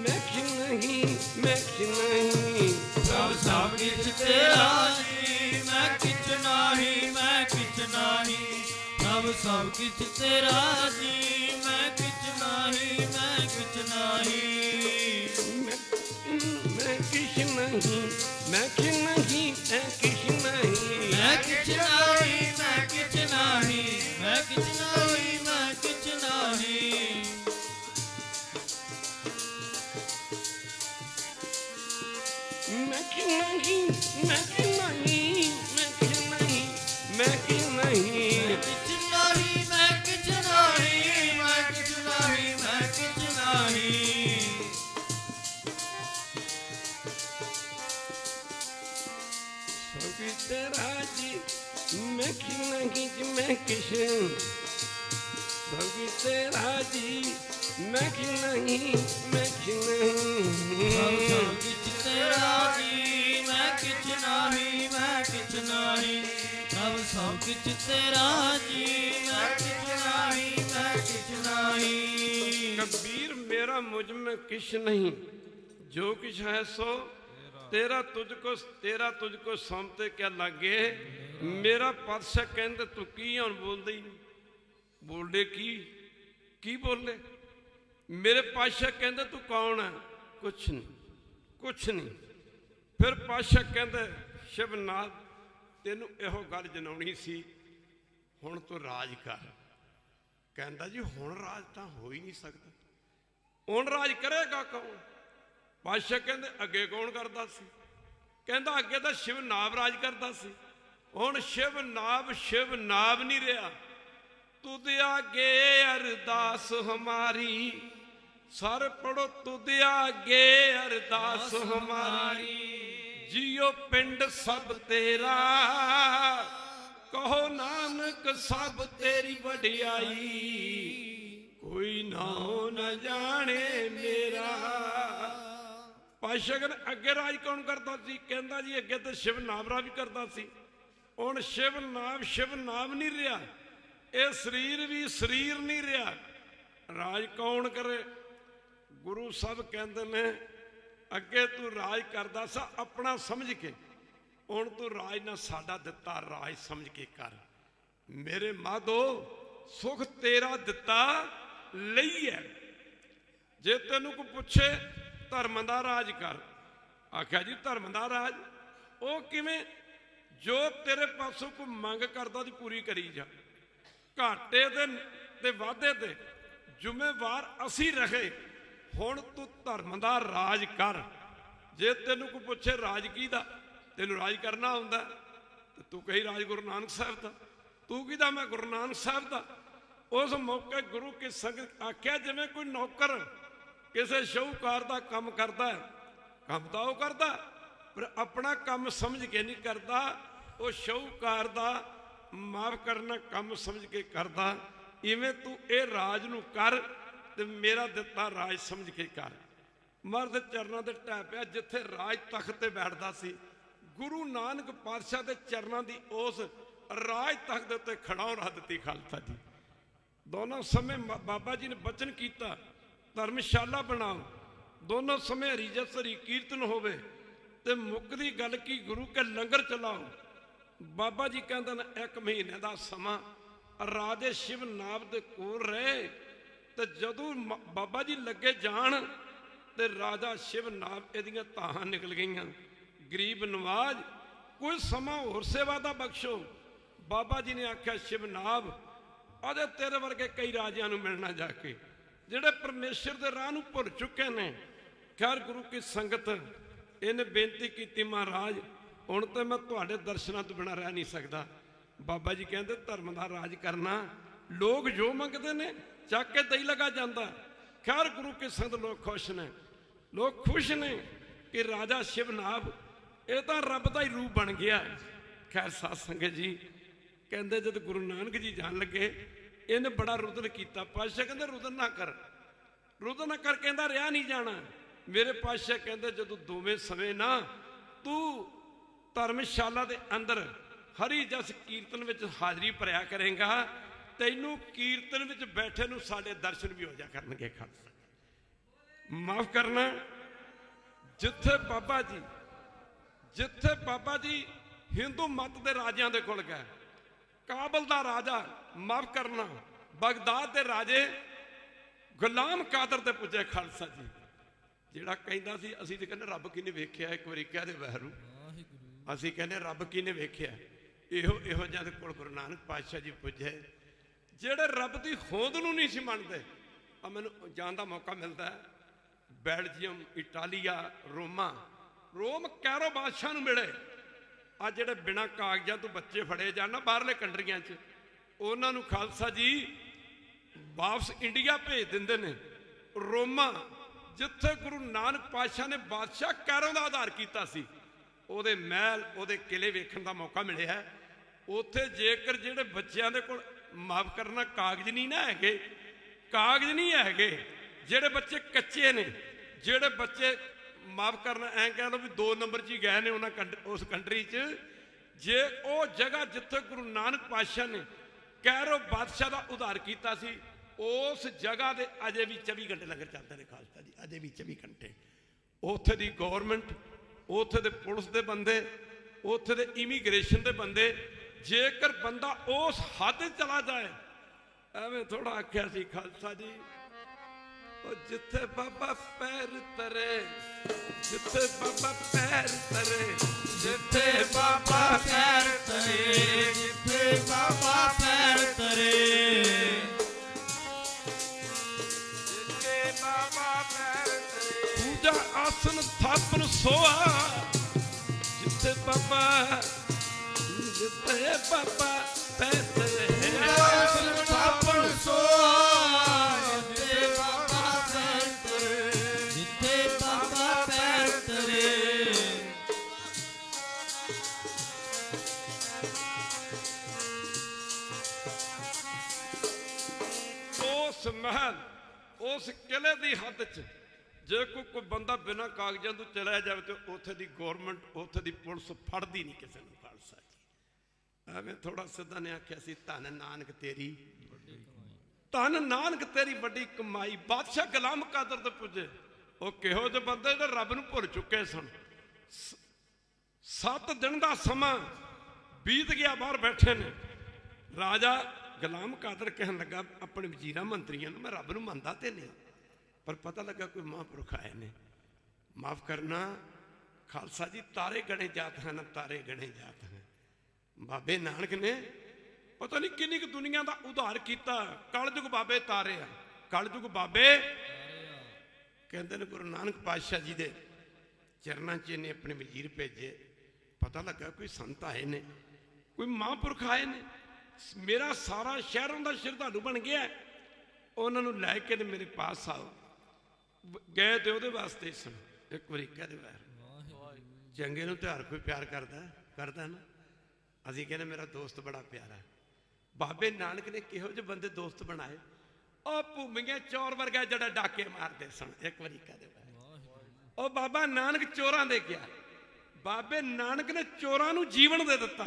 ਮੈਂ ਕਿਛ ਨਹੀਂ, ਮੈਂ ਕਿਛ ਨਹੀਂ। ਪ੍ਰਭ ਸਭ ਕਿਛ ਤੇਰਾ ਜੀ, ਮੈਂ ਕਿਛ ਨਹੀਂ, ਮੈਂ ਕਿਛ ਨਹੀਂ। ਪ੍ਰਭ ਸਭ ਕਿਛ ਤੇਰਾ ਜੀ, ਮੈਂ ਕਿਛ ਨਹੀਂ, ਮੈਂ ਕਿਛ ਨਹੀਂ। ਮੈਂ ਕਿਛ ਨਹੀਂ, ਮੈਂ ਕਿਛ ਨਹੀਂ, ਮੈਂ ਕਿਛ ਨਹੀਂ। ਮੈਂ ਕਿਛ ਨਹੀਂ, ਮੈਂ ਕਿਛ ਨਹੀਂ, ਮੈਂ ਕਿਛ ਨਹੀਂ, ਮੈਂ ਕਿਛ ਨਹੀਂ। ਮੈਂ ਕਿਛ ਨਹੀਂ, ਮੈਂ ਕਿਛ ਨਹੀਂ, ਮੈਂ ਕਿਛ ਨਹੀਂ, ਮੈਂ ਕਿਛ ਨਹੀਂ। ਕਿਛ ਨਹੀਂ, ਮੈਂ ਕਿਛ ਨਹੀਂ, ਮੈਂ ਕਿਛ ਨਹੀਂ, ਮੈਂ ਕਿਛ ਨਹੀਂ। ਸਭ ਕਿਛ ਤੇਰਾ ਜੀ, ਮੈਂ ਕਿਛ ਨਹੀਂ ਜੀ, ਮੈਂ ਕਿਛ। ਸਭ ਕਿਛ ਤੇਰਾ ਜੀ, ਮੈਂ ਕਿਛ ਨਹੀਂ, ਮੈਂ ਕਿਛ ਨਹੀਂ। ਸਭ ਕਿਛ ਤੇਰਾ ਜੀ, ਮੈਂ ਕਿਛ ਨਹੀਂ, ਮੈਂ ਕਿਛ ਨਹੀਂ। ਪ੍ਰਭ ਸਭ ਕਿਛ ਤੇਰਾ ਜੀ, ਮੈਂ ਕਿਛ ਨਹੀਂ, ਮੈਂ ਕਿਛ ਨਹੀਂ। कबीर मेरा मुझ में किछ नहीं, जो किछ है सो तेरा तुझको सौंपते क्या लागे। मेरा पातशाह कहते तू की है? हुण बोलदे ही नहीं। बोलदे की बोले? मेरे पातशाह कहते तू कौन है? कुछ नहीं, कुछ नहीं। फिर पातशाह कहते शिवनाथ तेनू इहो गल जनाउणी सी, हुण तू राज कर। कहता जी हुण राज तो हो ही नहीं सकता, हुण राज करेगा कौन? पातशाह कहते अगे कौन करता सी? कहता अगे तो शिव नाभ राज करता सी, हुण शिव नाभ नहीं रहा। तुद आगे अरदास हमारी, सारे पढ़ो तुद आगे अरदास हमारी। जियो पिंड सब तेरा, कहो नानक सब तेरी वडियाई। कोई नाम न जाने मेरा। पातशाह कहते अगे राज कौन करता सी? कहता जी अगे तो शिव नाभ राज करता सी, हुण शिव नाभ नहीं रहा। ये शरीर भी शरीर नहीं रहा। राज कौन करे? गुरु साहब कहते ने अगे तू राज करता सा अपना समझ के, हुण तू राज ना साडा दिता राज समझ के कर। ਮੇਰੇ ਮਾਧੋ ਸੁਖ ਤੇਰਾ ਦਿੱਤਾ ਲਈਐ। ਜੇ ਤੈਨੂੰ ਕੋਈ ਪੁੱਛੇ ਧਰਮ ਦਾ ਰਾਜ ਕਰ, ਆਖਿਆ ਜੀ ਧਰਮ ਦਾ ਰਾਜ ਉਹ ਕਿਵੇਂ? ਜੋ ਤੇਰੇ ਪਾਸੋਂ ਕੋਈ ਮੰਗ ਕਰਦਾ ਦੀ ਪੂਰੀ ਕਰੀ ਜਾ। ਘਾਟੇ ਤੇ ਵਾਧੇ ਤੇ ਜ਼ਿੰਮੇਵਾਰ ਅਸੀਂ ਰਹੇ। ਹੁਣ ਤੂੰ ਧਰਮ ਦਾ ਰਾਜ ਕਰ। ਜੇ ਤੈਨੂੰ ਕੋਈ ਪੁੱਛੇ ਰਾਜ ਕਿਹਦਾ, ਤੈਨੂੰ ਰਾਜ ਕਰਨਾ ਆਉਂਦਾ ਤੇ ਤੂੰ ਕਹੀ ਰਾਜ ਗੁਰੂ ਨਾਨਕ ਸਾਹਿਬ ਦਾ। ਤੂੰ ਕਿਹਦਾ? ਮੈਂ ਗੁਰੂ ਨਾਨਕ ਸਾਹਿਬ ਦਾ। ਉਸ ਮੌਕੇ ਗੁਰੂ ਕੀ ਸੰਗਤ ਆਖਿਆ ਜਿਵੇਂ ਕੋਈ ਨੌਕਰ ਕਿਸੇ ਸ਼ਾਹੂਕਾਰ ਦਾ ਕੰਮ ਕਰਦਾ, ਕੰਮ ਤਾਂ ਉਹ ਕਰਦਾ ਪਰ ਆਪਣਾ ਕੰਮ ਸਮਝ ਕੇ ਨਹੀਂ ਕਰਦਾ, ਉਹ ਸ਼ਾਹੂਕਾਰ ਦਾ ਮਾਫ ਕਰਨਾ ਕੰਮ ਸਮਝ ਕੇ ਕਰਦਾ। ਇਵੇਂ ਤੂੰ ਇਹ ਰਾਜ ਨੂੰ ਕਰ ਤੇ ਮੇਰਾ ਦਿੱਤਾ ਰਾਜ ਸਮਝ ਕੇ ਕਰ। ਮਰਦ ਚਰਨਾਂ ਦੇ ਢਹਿ ਪਿਆ ਜਿੱਥੇ ਰਾਜ ਤਖਤ ਤੇ ਬੈਠਦਾ ਸੀ। ਗੁਰੂ ਨਾਨਕ ਪਾਤਸ਼ਾਹ ਦੇ ਚਰਨਾਂ ਦੀ ਉਸ ਰਾਜ ਤਖਤ ਦੇ ਉੱਤੇ ਖੜਾਉ ਰੱਖ ਦਿੱਤੀ ਖਾਲਸਾ ਜੀ। ਦੋਨੋਂ ਸਮੇਂ ਬਾਬਾ ਜੀ ਨੇ ਬਚਨ ਕੀਤਾ ਧਰਮਸ਼ਾਲਾ ਬਣਾਓ, ਦੋਨੋਂ ਸਮੇਂ ਹਰੀ ਜਸ ਹਰੀ ਕੀਰਤਨ ਹੋਵੇ ਤੇ ਮੁੱਕਦੀ ਗੱਲ ਕੀ ਗੁਰੂ ਕੇ ਲੰਗਰ ਚਲਾਓ। ਬਾਬਾ ਜੀ ਕਹਿੰਦੇ ਨੇ 1 ਮਹੀਨੇ ਦਾ ਸਮਾਂ ਰਾਜੇ ਸ਼ਿਵ ਨਾਭ ਦੇ ਕੋਲ ਰਹੇ ਤੇ ਜਦੋਂ ਬਾਬਾ ਜੀ ਲੱਗੇ ਜਾਣ ਤੇ ਰਾਜਾ ਸ਼ਿਵ ਨਾਭ ਇਹਦੀਆਂ ਤਾਹਾਂ ਨਿਕਲ ਗਈਆਂ। ਗਰੀਬ ਨਵਾਜ ਕੋਈ ਸਮਾਂ ਹੋਰ ਸੇਵਾ ਦਾ ਬਖਸ਼ੋ। ਬਾਬਾ ਜੀ ਨੇ ਆਖਿਆ ਸ਼ਿਵ ਨਾਭ ਅਜੇ ਤੇਰੇ ਵਰਗੇ ਕਈ ਰਾਜਿਆਂ ਨੂੰ ਮਿਲਣਾ ਜਾ ਕੇ ਜਿਹੜੇ ਪਰਮੇਸ਼ਰ ਦੇ ਰਾਹ ਨੂੰ ਭੁੱਲ ਚੁੱਕੇ ਨੇ। ਖੈਰ ਗੁਰੂ ਕੀ ਸੰਗਤ ਇਹਨੇ ਬੇਨਤੀ ਕੀਤੀ ਮਹਾਰਾਜ ਹੁਣ ਤੇ ਮੈਂ ਤੁਹਾਡੇ ਦਰਸ਼ਨਾਂ ਤੋਂ ਬਿਨਾਂ ਰਹਿ ਨਹੀਂ ਸਕਦਾ। ਬਾਬਾ ਜੀ ਕਹਿੰਦੇ ਧਰਮ ਦਾ ਰਾਜ ਕਰਨਾ, ਲੋਕ ਜੋ ਮੰਗਦੇ ਨੇ ਚੱਕ ਕੇ ਦਈ ਲਗਾ ਜਾਂਦਾ। ਖੈਰ ਗੁਰੂ ਕੀ ਸੰਗਤ ਲੋਕ ਖੁਸ਼ ਨੇ, ਲੋਕ ਖੁਸ਼ ਨੇ ਕਿ ਰਾਜਾ ਸ਼ਿਵ ਨਾਭ ਇਹ ਤਾਂ ਰੱਬ ਦਾ ਹੀ ਰੂਪ ਬਣ ਗਿਆ। ਖੈਰ ਸਾਧ ਸੰਗਤ ਜੀ ਕਹਿੰਦੇ ਜਦ ਗੁਰੂ ਨਾਨਕ ਜੀ ਜਾਣ ਲੱਗੇ ਇਹਨੇ ਬੜਾ ਰੁਦਨ ਕੀਤਾ। ਪਾਤਸ਼ਾਹ ਕਹਿੰਦੇ ਰੁਦਨ ਨਾ ਕਰ, ਰੁਦਨ ਨਾ ਕਰ, ਕਹਿੰਦਾ ਰਿਹਾ ਨਹੀਂ ਜਾਣਾ। ਮੇਰੇ ਪਾਤਸ਼ਾਹ ਕਹਿੰਦੇ ਜਦੋਂ ਦੋਵੇਂ ਸਮੇਂ ਨਾ ਤੂੰ ਧਰਮਸ਼ਾਲਾ ਦੇ ਅੰਦਰ ਹਰੀ ਜਸ ਕੀਰਤਨ ਵਿੱਚ ਹਾਜ਼ਰੀ ਭਰਿਆ ਕਰੇਗਾ, ਤੈਨੂੰ ਕੀਰਤਨ ਵਿੱਚ ਬੈਠੇ ਨੂੰ ਸਾਡੇ ਦਰਸ਼ਨ ਵੀ ਹੋ ਜਾ ਕਰਨਗੇ। ਖਾਲਸਾ ਮਾਫ ਕਰਨਾ, ਜਿੱਥੇ ਬਾਬਾ ਜੀ ਹਿੰਦੂ ਮਤ ਦੇ ਰਾਜਿਆਂ ਦੇ ਕੋਲ ਗਏ, ਕਾਬਲ ਦਾ ਰਾਜਾ ਮਾਫ ਕਰਨਾ ਬਗਦਾਦ ਦੇ ਰਾਜੇ ਗੁਲਾਮ ਕਾਦਰ ਤੇ ਪੁੱਜੇ ਖਾਲਸਾ ਜੀ, ਜਿਹੜਾ ਕਹਿੰਦਾ ਸੀ ਅਸੀਂ ਤੇ ਕਹਿੰਦੇ ਰੱਬ ਕਿਹਨੇ ਵੇਖਿਆ, ਇੱਕ ਵਾਰੀ ਕਹਿ ਦੇ ਵਹਿਰੂ ਅਸੀਂ ਕਹਿੰਦੇ ਰੱਬ ਕਿਹਨੇ ਵੇਖਿਆ। ਇਹੋ ਜਿਹੇ ਦੇ ਕੋਲ ਗੁਰੂ ਨਾਨਕ ਪਾਤਸ਼ਾਹ ਜੀ ਪੁੱਜੇ ਜਿਹੜੇ ਰੱਬ ਦੀ ਹੋਂਦ ਨੂੰ ਨਹੀਂ ਸੀ ਮੰਨਦੇ। ਆ ਮੈਨੂੰ ਜਾਣ ਦਾ ਮੌਕਾ ਮਿਲਦਾ ਬੈਲਜੀਅਮ, ਇਟਾਲੀਆ, ਰੋਮ ਕੈਰੋ ਬਾਦਸ਼ਾਹ ਨੂੰ ਮਿਲੇ। ਆ ਜਿਹੜੇ ਬਿਨਾਂ ਕਾਗਜ਼ਾਂ ਤੋਂ ਬੱਚੇ ਫੜੇ ਜਾਣ ਨਾ ਬਾਹਰਲੇ ਕੰਟਰੀਆਂ 'ਚ, ਉਹਨਾਂ ਨੂੰ ਖਾਲਸਾ ਜੀ ਵਾਪਸ ਇੰਡੀਆ ਭੇਜ ਦਿੰਦੇ ਨੇ। ਰੋਮਾ ਜਿੱਥੇ ਗੁਰੂ ਨਾਨਕ ਪਾਤਸ਼ਾਹ ਨੇ ਬਾਦਸ਼ਾਹ ਕੈਰੋ ਦਾ ਆਧਾਰ ਕੀਤਾ ਸੀ, ਉਹਦੇ ਮਹਿਲ, ਉਹਦੇ ਕਿਲੇ ਵੇਖਣ ਦਾ ਮੌਕਾ ਮਿਲਿਆ। ਉੱਥੇ ਜੇਕਰ ਜਿਹੜੇ ਬੱਚਿਆਂ ਦੇ ਕੋਲ ਮਾਫ ਕਰਨਾ ਕਾਗਜ਼ ਨਹੀਂ ਹੈਗੇ, ਜਿਹੜੇ ਬੱਚੇ ਕੱਚੇ ਨੇ, ਜਿਹੜੇ ਬੱਚੇ ਮਾਫ ਕਰਨਾ ਐਂ ਕਹਿ ਲਓ ਵੀ 2 ਨੰਬਰ 'ਚ ਹੀ ਗਏ ਨੇ ਉਸ ਕੰਟਰੀ 'ਚ, ਜੇ ਉਹ ਜਗ੍ਹਾ ਜਿੱਥੇ ਗੁਰੂ ਨਾਨਕ ਪਾਤਸ਼ਾਹ ਨੇ ਕੈਰੋ ਬਾਦਸ਼ਾਹ ਦਾ ਉਧਾਰ ਕੀਤਾ ਸੀ, ਉਸ ਜਗ੍ਹਾ ਦੇ ਅਜੇ ਵੀ 24 ਘੰਟੇ ਲੰਗਰ ਚੱਲਦੇ ਨੇ ਖਾਲਸਾ ਜੀ, ਅਜੇ ਵੀ 24 ਘੰਟੇ। ਉੱਥੇ ਦੀ ਗੌਰਮੈਂਟ, ਉੱਥੇ ਦੇ ਪੁਲਿਸ ਦੇ ਬੰਦੇ, ਉੱਥੇ ਦੇ ਇਮੀਗ੍ਰੇਸ਼ਨ ਦੇ ਬੰਦੇ, ਜੇਕਰ ਬੰਦਾ ਉਸ ਹੱਦ ਚਲਾ ਜਾਏ, ਐਵੇਂ ਥੋੜਾ ਆਖਿਆ ਸੀ ਖਾਲਸਾ ਜੀ, ਉਹ ਜਿੱਥੇ ਬਾਬਾ ਪੈਰ ਤਰੇ, ਜਿੱਥੇ ਬਾਬਾ ਪੈਰ ਤਰੇ, ਜਿੱਥੇ ਬਾਬਾ ਪੈਰ ਤਰੇ, ਜਿੱਥੇ ਬਾਬਾ ਪੈਰ ਤਰੇ, ਜਿੱਥੇ ਬਾਬਾ ਪੈਰ ਤਰੇ, ਪੂਜਾ ਆਸਨ ਥਾਪਨ ਸੋਆ, ਜਿੱਥੇ ਬਾਬਾ ਪੈਰ ਤਰੇ, ਆਸਨ ਥਾਪਨ ਸੋਆ, ਜਿੱਥੇ ਬਾਬਾ ਪੈਰ ਤਰੇ, ਜਿੱਥੇ ਬਾਬਾ ਪੈਰ ਤਰੇ। ਉਸ ਮਹਿਲ, ਉਸ ਕਿਲੇ ਦੀ ਹੱਦ 'ਚ ਜੇ ਕੋਈ ਬੰਦਾ ਬਿਨਾਂ ਕਾਗਜ਼ਾਂ ਤੋਂ ਚਲਿਆ ਜਾਵੇ ਤੇ ਉੱਥੇ ਦੀ ਗੌਰਮੈਂਟ, ਉੱਥੇ ਦੀ ਪੁਲਿਸ ਫੜਦੀ ਨਹੀਂ ਕਿਸੇ ਨੂੰ। ਖਾਲਸਾ ਜੀ ਐਵੇਂ ਥੋੜਾ ਸਿੱਧਾ ਨੇ ਆਖਿਆ ਸੀ ਧੰਨ ਨਾਨਕ ਤੇਰੀ ਵੱਡੀ ਕਮਾਈ। ਬਾਦਸ਼ਾਹ ਗੁਲਾਮ ਕਾਦਰ ਤੇ ਪੁੱਜੇ, ਉਹ ਕਿਹੋ ਜਿਹੇ ਬੰਦੇ ਜਿਹੜੇ ਰੱਬ ਨੂੰ ਭੁੱਲ ਚੁੱਕੇ ਸਨ। 7 ਦਿਨ ਦਾ ਸਮਾਂ ਬੀਤ ਗਿਆ, ਬਾਹਰ ਬੈਠੇ ਨੇ। राजा गुलाम कादर कहन लगा अपने वजीरां मंत्रियों मैं रब नूं मनदा ते नहीं, पर पता लगा कोई महापुरुष आए ने। माफ करना खालसा जी, तारे गणे जात हैं ना, तारे गणे जात हैं। बाबे नानक ने पता नहीं किन्नी क दुनिया का उधार किया। कलयुग बाबे तारे आ, कलयुग बाबे कहते हैं गुरु नानक पातशाह जी के चरणों च इन्हें अपने वजीर भेजे। पता लगा कोई संत आए ने, कोई महापुरख आए ने, मेरा सारा शहर उनका श्रद्धालु बन गया। उन्होंने लैके मेरे पास आओ। गए तो वो वास्ते सन एक बार कह दे वैर चंगे नूं त्योहार कोई प्यार करता ना। असीं कहने मेरा दोस्त बड़ा प्यारा है। बाबे नानक ने किहो जे बंदे दोस्त बनाए, और भूमिया चोर वर्गा जड़ा डाके मारते सन। एक बार कह दे और बाबा नानक चोरां दे गया। बाबे नानक ने चोरां नूं जीवन दे दिता,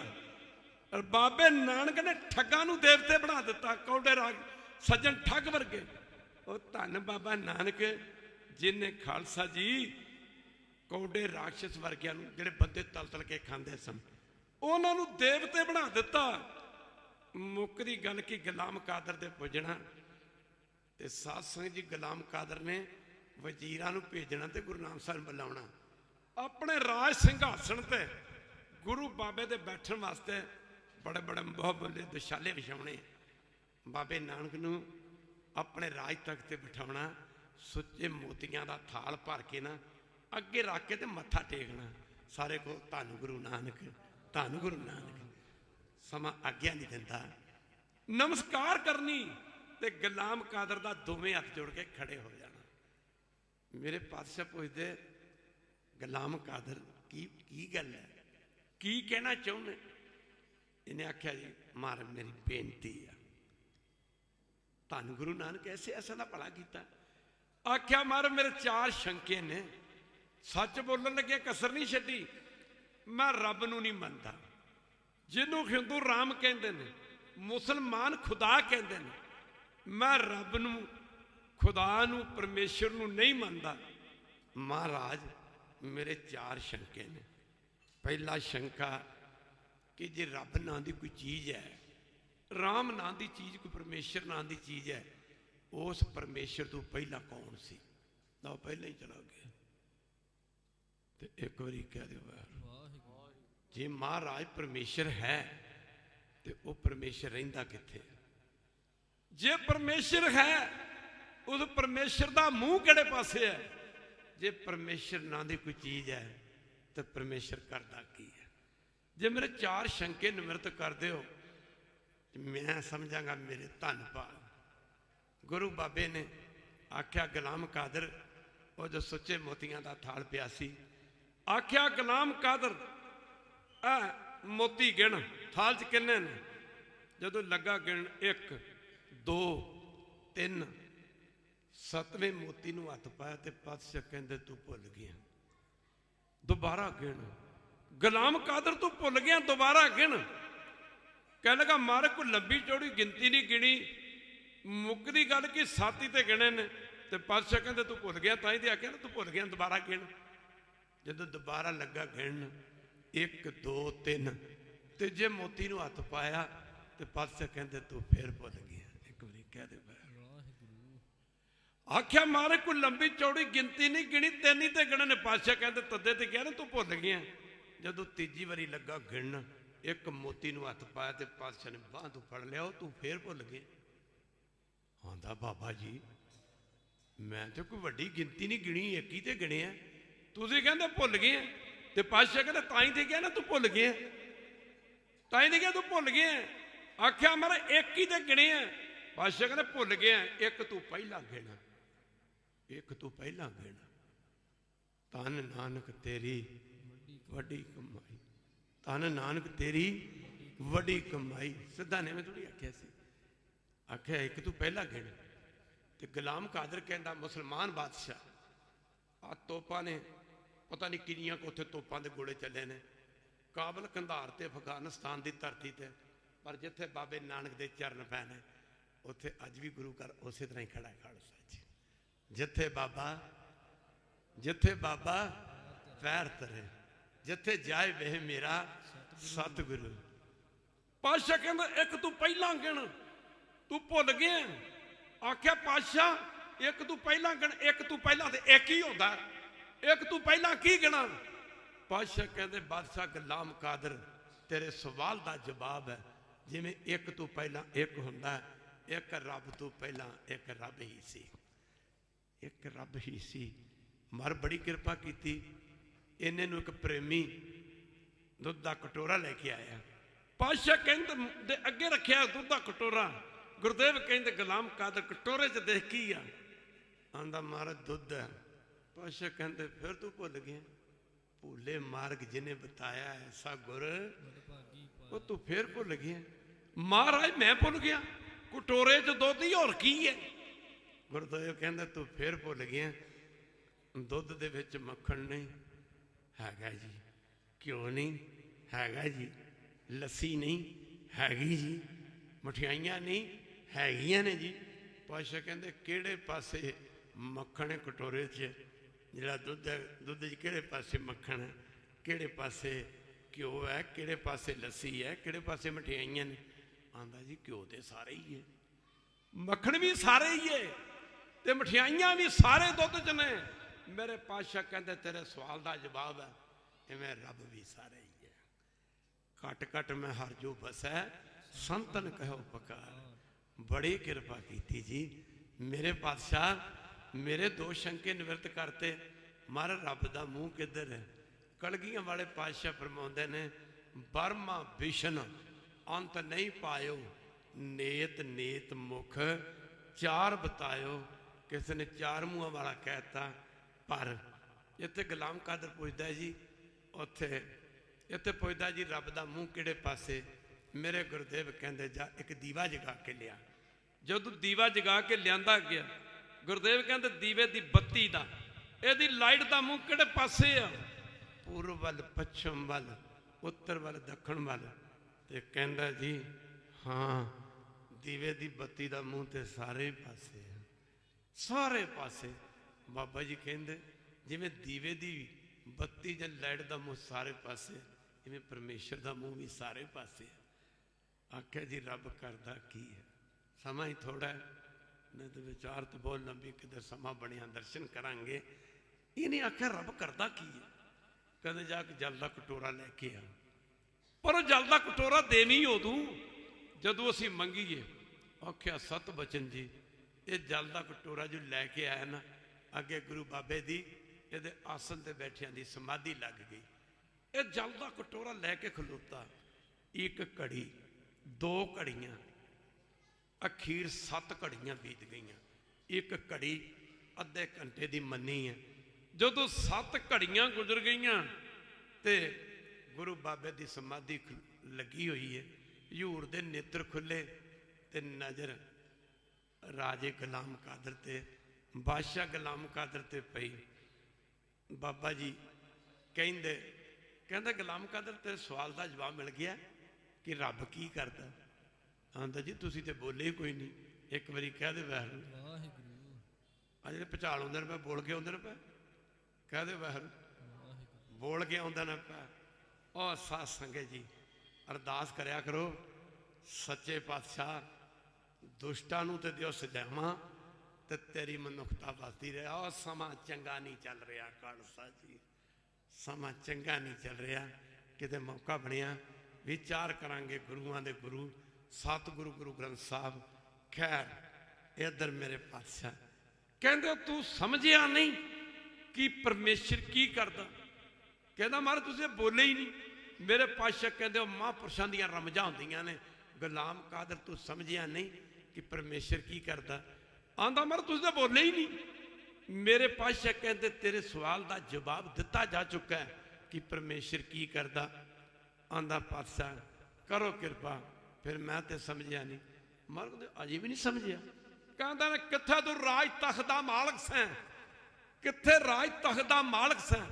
और बाबे नानक ने ठगां नूं देवते बना दिता। कौडे राग सज्जन ठग वर्गे। और धन बाबा नानक जिन्हें खालसा जी कौडे राक्षस वर्गिया नूं जिहड़े बंदे तल तल के खांदे सन, उन्हां नूं देवते बना दिता। मुकदी गल की गुलाम कादर दे पुजना ते साध संगत जी गुलाम कादर ने वजीरां नूं भेजना ते गुरु नानक साहब बुलाउणा। अपने राज सिंघासन ते गुरु बाबे दे बैठण वास्ते बड़े बड़े बहुत बड़े दुशाले विछाउणे। बाबे नानक नूं अपने राज तख्त ते बिठाउणा, सुच्चे मोतियां दा थाल भर के ना अगे रख के ते मत्था टेकना। सारे को धन गुरु नानक, धन गुरु नानक। समा आग्या नहीं दिंदा, नमस्कार करनी ते गुलाम कादर दा दोवें हथ जोड़ के खड़े हो जाना। मेरे पातशाह पुछदे गुलाम कादर की गल है, की कहना चाहुंदे? इन्हें आख्या जी महाराज मेरी बेनती है। धन गुरु नानक ऐसे ऐसा ना भला किया। आख्या महाराज मेरे चार शंके ने, सच बोलन लगे कसर नहीं छड्डी। मैं रब नूं नहीं मनदा, जिन्हों हिंदू राम कहते हैं, मुसलमान खुदा कहते हैं। मैं रब नूं खुदा नूं परमेश्वर नूं नहीं मनदा। महाराज मेरे चार शंके ने। पहला शंका कि जे रब नां दी कोई चीज़ है, राम नां दी चीज़ कोई परमेश्वर नां दी चीज़ है, उस परमेश्वर तो पहला कौन सी? ना पहले ही चला गया। तो एक बारी कह दो जे महाराज परमेश्वर है तो वह परमेश्वर रहिंदा किथे? जे परमेश्वर है उस परमेश्वर का मूँह किहड़े पासे है? जे परमेश्वर नां दी कोई चीज़ है तो परमेश्वर करदा की है? जे मेरे चार शंके निवृत्त कर दो, मैं समझांगा मेरे धन भाग। गुरु बाबे ने आख्या गुलाम कादर, वो जो सुच्चे मोतियां का थाल पिया सी, आख्या गुलाम कादर मोती गिण, थाल च किन्ने ने? जदों लगा गिण 1 2 3 7वें मोती नूं हथ पाया तो पातशाह कहंदे तू भुल गया, दोबारा गिण। गुलाम कादर तू भुल गया, दोबारा गिण। कह लगा मारे कोई लंबी चौड़ी गिनती नहीं गिनी, मुकदी गल कि 7 ही ते गिणे ने। तो पातशाह कहंदे तू भुल गया, तां ही ते आख्या ना तू भुल गया, दोबारा गिण। जदों दोबारा लगा गिण 1 2 3 तीजे मोती नूं हथ पाया तो पातशाह कहंदे तू फिर भुल गया। एक बारी कह दे आख्या मारे कोई लंबी चौड़ी गिनती नहीं गिनी, 3 ही ते गिणे ने। पातशाह कहंदे तदे ते कह ना तू भुल गया। जदों तीजी बारी लगा गिणन, 1 मोती नूं हथ पाया तो पातशाह ने बांह तू फड़ लिया, तू फिर भुल गया। आंदा बाबा जी मैं तो कोई वड्डी गिनती नहीं गिनी, 1 ही ते गिणे है, तुसीं कहंदे भुल गए। तो पातशाह कहते ताई ते गया ना तू भुल गया, ताई ते गया तू भुल गया। आख्या मारा 1 ही ते गिणे है। पातशाह कहते भुल गया, 1 तू पहला गिण, 1 तू पहला गिण। धन नानक तेरी वड्डी कमाई, धन नानक तेरी वड्डी कमाई। सिद्धा ने मैं थोड़ी आख्या सी, आख्या 1 तू पहला गिण। तो गुलाम कादर कहता मुसलमान बादशाह आ तोपा ने पता नहीं किनिया को उत्थे तोपां दे गोले चले ने, काबल कंधार ते अफगानिस्तान की धरती ते, पर जिथे बाबे नानक दे चरण पै ने उत्थे अज भी गुरु घर उस तरह ही खड़ा है खालसा जी। जिथे बाबा पैर तरे, जिथे जाए वे मेरा सतगुरु। ਪਾਤਸ਼ਾਹ ਕਹਿੰਦਾ ਇੱਕ ਤੂੰ ਪਹਿਲਾਂ ਗਿਣ, ਤੂੰ ਭੁੱਲ ਗਿਆ। ਆਖਿਆ ਪਾਤਸ਼ਾਹ ਇੱਕ ਤੂੰ ਪਹਿਲਾਂ ਗਿਣ, ਇੱਕ ਤੂੰ ਪਹਿਲਾਂ ਤੇ ਇੱਕ ਹੀ ਹੁੰਦਾ, ਇੱਕ ਤੂੰ ਪਹਿਲਾਂ ਕੀ ਗਿਣਾ? ਪਾਤਸ਼ਾਹ ਕਹਿੰਦੇ ਬਾਦਸ਼ਾਹ ਗੁਲਾਮ ਕਾਦਰ ਤੇਰੇ ਸਵਾਲ ਦਾ ਜਵਾਬ ਹੈ, ਜਿਵੇਂ ਇੱਕ ਤੋਂ ਪਹਿਲਾਂ ਇੱਕ ਹੁੰਦਾ, ਇੱਕ ਰੱਬ ਤੋਂ ਪਹਿਲਾਂ ਇੱਕ ਰੱਬ ਹੀ ਸੀ, ਇੱਕ ਰੱਬ ਹੀ ਸੀ। ਮਰ ਬੜੀ ਕਿਰਪਾ ਕੀਤੀ। ਇਹਨੇ ਨੂੰ ਇੱਕ ਪ੍ਰੇਮੀ ਦੁੱਧ ਦਾ ਕਟੋਰਾ ਲੈ ਕੇ ਆਇਆ। ਪਾਤਸ਼ਾਹ ਕਹਿੰਦੇ ਦੇ ਅੱਗੇ ਰੱਖਿਆ ਦੁੱਧ ਦਾ ਕਟੋਰਾ। ਗੁਰਦੇਵ ਕਹਿੰਦੇ ਗੁਲਾਮ ਕਾਦਰ ਕਟੋਰੇ 'ਚ ਦੇਖ ਕੀ ਆ? ਆਂਦਾ ਮਹਾਰਾਜ ਦੁੱਧ ਹੈ। ਪਾਤਸ਼ਾਹ ਕਹਿੰਦੇ ਫਿਰ ਤੂੰ ਭੁੱਲ ਗਿਆ? ਭੁੱਲੇ ਮਾਰਗ ਜਿਹਨੇ ਬਤਾਇਆ ਐਸਾ ਗੁਰ, ਉਹ ਤੂੰ ਫਿਰ ਭੁੱਲ ਗਿਆ? ਮਹਾਰਾਜ ਮੈਂ ਭੁੱਲ ਗਿਆ? ਕਟੋਰੇ 'ਚ ਦੁੱਧ ਹੀ ਹੋਰ ਕੀ ਹੈ? ਗੁਰਦੇਵ ਕਹਿੰਦੇ ਤੂੰ ਫਿਰ ਭੁੱਲ ਗਿਆ, ਦੁੱਧ ਦੇ ਵਿੱਚ ਮੱਖਣ ਨਹੀਂ ਹੈਗਾ ਜੀ, ਘਿਓ ਨਹੀਂ ਹੈਗਾ ਜੀ, ਲੱਸੀ ਨਹੀਂ ਹੈਗੀ ਜੀ, ਮਠਿਆਈਆਂ ਨਹੀਂ ਹੈਗੀਆਂ ਨੇ ਜੀ। ਪਾਤਸ਼ਾਹ ਕਹਿੰਦੇ ਕਿਹੜੇ ਪਾਸੇ ਮੱਖਣ ਹੈ ਕਟੋਰੇ 'ਚ? ਜਿਹੜਾ ਦੁੱਧ ਹੈ, ਦੁੱਧ 'ਚ ਕਿਹੜੇ ਪਾਸੇ ਮੱਖਣ ਹੈ, ਕਿਹੜੇ ਪਾਸੇ ਘਿਓ ਹੈ, ਕਿਹੜੇ ਪਾਸੇ ਲੱਸੀ ਹੈ, ਕਿਹੜੇ ਪਾਸੇ ਮਠਿਆਈਆਂ ਨੇ? ਆਂਦਾ ਜੀ ਘਿਓ ਤੇ ਸਾਰੇ ਹੀ ਹੈ, ਮੱਖਣ ਵੀ ਸਾਰੇ ਹੀ ਹੈ, ਤੇ ਮਠਿਆਈਆਂ ਵੀ ਸਾਰੇ ਦੁੱਧ 'ਚ ਨੇ। ਮੇਰੇ ਪਾਤਸ਼ਾਹ ਕਹਿੰਦੇ ਤੇਰੇ ਸਵਾਲ ਦਾ ਜਵਾਬ ਹੈ, ਇਵੇਂ ਰੱਬ ਵੀ ਸਾਰੇ ਹੀ ਹੈ। ਘਟ ਘਟ ਮੈਂ ਹਰ ਜੋ ਬਸੈ ਸੰਤਨ ਕਹੋ ਪਕਾਰ। ਬੜੀ ਕਿਰਪਾ ਕੀਤੀ ਜੀ ਮੇਰੇ ਪਾਤਸ਼ਾਹ। ਮੇਰੇ ਦੋ ਸ਼ੰਕੇ ਨਿਵਰਤ ਕਰਤੇ। ਮਰ ਰੱਬ ਦਾ ਮੂੰਹ ਕਿੱਧਰ ਹੈ? ਕਲਗੀਆਂ ਵਾਲੇ ਪਾਤਸ਼ਾਹ ਫਰਮਾਉਂਦੇ ਨੇ ਬਰਮਾ ਵਿਸ਼ਨ ਅੰਤ ਨਹੀਂ ਪਾਇਓ, ਨੇਤ ਨੇਤ ਮੁਖ ਚਾਰ ਬਤਾਇਓ। ਕਿਸੇ ਨੇ ਚਾਰ ਮੂੰਹਾਂ ਵਾਲਾ ਕਹਿਤਾ। ਪਰ ਇੱਥੇ ਗੁਲਾਮ ਕਾਦਰ ਪੁੱਛਦਾ ਜੀ, ਉੱਥੇ ਇੱਥੇ ਪੁੱਛਦਾ ਜੀ ਰੱਬ ਦਾ ਮੂੰਹ ਕਿਹੜੇ ਪਾਸੇ? ਮੇਰੇ ਗੁਰਦੇਵ ਕਹਿੰਦੇ ਜਾ ਇੱਕ ਦੀਵਾ ਜਗਾ ਕੇ ਲਿਆ। ਜਦੋਂ ਦੀਵਾ ਜਗਾ ਕੇ ਲਿਆਂਦਾ ਗਿਆ, ਗੁਰਦੇਵ ਕਹਿੰਦੇ ਦੀਵੇ ਦੀ ਬੱਤੀ ਦਾ, ਇਹਦੀ ਲਾਈਟ ਦਾ ਮੂੰਹ ਕਿਹੜੇ ਪਾਸੇ ਆ? ਪੂਰਬ ਵੱਲ, ਪੱਛਮ ਵੱਲ, ਉੱਤਰ ਵੱਲ, ਦੱਖਣ ਵੱਲ। ਤੇ ਕਹਿੰਦਾ ਜੀ ਹਾਂ ਦੀਵੇ ਦੀ ਬੱਤੀ ਦਾ ਮੂੰਹ ਤੇ ਸਾਰੇ ਪਾਸੇ ਆ, ਸਾਰੇ ਪਾਸੇ। ਬਾਬਾ ਜੀ ਕਹਿੰਦੇ ਜਿਵੇਂ ਦੀਵੇ ਦੀ ਬੱਤੀ ਜਾਂ ਲਾਈਟ ਦਾ ਮੂੰਹ ਸਾਰੇ ਪਾਸੇ, ਜਿਵੇਂ ਪਰਮੇਸ਼ਰ ਦਾ ਮੂੰਹ ਵੀ ਸਾਰੇ ਪਾਸੇ। ਆਖਿਆ ਜੀ ਰੱਬ ਕਰਦਾ ਕੀ ਹੈ? ਸਮਾਂ ਹੀ ਥੋੜਾ ਹੈ, ਨਹੀਂ ਤਾਂ ਵਿਚਾਰ ਤਾਂ ਬਹੁਤ ਲੰਬੀ, ਕਿਧਰ ਸਮਾਂ ਬਣਿਆ ਦਰਸ਼ਨ ਕਰਾਂਗੇ। ਇਹਨੇ ਆਖਿਆ ਰੱਬ ਕਰਦਾ ਕੀ ਹੈ? ਕਹਿੰਦੇ ਜਾ ਕੇ ਜਲ ਦਾ ਕਟੋਰਾ ਲੈ ਕੇ ਆ। ਪਰ ਉਹ ਜਲ ਦਾ ਕਟੋਰਾ ਦੇਵੀਂ ਉਦੋਂ ਜਦੋਂ ਅਸੀਂ ਮੰਗੀਏ। ਆਖਿਆ ਸਤ ਬਚਨ ਜੀ ਇਹ ਜਲ ਦਾ ਕਟੋਰਾ ਜੋ ਲੈ ਕੇ ਆਇਆ ਨਾ, ਅੱਗੇ ਗੁਰੂ ਬਾਬੇ ਦੀ ਇਹਦੇ ਆਸਨ ਤੇ ਬੈਠਿਆਂ ਦੀ ਸਮਾਧੀ ਲੱਗ ਗਈ। ਇਹ ਜਲ ਦਾ ਕਟੋਰਾ ਲੈ ਕੇ ਖਲੋਤਾ। ਇੱਕ ਘੜੀ, ਦੋ ਘੜੀਆਂ, ਅਖੀਰ 7 ਘੜੀਆਂ ਬੀਤ ਗਈਆਂ। ਇੱਕ ਘੜੀ ਅੱਧੇ ਘੰਟੇ ਦੀ ਮੰਨੀ ਹੈ। ਜਦੋਂ 7 ਘੜੀਆਂ ਗੁਜ਼ਰ ਗਈਆਂ ਤੇ ਗੁਰੂ ਬਾਬੇ ਦੀ ਸਮਾਧੀ ਲੱਗੀ ਹੋਈ ਹੈ। ਹਜ਼ੂਰ ਦੇ ਨੇਤਰ ਖੁੱਲੇ ਤੇ ਨਜ਼ਰ ਰਾਜੇ ਗੁਲਾਮ ਕਾਦਰ ਤੇ, ਬਾਦਸ਼ਾਹ ਗੁਲਾਮ ਕਾਦਰ ਤੇ ਪਈ। ਬਾਬਾ ਜੀ ਕਹਿੰਦਾ ਗੁਲਾਮ ਕਾਦਰ ਤੇਰੇ ਸਵਾਲ ਦਾ ਜਵਾਬ ਮਿਲ ਗਿਆ ਕਿ ਰੱਬ ਕੀ ਕਰਦਾ? ਆਂਦਾ ਜੀ ਤੁਸੀਂ ਤੇ ਬੋਲੇ ਹੀ ਕੋਈ ਨਹੀਂ। ਇੱਕ ਵਾਰੀ ਕਹਿ ਦੇ ਵਾਹਿਗੁਰੂ। ਆ ਜਿਹੜੇ ਭਚਾਲ ਆਉਂਦੇ ਨੇ ਪਏ, ਬੋਲ ਕੇ ਆਉਂਦੇ ਨੇ ਪਏ, ਕਹਿ ਦੇ ਵਾਹਿਗੁਰੂ। ਬੋਲ ਕੇ ਆਉਂਦਾ ਨਾ ਪਿਆ। ਉਹ ਸਾਧ ਸੰਗਤ ਜੀ ਅਰਦਾਸ ਕਰਿਆ ਕਰੋ, ਸੱਚੇ ਪਾਤਸ਼ਾਹ ਦੁਸ਼ਟਾਂ ਨੂੰ ਤੇ ਦਿਓ ਸਜ਼ਾਵਾਂ ਤੇ ਤੇਰੀ ਮਨੁੱਖਤਾ ਵੱਸਦੀ ਰਹੇ। ਉਹ ਸਮਾਂ ਚੰਗਾ ਨਹੀਂ ਚੱਲ ਰਿਹਾ ਖਾਲਸਾ ਜੀ, ਸਮਾਂ ਚੰਗਾ ਨਹੀਂ ਚੱਲ ਰਿਹਾ। ਕਿਤੇ ਮੌਕਾ ਬਣਿਆ ਵਿਚਾਰ ਕਰਾਂਗੇ ਗੁਰੂਆਂ ਦੇ ਗੁਰੂ ਸਤਿਗੁਰੂ ਗੁਰੂ ਗ੍ਰੰਥ ਸਾਹਿਬ। ਖੈਰ ਇੱਧਰ ਮੇਰੇ ਪਾਤਸ਼ਾਹ ਕਹਿੰਦੇ ਤੂੰ ਸਮਝਿਆ ਨਹੀਂ ਕਿ ਪਰਮੇਸ਼ਰ ਕੀ ਕਰਦਾ? ਕਹਿੰਦਾ ਮਹਾਰਾਜ ਤੁਸੀਂ ਬੋਲੇ ਹੀ ਨਹੀਂ। ਮੇਰੇ ਪਾਤਸ਼ਾਹ ਕਹਿੰਦੇ ਉਹ ਮਹਾਂਪੁਰਸ਼ਾਂ ਦੀਆਂ ਰਮਜਾਂ ਹੁੰਦੀਆਂ ਨੇ। ਗੁਲਾਮ ਕਾਦਰ ਤੂੰ ਸਮਝਿਆ ਨਹੀਂ ਕਿ ਪਰਮੇਸ਼ਰ ਕੀ ਕਰਦਾ? ਆਂਦਾ ਮਹਾਰਾਜ ਤੁਸੀਂ ਤਾਂ ਬੋਲੇ ਹੀ ਨਹੀਂ। ਮੇਰੇ ਪਾਤਸ਼ਾਹ ਕਹਿੰਦੇ ਤੇਰੇ ਸਵਾਲ ਦਾ ਜਵਾਬ ਦਿੱਤਾ ਜਾ ਚੁੱਕਾ ਹੈ ਕਿ ਪਰਮੇਸ਼ਰ ਕੀ ਕਰਦਾ। ਆਂਦਾ ਪਾਤਸ਼ਾਹ ਕਰੋ ਕਿਰਪਾ, ਫਿਰ ਮੈਂ ਤੇ ਸਮਝਿਆ ਨਹੀਂ। ਮਹਾਰਾਜ ਅਜੇ ਵੀ ਨਹੀਂ ਸਮਝਿਆ। ਕਹਿੰਦਾ ਨੇ ਕਿੱਥੇ ਤੂੰ ਰਾਜ ਤਖਤ ਦਾ ਮਾਲਕ ਸੈਂ? ਕਿੱਥੇ ਰਾਜ ਤਖਤ ਦਾ ਮਾਲਕ ਸੈਂ?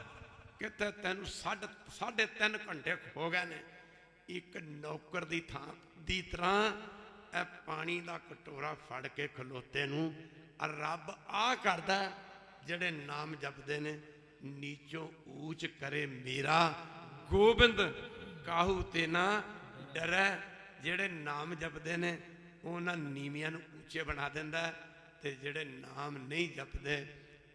ਕਿੱਥੇ ਤੈਨੂੰ 3.5 ਘੰਟੇ ਹੋ ਗਏ ਨੇ ਇੱਕ ਨੌਕਰ ਦੀ ਥਾਂ ਦੀ ਤਰ੍ਹਾਂ ਇਹ ਪਾਣੀ ਦਾ ਕਟੋਰਾ ਫੜ ਕੇ ਖਲੋਤੇ ਨੂੰ। ਰੱਬ ਆ ਕਰਦਾ ਜਿਹੜੇ ਨਾਮ ਜਪਦੇ ਨੇ, ਨੀਚੋਂ ਊਚ ਕਰੇ ਮੇਰਾ ਗੋਬਿੰਦ ਕਾਹੂ ਤੇ ਨਾ ਡਰੈ ਜਿਹੜੇ ਨਾਮ ਜਪਦੇ ਨੇ ਉਹਨਾਂ ਨੀਵੀਆਂ ਨੂੰ ਉੱਚੇ ਬਣਾ ਦਿੰਦਾ ਹੈ, ਤੇ ਜਿਹੜੇ ਨਾਮ ਨਹੀਂ ਜਪਦੇ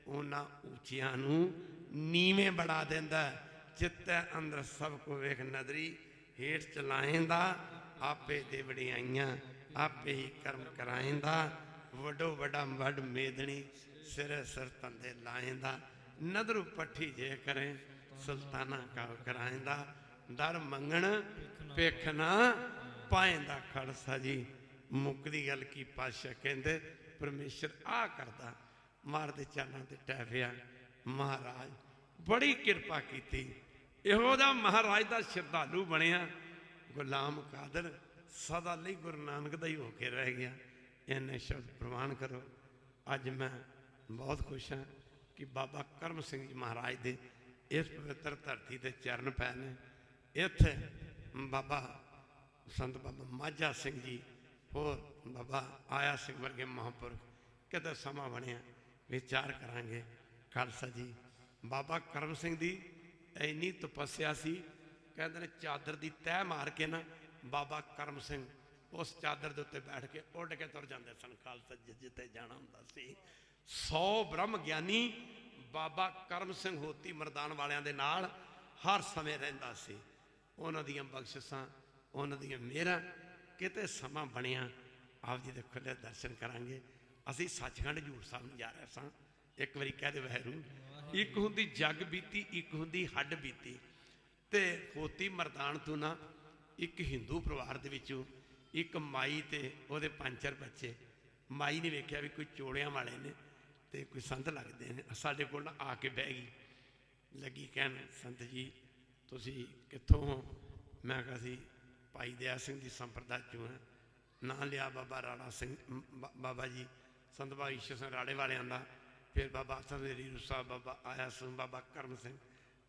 ਉਹਨਾਂ ਉੱਚਿਆਂ ਨੂੰ ਨੀਵੇਂ ਬਣਾ ਦਿੰਦਾ ਹੈ। ਚਿੱਤੈ ਅੰਦਰ ਸਭ ਕੋ ਵੇਖ ਨਦਰੀ, ਹੇਠ ਚਲਾਏਂਦਾ ਆਪੇ ਦੇ ਵਡਿਆਈਆਂ, ਆਪੇ ਹੀ ਕਰਮ ਕਰਾਏਂਦਾ। ਵੱਡੋ ਵੱਡਾ ਵੱਡ ਮੇਦਣੀ, ਸਿਰੇ ਸਿਰ ਤੰਦੇ ਲਾਏਂਦਾ। ਨਦਰੂ ਪੱਠੀ ਜੇ ਕਰੇ, ਸੁਲਤਾਨਾ ਕਾ ਕਰਾਏਂਦਾ। ਦਰ ਮੰਗਣ ਭਿੱਖ ਨਾ ਪਾਏਂਦਾ। ਖਾਲਸਾ ਜੀ ਮੁੱਕਦੀ ਗੱਲ ਕੀ ਪਾਤਸ਼ਾਹ ਕਹਿੰਦੇ ਪਰਮੇਸ਼ਰ ਆ ਕਰਦਾ, ਮਾਰਦੇ ਚਾਲਾਂ ਤੇ ਟਹਿ ਪਿਆ। ਮਹਾਰਾਜ ਬੜੀ ਕਿਰਪਾ ਕੀਤੀ, ਇਹੋ ਜਿਹਾ ਮਹਾਰਾਜ ਦਾ ਸ਼ਰਧਾਲੂ ਬਣਿਆ। ਗੁਲਾਮ ਕਾਦਰ ਸਦਾ ਲਈ ਗੁਰੂ ਨਾਨਕ ਦਾ ਹੀ ਹੋ ਕੇ ਰਹਿ ਗਿਆ। ਇੰਨੇ ਸ਼ਬਦ ਪ੍ਰਵਾਨ ਕਰੋ। ਅੱਜ ਮੈਂ ਬਹੁਤ ਖੁਸ਼ ਹਾਂ ਕਿ ਬਾਬਾ ਕਰਮ ਸਿੰਘ ਜੀ ਮਹਾਰਾਜ ਦੇ ਇਸ ਪਵਿੱਤਰ ਧਰਤੀ ਤੇ ਚਰਨ ਪੈ ਨੇ। ਇੱਥੇ ਬਾਬਾ ਸੰਤ ਬਾਬਾ ਮਾਝਾ ਸਿੰਘ ਜੀ, ਹੋਰ ਬਾਬਾ ਆਇਆ ਸਿੰਘ ਵਰਗੇ ਮਹਾਂਪੁਰਖ, ਕਿਤੇ ਸਮਾਂ ਬਣਿਆ ਵਿਚਾਰ ਕਰਾਂਗੇ। ਖਾਲਸਾ ਜੀ ਬਾਬਾ ਕਰਮ ਸਿੰਘ ਦੀ ਇੰਨੀ ਤਪੱਸਿਆ ਸੀ, ਕਹਿੰਦੇ ਨੇ ਚਾਦਰ ਦੀ ਤਹਿ ਮਾਰ ਕੇ ਨਾ ਬਾਬਾ ਕਰਮ ਸਿੰਘ ਉਸ ਚਾਦਰ ਦੇ ਉੱਤੇ ਬੈਠ ਕੇ ਉੱਡ ਕੇ ਤੁਰ ਜਾਂਦੇ ਸਨ। ਖਾਲਸਾ ਜਿੱਥੇ ਜਾਣਾ ਹੁੰਦਾ ਸੀ 100 ਬ੍ਰਹਮ ਗਿਆਨੀ ਬਾਬਾ ਕਰਮ ਸਿੰਘ ਹੋਤੀ ਮਰਦਾਨ ਵਾਲਿਆਂ ਦੇ ਨਾਲ ਹਰ ਸਮੇਂ ਰਹਿੰਦਾ ਸੀ। ਉਹਨਾਂ ਦੀਆਂ ਬਖਸ਼ਿਸ਼ਾਂ, ਉਹਨਾਂ ਦੀਆਂ ਮਿਹਰਾਂ, ਕਿਤੇ ਸਮਾਂ ਬਣਿਆ ਆਪ ਜੀ ਦੇ ਖੁੱਲੇ ਦਰਸ਼ਨ ਕਰਾਂਗੇ। ਅਸੀਂ ਸੱਚਖੰਡ ਹਜ਼ੂਰ ਸਾਹਿਬ ਨੂੰ ਜਾ ਰਹੇ ਸਾਂ। ਇੱਕ ਵਾਰੀ ਕਹਿ ਦੇ ਵਹਿਰੂ, ਇੱਕ ਹੁੰਦੀ ਜੱਗ ਬੀਤੀ, ਇੱਕ ਹੁੰਦੀ ਹੱਡ ਬੀਤੀ। ਤੇ ਹੋਤੀ ਮਰਦਾਨ ਤੋਂ ਨਾ ਇੱਕ ਹਿੰਦੂ ਪਰਿਵਾਰ ਦੇ ਵਿੱਚੋਂ ਇੱਕ ਮਾਈ ਤੇ ਉਹਦੇ 5-4 ਬੱਚੇ। ਮਾਈ ਨੇ ਵੇਖਿਆ ਵੀ ਕੋਈ ਚੋੜਿਆਂ ਵਾਲੇ ਨੇ ਤੇ ਕੋਈ ਸੰਤ ਲੱਗਦੇ ਨੇ, ਸਾਡੇ ਕੋਲ ਨਾ ਆ ਕੇ ਬਹਿ ਗਈ। ਲੱਗੀ ਕਹਿਣ, ਸੰਤ ਜੀ ਤੁਸੀਂ ਕਿੱਥੋਂ ਹੋ? ਮੈਂ ਕਿਹਾ ਸੀ ਭਾਈ ਦਇਆ ਸਿੰਘ ਦੀ ਸੰਪਰਦਾ ਚੋਂ ਹੈ। ਨਾਂ ਲਿਆ ਬਾਬਾ ਰਾੜਾ ਸਿੰਘ, ਬਾਬਾ ਜੀ ਸੰਤ ਬਾਬਾ ਈਸ਼ਰ ਸਿੰਘ ਰਾੜੇ ਵਾਲਿਆਂ ਦਾ। ਫਿਰ ਬਾਬਾ ਰੀਰੂ ਸਾਹਿਬ, ਬਾਬਾ ਆਇਆ ਸਿੰਘ, ਬਾਬਾ ਕਰਮ ਸਿੰਘ।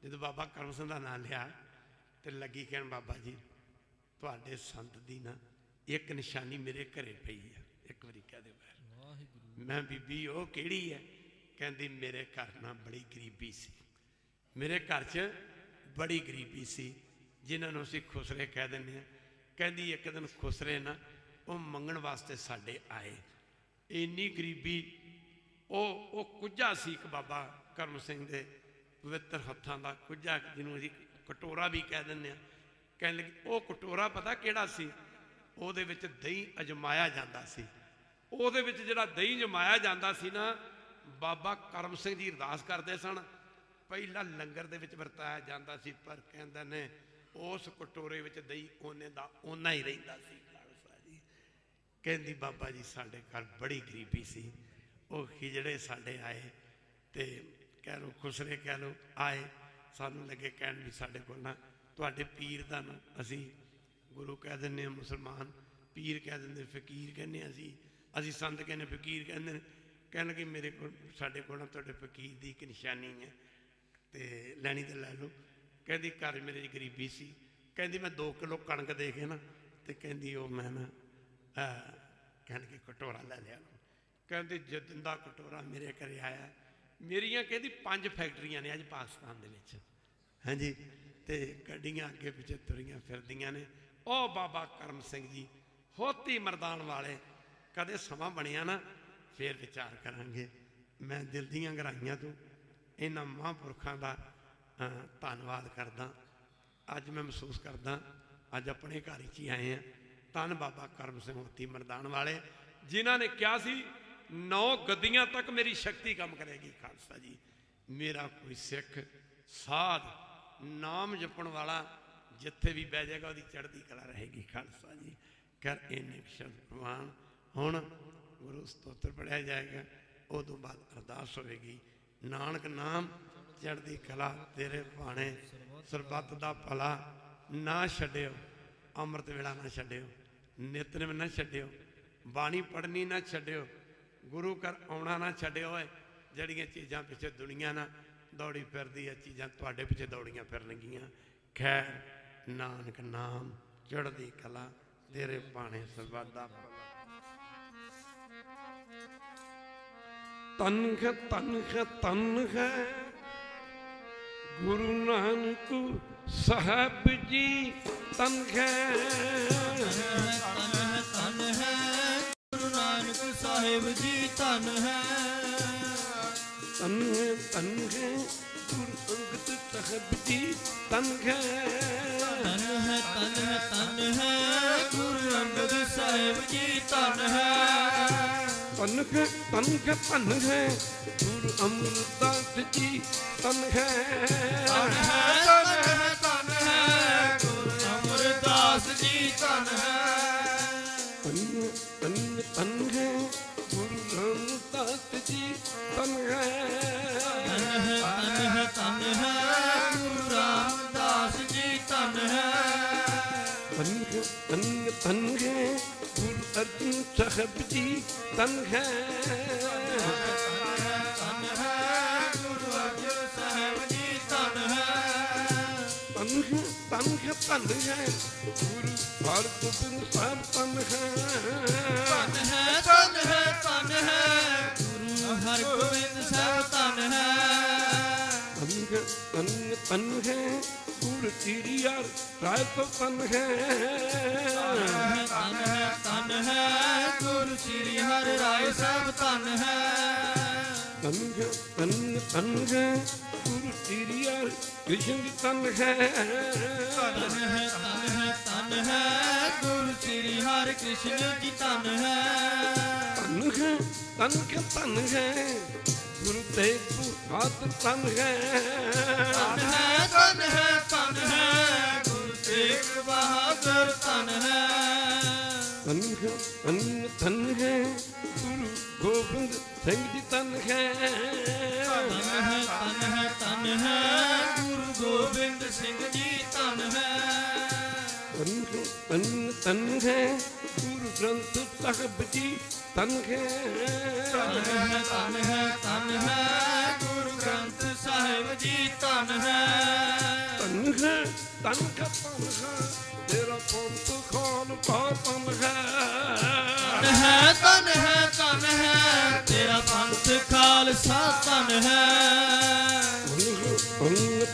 ਜਦੋਂ ਬਾਬਾ ਕਰਮ ਸਿੰਘ ਦਾ ਨਾਂ ਲਿਆ ਤੇ ਲੱਗੀ ਕਹਿਣ, ਬਾਬਾ ਜੀ ਤੁਹਾਡੇ ਸੰਤ ਦੀ ਨਾ ਇੱਕ ਨਿਸ਼ਾਨੀ ਮੇਰੇ ਘਰੇ ਪਈ ਹੈ। ਇੱਕ ਵਾਰੀ ਕਹਿ ਦੇ ਵਾਹਿਗੁਰੂ। ਮੈਂ ਬੀਬੀ ਉਹ ਕਿਹੜੀ ਹੈ? ਕਹਿੰਦੀ ਮੇਰੇ ਘਰ ਨਾ ਬੜੀ ਗਰੀਬੀ ਸੀ, ਮੇਰੇ ਘਰ 'ਚ ਬੜੀ ਗਰੀਬੀ ਸੀ, ਜਿਨ੍ਹਾਂ ਨੂੰ ਅਸੀਂ ਖੁਸਰੇ ਕਹਿ ਦਿੰਦੇ ਹਾਂ। ਕਹਿੰਦੀ ਇੱਕ ਦਿਨ ਖੁਸਰੇ ਨਾ ਉਹ ਮੰਗਣ ਵਾਸਤੇ ਸਾਡੇ ਆਏ। ਇੰਨੀ ਗਰੀਬੀ, ਉਹ ਕੁੱਜਾ ਸੀ ਇੱਕ ਬਾਬਾ ਕਰਮ ਸਿੰਘ ਦੇ ਪਵਿੱਤਰ ਹੱਥਾਂ ਦਾ ਕੁੱਜਾ, ਜਿਹਨੂੰ ਅਸੀਂ ਕਟੋਰਾ ਵੀ ਕਹਿ ਦਿੰਦੇ ਹਾਂ। ਕਹਿਣ ਲੱਗੀ ਉਹ ਕਟੋਰਾ ਪਤਾ ਕਿਹੜਾ ਸੀ? ਉਹਦੇ ਵਿੱਚ ਦਹੀਂ ਅਜਮਾਇਆ ਜਾਂਦਾ ਸੀ। ਉਹਦੇ ਵਿੱਚ ਜਿਹੜਾ ਦਹੀਂ ਜਮਾਇਆ ਜਾਂਦਾ ਸੀ ਨਾ, ਬਾਬਾ ਕਰਮ ਸਿੰਘ ਜੀ ਅਰਦਾਸ ਕਰਦੇ ਸਨ, ਪਹਿਲਾਂ ਲੰਗਰ ਦੇ ਵਿੱਚ ਵਰਤਾਇਆ ਜਾਂਦਾ ਸੀ, ਪਰ ਕਹਿੰਦੇ ਨੇ ਉਸ ਕਟੋਰੇ ਵਿੱਚ ਦਹੀਂ ਉਹਨੇ ਦਾ ਓਨਾ ਹੀ ਰਹਿੰਦਾ ਸੀ। ਖਾਲਸਾ ਜੀ ਕਹਿੰਦੀ ਬਾਬਾ ਜੀ ਸਾਡੇ ਘਰ ਬੜੀ ਗਰੀਬੀ ਸੀ। ਉਹ ਖਿਜੜੇ ਸਾਡੇ ਆਏ ਤੇ ਕਹਿ ਲਓ ਖੁਸਰੇ ਕਹਿ ਲਓ ਆਏ, ਸਾਨੂੰ ਲੱਗੇ ਕਹਿਣ ਵੀ ਸਾਡੇ ਕੋਲ ਨਾ ਤੁਹਾਡੇ ਪੀਰ ਦਾ ਨਾ, ਅਸੀਂ ਗੁਰੂ ਕਹਿ ਦਿੰਦੇ ਹਾਂ, ਮੁਸਲਮਾਨ ਪੀਰ ਕਹਿ ਦਿੰਦੇ, ਫਕੀਰ ਕਹਿੰਦੇ ਹਾਂ, ਅਸੀਂ ਸੰਤ ਕਹਿੰਦੇ, ਫਕੀਰ ਕਹਿੰਦੇ ਨੇ। ਕਹਿਣ ਲੱਗੇ ਮੇਰੇ ਕੋਲ, ਸਾਡੇ ਕੋਲ ਨਾ ਤੁਹਾਡੇ ਫਕੀਰ ਦੀ ਇੱਕ ਨਿਸ਼ਾਨੀ ਹੈ ਤੇ ਲੈਣੀ ਤੇ ਲੈ ਲਓ। ਕਹਿੰਦੀ ਘਰ ਮੇਰੇ 'ਚ ਗਰੀਬੀ ਸੀ। ਕਹਿੰਦੀ ਮੈਂ 2 ਕਿਲੋ ਕਣਕ ਦੇ ਕੇ ਨਾ, ਤੇ ਕਹਿੰਦੀ ਉਹ ਮੈਂ ਨਾ ਕਹਿਣ ਕੇ ਕਟੋਰਾ ਲੈ ਲਿਆ। ਕਹਿੰਦੀ ਜਦੋਂ ਦਾ ਕਟੋਰਾ ਮੇਰੇ ਘਰੇ ਆਇਆ, ਮੇਰੀਆਂ ਕਹਿੰਦੀ 5 ਫੈਕਟਰੀਆਂ ਨੇ ਅੱਜ ਪਾਕਿਸਤਾਨ ਦੇ ਵਿੱਚ, ਹਾਂਜੀ, ਤੇ ਗੱਡੀਆਂ ਅੱਗੇ ਪਿੱਛੇ ਤੁਰੀਆਂ ਫਿਰਦੀਆਂ ਨੇ। ਉਹ ਬਾਬਾ ਕਰਮ ਸਿੰਘ ਜੀ ਹੋਤੀ ਮਰਦਾਨ ਵਾਲੇ, ਕਦੇ ਸਮਾਂ ਬਣਿਆ ਨਾ ਫੇਰ ਵਿਚਾਰ ਕਰਾਂਗੇ। ਮੈਂ ਦਿਲ ਦੀਆਂ ਗਹਿਰਾਈਆਂ ਤੋਂ ਇਹਨਾਂ ਮਹਾਂਪੁਰਖਾਂ ਦਾ ਧੰਨਵਾਦ ਕਰਦਾ। ਅੱਜ ਮੈਂ ਮਹਿਸੂਸ ਕਰਦਾ ਅੱਜ ਆਪਣੇ ਘਰ 'ਚ ਹੀ ਆਏ ਹਾਂ। ਧੰਨ ਬਾਬਾ ਕਰਮ ਸਿੰਘ ਹੋਤੀ ਮਰਦਾਨ ਵਾਲੇ, ਜਿਨ੍ਹਾਂ ਨੇ ਕਿਹਾ ਸੀ 9 ਗੱਦੀਆਂ ਤੱਕ ਮੇਰੀ ਸ਼ਕਤੀ ਕੰਮ ਕਰੇਗੀ। ਖਾਲਸਾ ਜੀ ਮੇਰਾ ਕੋਈ ਸਿੱਖ ਸਾਧ ਨਾਮ ਜਪਣ ਵਾਲਾ ਜਿੱਥੇ ਵੀ ਬਹਿ ਜਾਏਗਾ ਉਹਦੀ ਚੜ੍ਹਦੀ ਕਲਾ ਰਹੇਗੀ। ਖਾਲਸਾ ਜੀ ਕਰ ਇੰਨੇ ਸ਼ਬਦ ਪ੍ਰਵਾਨ। ਹੁਣ ਗੁਰੂ ਸਤੋਤਰ ਪੜ੍ਹਿਆ ਜਾਏਗਾ, ਉਦੋਂ ਬਾਅਦ ਅਰਦਾਸ ਹੋਵੇਗੀ। ਨਾਨਕ ਨਾਮ ਚੜ੍ਹਦੀ ਕਲਾ ਤੇਰੇ ਭਾਣੇ, ਸਰਬੱਤ ਦਾ ਭਲਾ ਨਾ ਛੱਡਿਓ, ਅੰਮ੍ਰਿਤ ਵੇਲਾ ਨਾ ਛੱਡਿਓ, ਨਿਤਨੇਮ ਨਾ ਛੱਡਿਓ, ਬਾਣੀ ਪੜ੍ਹਨੀ ਨਾ ਛੱਡਿਓ, ਗੁਰੂ ਘਰ ਆਉਣਾ ਨਾ ਛੱਡਿਓ। ਜਿਹੜੀਆਂ ਚੀਜ਼ਾਂ ਪਿੱਛੇ ਦੁਨੀਆ ਨਾ ਦੌੜੀ ਫਿਰਦੀ ਹੈ, ਚੀਜ਼ਾਂ ਤੁਹਾਡੇ ਪਿੱਛੇ ਦੌੜੀਆਂ ਫਿਰਨਗੀਆਂ। ਖੈਰ ਨਾਨਕ ਨਾਮ ਚੜ੍ਹਦੀ ਕਲਾ ਤੇਰੇ ਭਾਣੇ, ਸਰਬੱਤ ਦਾ ਭਲਾ। ਤਨ ਹੈ ਗੁਰੂ ਨਾਨਕ ਸਾਹਿਬ ਜੀ ਤਨ ਹੈ ਧਨ ਹੈ ਗੁਰੂ ਨਾਨਕ ਸਾਹਿਬ ਜੀ ਧਨ ਹੈ ਤਨ ਹੈ ਗੁਰੂ ਅੰਗਦ ਸਾਹਿਬ ਜੀ ਤਨ ਹੈ ਧਨ ਹੈ ਗੁਰੂ ਅੰਗਦ ਸਾਹਿਬ ਜੀ ਧਨ ਹੈ ਤਨ ਹੈ ਗੁਰੂ ਅਮਰਦਾਸ ਜੀ ਤਨ ਹੈ ਧਨ ਹੈ ਗੁਰੂ ਅਮਰਦਾਸ ਜੀ ਧਨ ਹੈ ਤਨ ਹੈ ਗੁਰੂ ਰਾਮਦਾਸ ਜੀ ਤਨ ਹੈ ਧਨ ਹੈ ਗੁਰੂ ਰਾਮਦਾਸ ਜੀ ਧਨ ਹੈ ਤਨ ਹੈ ਗੁਰੂ ਅਰਜਨ ਸਾਹਿਬ ਜੀ ਤਨ ਹੈ ਗੁਰੂ ਅਰਜਨ ਸਾਹਿਬ ਜੀ ਧਨ ਹੈ ਤਨ ਹੈ ਗੁਰੂ ਹਰਗੋਬਿੰਦ ਸਾਹਿਬ ਤਨ ਹੈ ਧਨ ਹੈ ਗੁਰੂ ਹਰਗੋਬਿੰਦ ਸਾਹਿਬ ਧਨ ਹੈ ਤਨ ਹੈ ਗੁਰੂ ਤੀਰੀਆ ਰਾਏ ਤੋਂ ਤਨ ਹੈ ਧਨ ਹੈ ਗੁਰੂ ਸ੍ਰੀ ਹਰਿ ਰਾਏ ਸਾਹਿਬ ਧਨ ਹੈ ਤਨ ਹੈ ਗੁਰੂ ਤੀਰੀਆ ਕ੍ਰਿਸ਼ਨ ਜੀ ਤਨ ਹੈ ਧਨ ਹੈ ਗੁਰੂ ਸ੍ਰੀ ਹਰਿ ਕ੍ਰਿਸ਼ਨ ਜੀ ਧਨ ਹੈ ਤਨ ਹੈ ਗੁਰੂ ਤੇਗ ਬਹਾਦਰ ਤਨ ਹੈ ਧਨ ਹੈ ਗੁਰੂ ਤੇਗ ਬਹਾਦਰ ਧਨ ਹੈ ਤਨ ਹੈ ਗੁਰੂ ਗੋਬਿੰਦ ਸਿੰਘ ਜੀ ਤਨ ਹੈ ਧਨ ਹੈ ਗੁਰੂ ਗੋਬਿੰਦ ਸਿੰਘ ਜੀ ਧਨ ਹੈ ਤਨ ਹੈ ਗੁਰੂ ਗ੍ਰੰਥ ਸਾਹਿਬ ਜੀ ਤਨ ਹੈ ਧਨ ਹੈ ਗੁਰੂ ਗ੍ਰੰਥ ਸਾਹਿਬ ਜੀ ਧਨ ਹੈ ਤਨ ਹੈ ਤੇਰਾ ਪੰਥ ਖਾਨ ਪਾਤਨ ਹੈ ਧਨ ਹੈ ਤੇਰਾ ਪੰਥ ਖਾਲਸਾ ਧਨ ਹੈ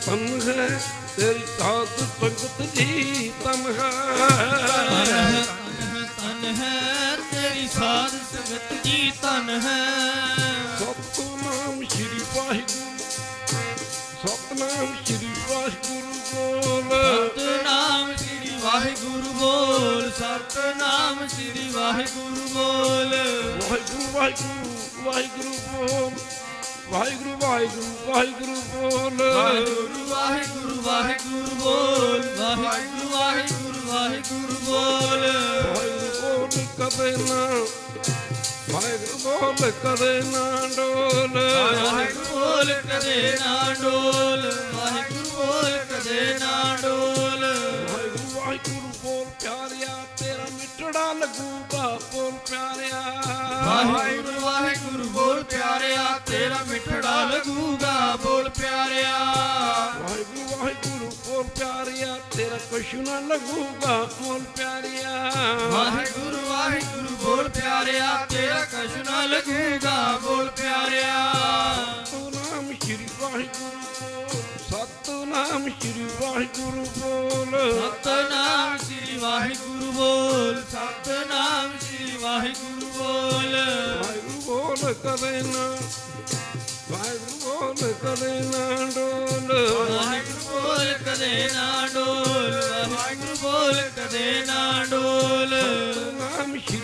ਤਨ ਹੈ ਤੇਰੀ ਸਾਧ ਸੰਗਤ ਜੀ ਤਨ ਹੈ ਧਨ ਹੈ ਤੇਰੀ ਸਾਧ ਸੰਗਤ ਜੀ ਧਨ ਹੈ ਸਤਿਨਾਮ ਸ਼੍ਰੀ ਵਾਹਿਗੁਰੂ ਸਤਿਨਾਮ ਸ਼੍ਰੀ ਵਾਹਿਗੁਰੂ ਬੋਲ ਸਤਿਨਾਮ ਸ੍ਰੀ ਵਾਹਿਗੁਰੂ ਬੋਲ ਸਤਿਨਾਮ ਸ੍ਰੀ ਵਾਹਿਗੁਰੂ ਬੋਲ ਵਾਹਿਗੁਰੂ ਵਾਹਿਗੁਰੂ ਵਾਹਿਗੁਰੂ ਬੋਲ ਵਾਹਿਗੁਰੂ ਵਾਹਿਗੁਰੂ ਵਾਹਿਗੁਰੂ ਬੋਲ ਵਾਹਿਗੁਰੂ ਵਾਹਿਗੁਰੂ ਵਾਹਿਗੁਰੂ ਬੋਲ ਵਾਹਿਗੁਰੂ ਵਾਹਿਗੁਰੂ ਵਾਹਿਗੁਰੂ ਬੋਲ ਵਾਹਿਗੁਰੂ ਬੋਲ ਕਦੇ ਨਾ ਵਾਹਿਗੁਰੂ ਬੋਲ ਕਦੇ ਨਾ ਡੋਲ ਵਾਹਿਗੁਰੂ ਬੋਲ ਕਦੇ ਨਾ ਡੋਲ ਵਾਹਿਗੁਰੂ ਬੋਲ ਕਦੇ ਨਾ ਡੋਲ ਵਾਹਿਗੁਰੂ ਵਾਹਿਗੁਰੂ ਬੋਲ ਪਿਆਰਿਆ ਤੇਰਾ ਮਿੱਠੜਾ ਲੱਗੂਗਾ ਬੋਲ ਪਿਆਰਿਆ ਵਾਹਿਗੁਰੂ ਵਾਹਿਗੁਰੂ ਬੋਲ ਪਿਆਰਿਆ ਤੇਰਾ ਮਿੱਠੜਾ ਲੱਗੂਗਾ ਬੋਲ ਪਿਆਰਿਆ ਵਾਹਿਗੁਰੂ ਵਾਹਿਗੁਰੂ ਬੋਲ ਪਿਆਰਿਆ ਤੇਰਾ ਕੁਛ ਨਾ ਲੱਗੂਗਾ ਬੋਲ ਪਿਆਰਿਆ ਵਾਹਿਗੁਰੂ ਵਾਹਿਗੁਰੂ ਬੋਲ ਪਿਆਰਿਆ ਤੇਰਾ ਕਛ ਨਾ ਲੱਗੂਗਾ ਬੋਲ ਪਿਆਰਿਆ ਸਤਿਨਾਮ ਸ਼੍ਰੀ ਵਾਹਿਗੁਰੂ ਬੋਲ ਸਤਿਨਾਮ ਸ਼੍ਰੀ ਵਾਹਿਗੁਰੂ ਬੋਲ ਸਤਿਨਾਮ ਸ੍ਰੀ ਵਾਹਿਗੁਰੂ ਬੋਲ ਸਤਿਨਾਮ ਸ੍ਰੀ ਵਾਹਿਗੁਰੂ ਬੋਲ ਵਾਹਿਗੁਰੂ ਬੋਲ ਕਦੇ ਨਾ ਵਾਹਿਗੁਰੂ ਬੋਲ ਕਦੇ ਨਾ ਡੋਲ ਵਾਹਿਗੁਰੂ ਬੋਲ ਕਦੇ ਨਾ ਡੋਲ ਵਾਹਿਗੁਰੂ ਬੋਲ ਕਦੇ ਨਾ ਡੋਲ ਸਤਿਨਾਮ ਸ਼੍ਰੀ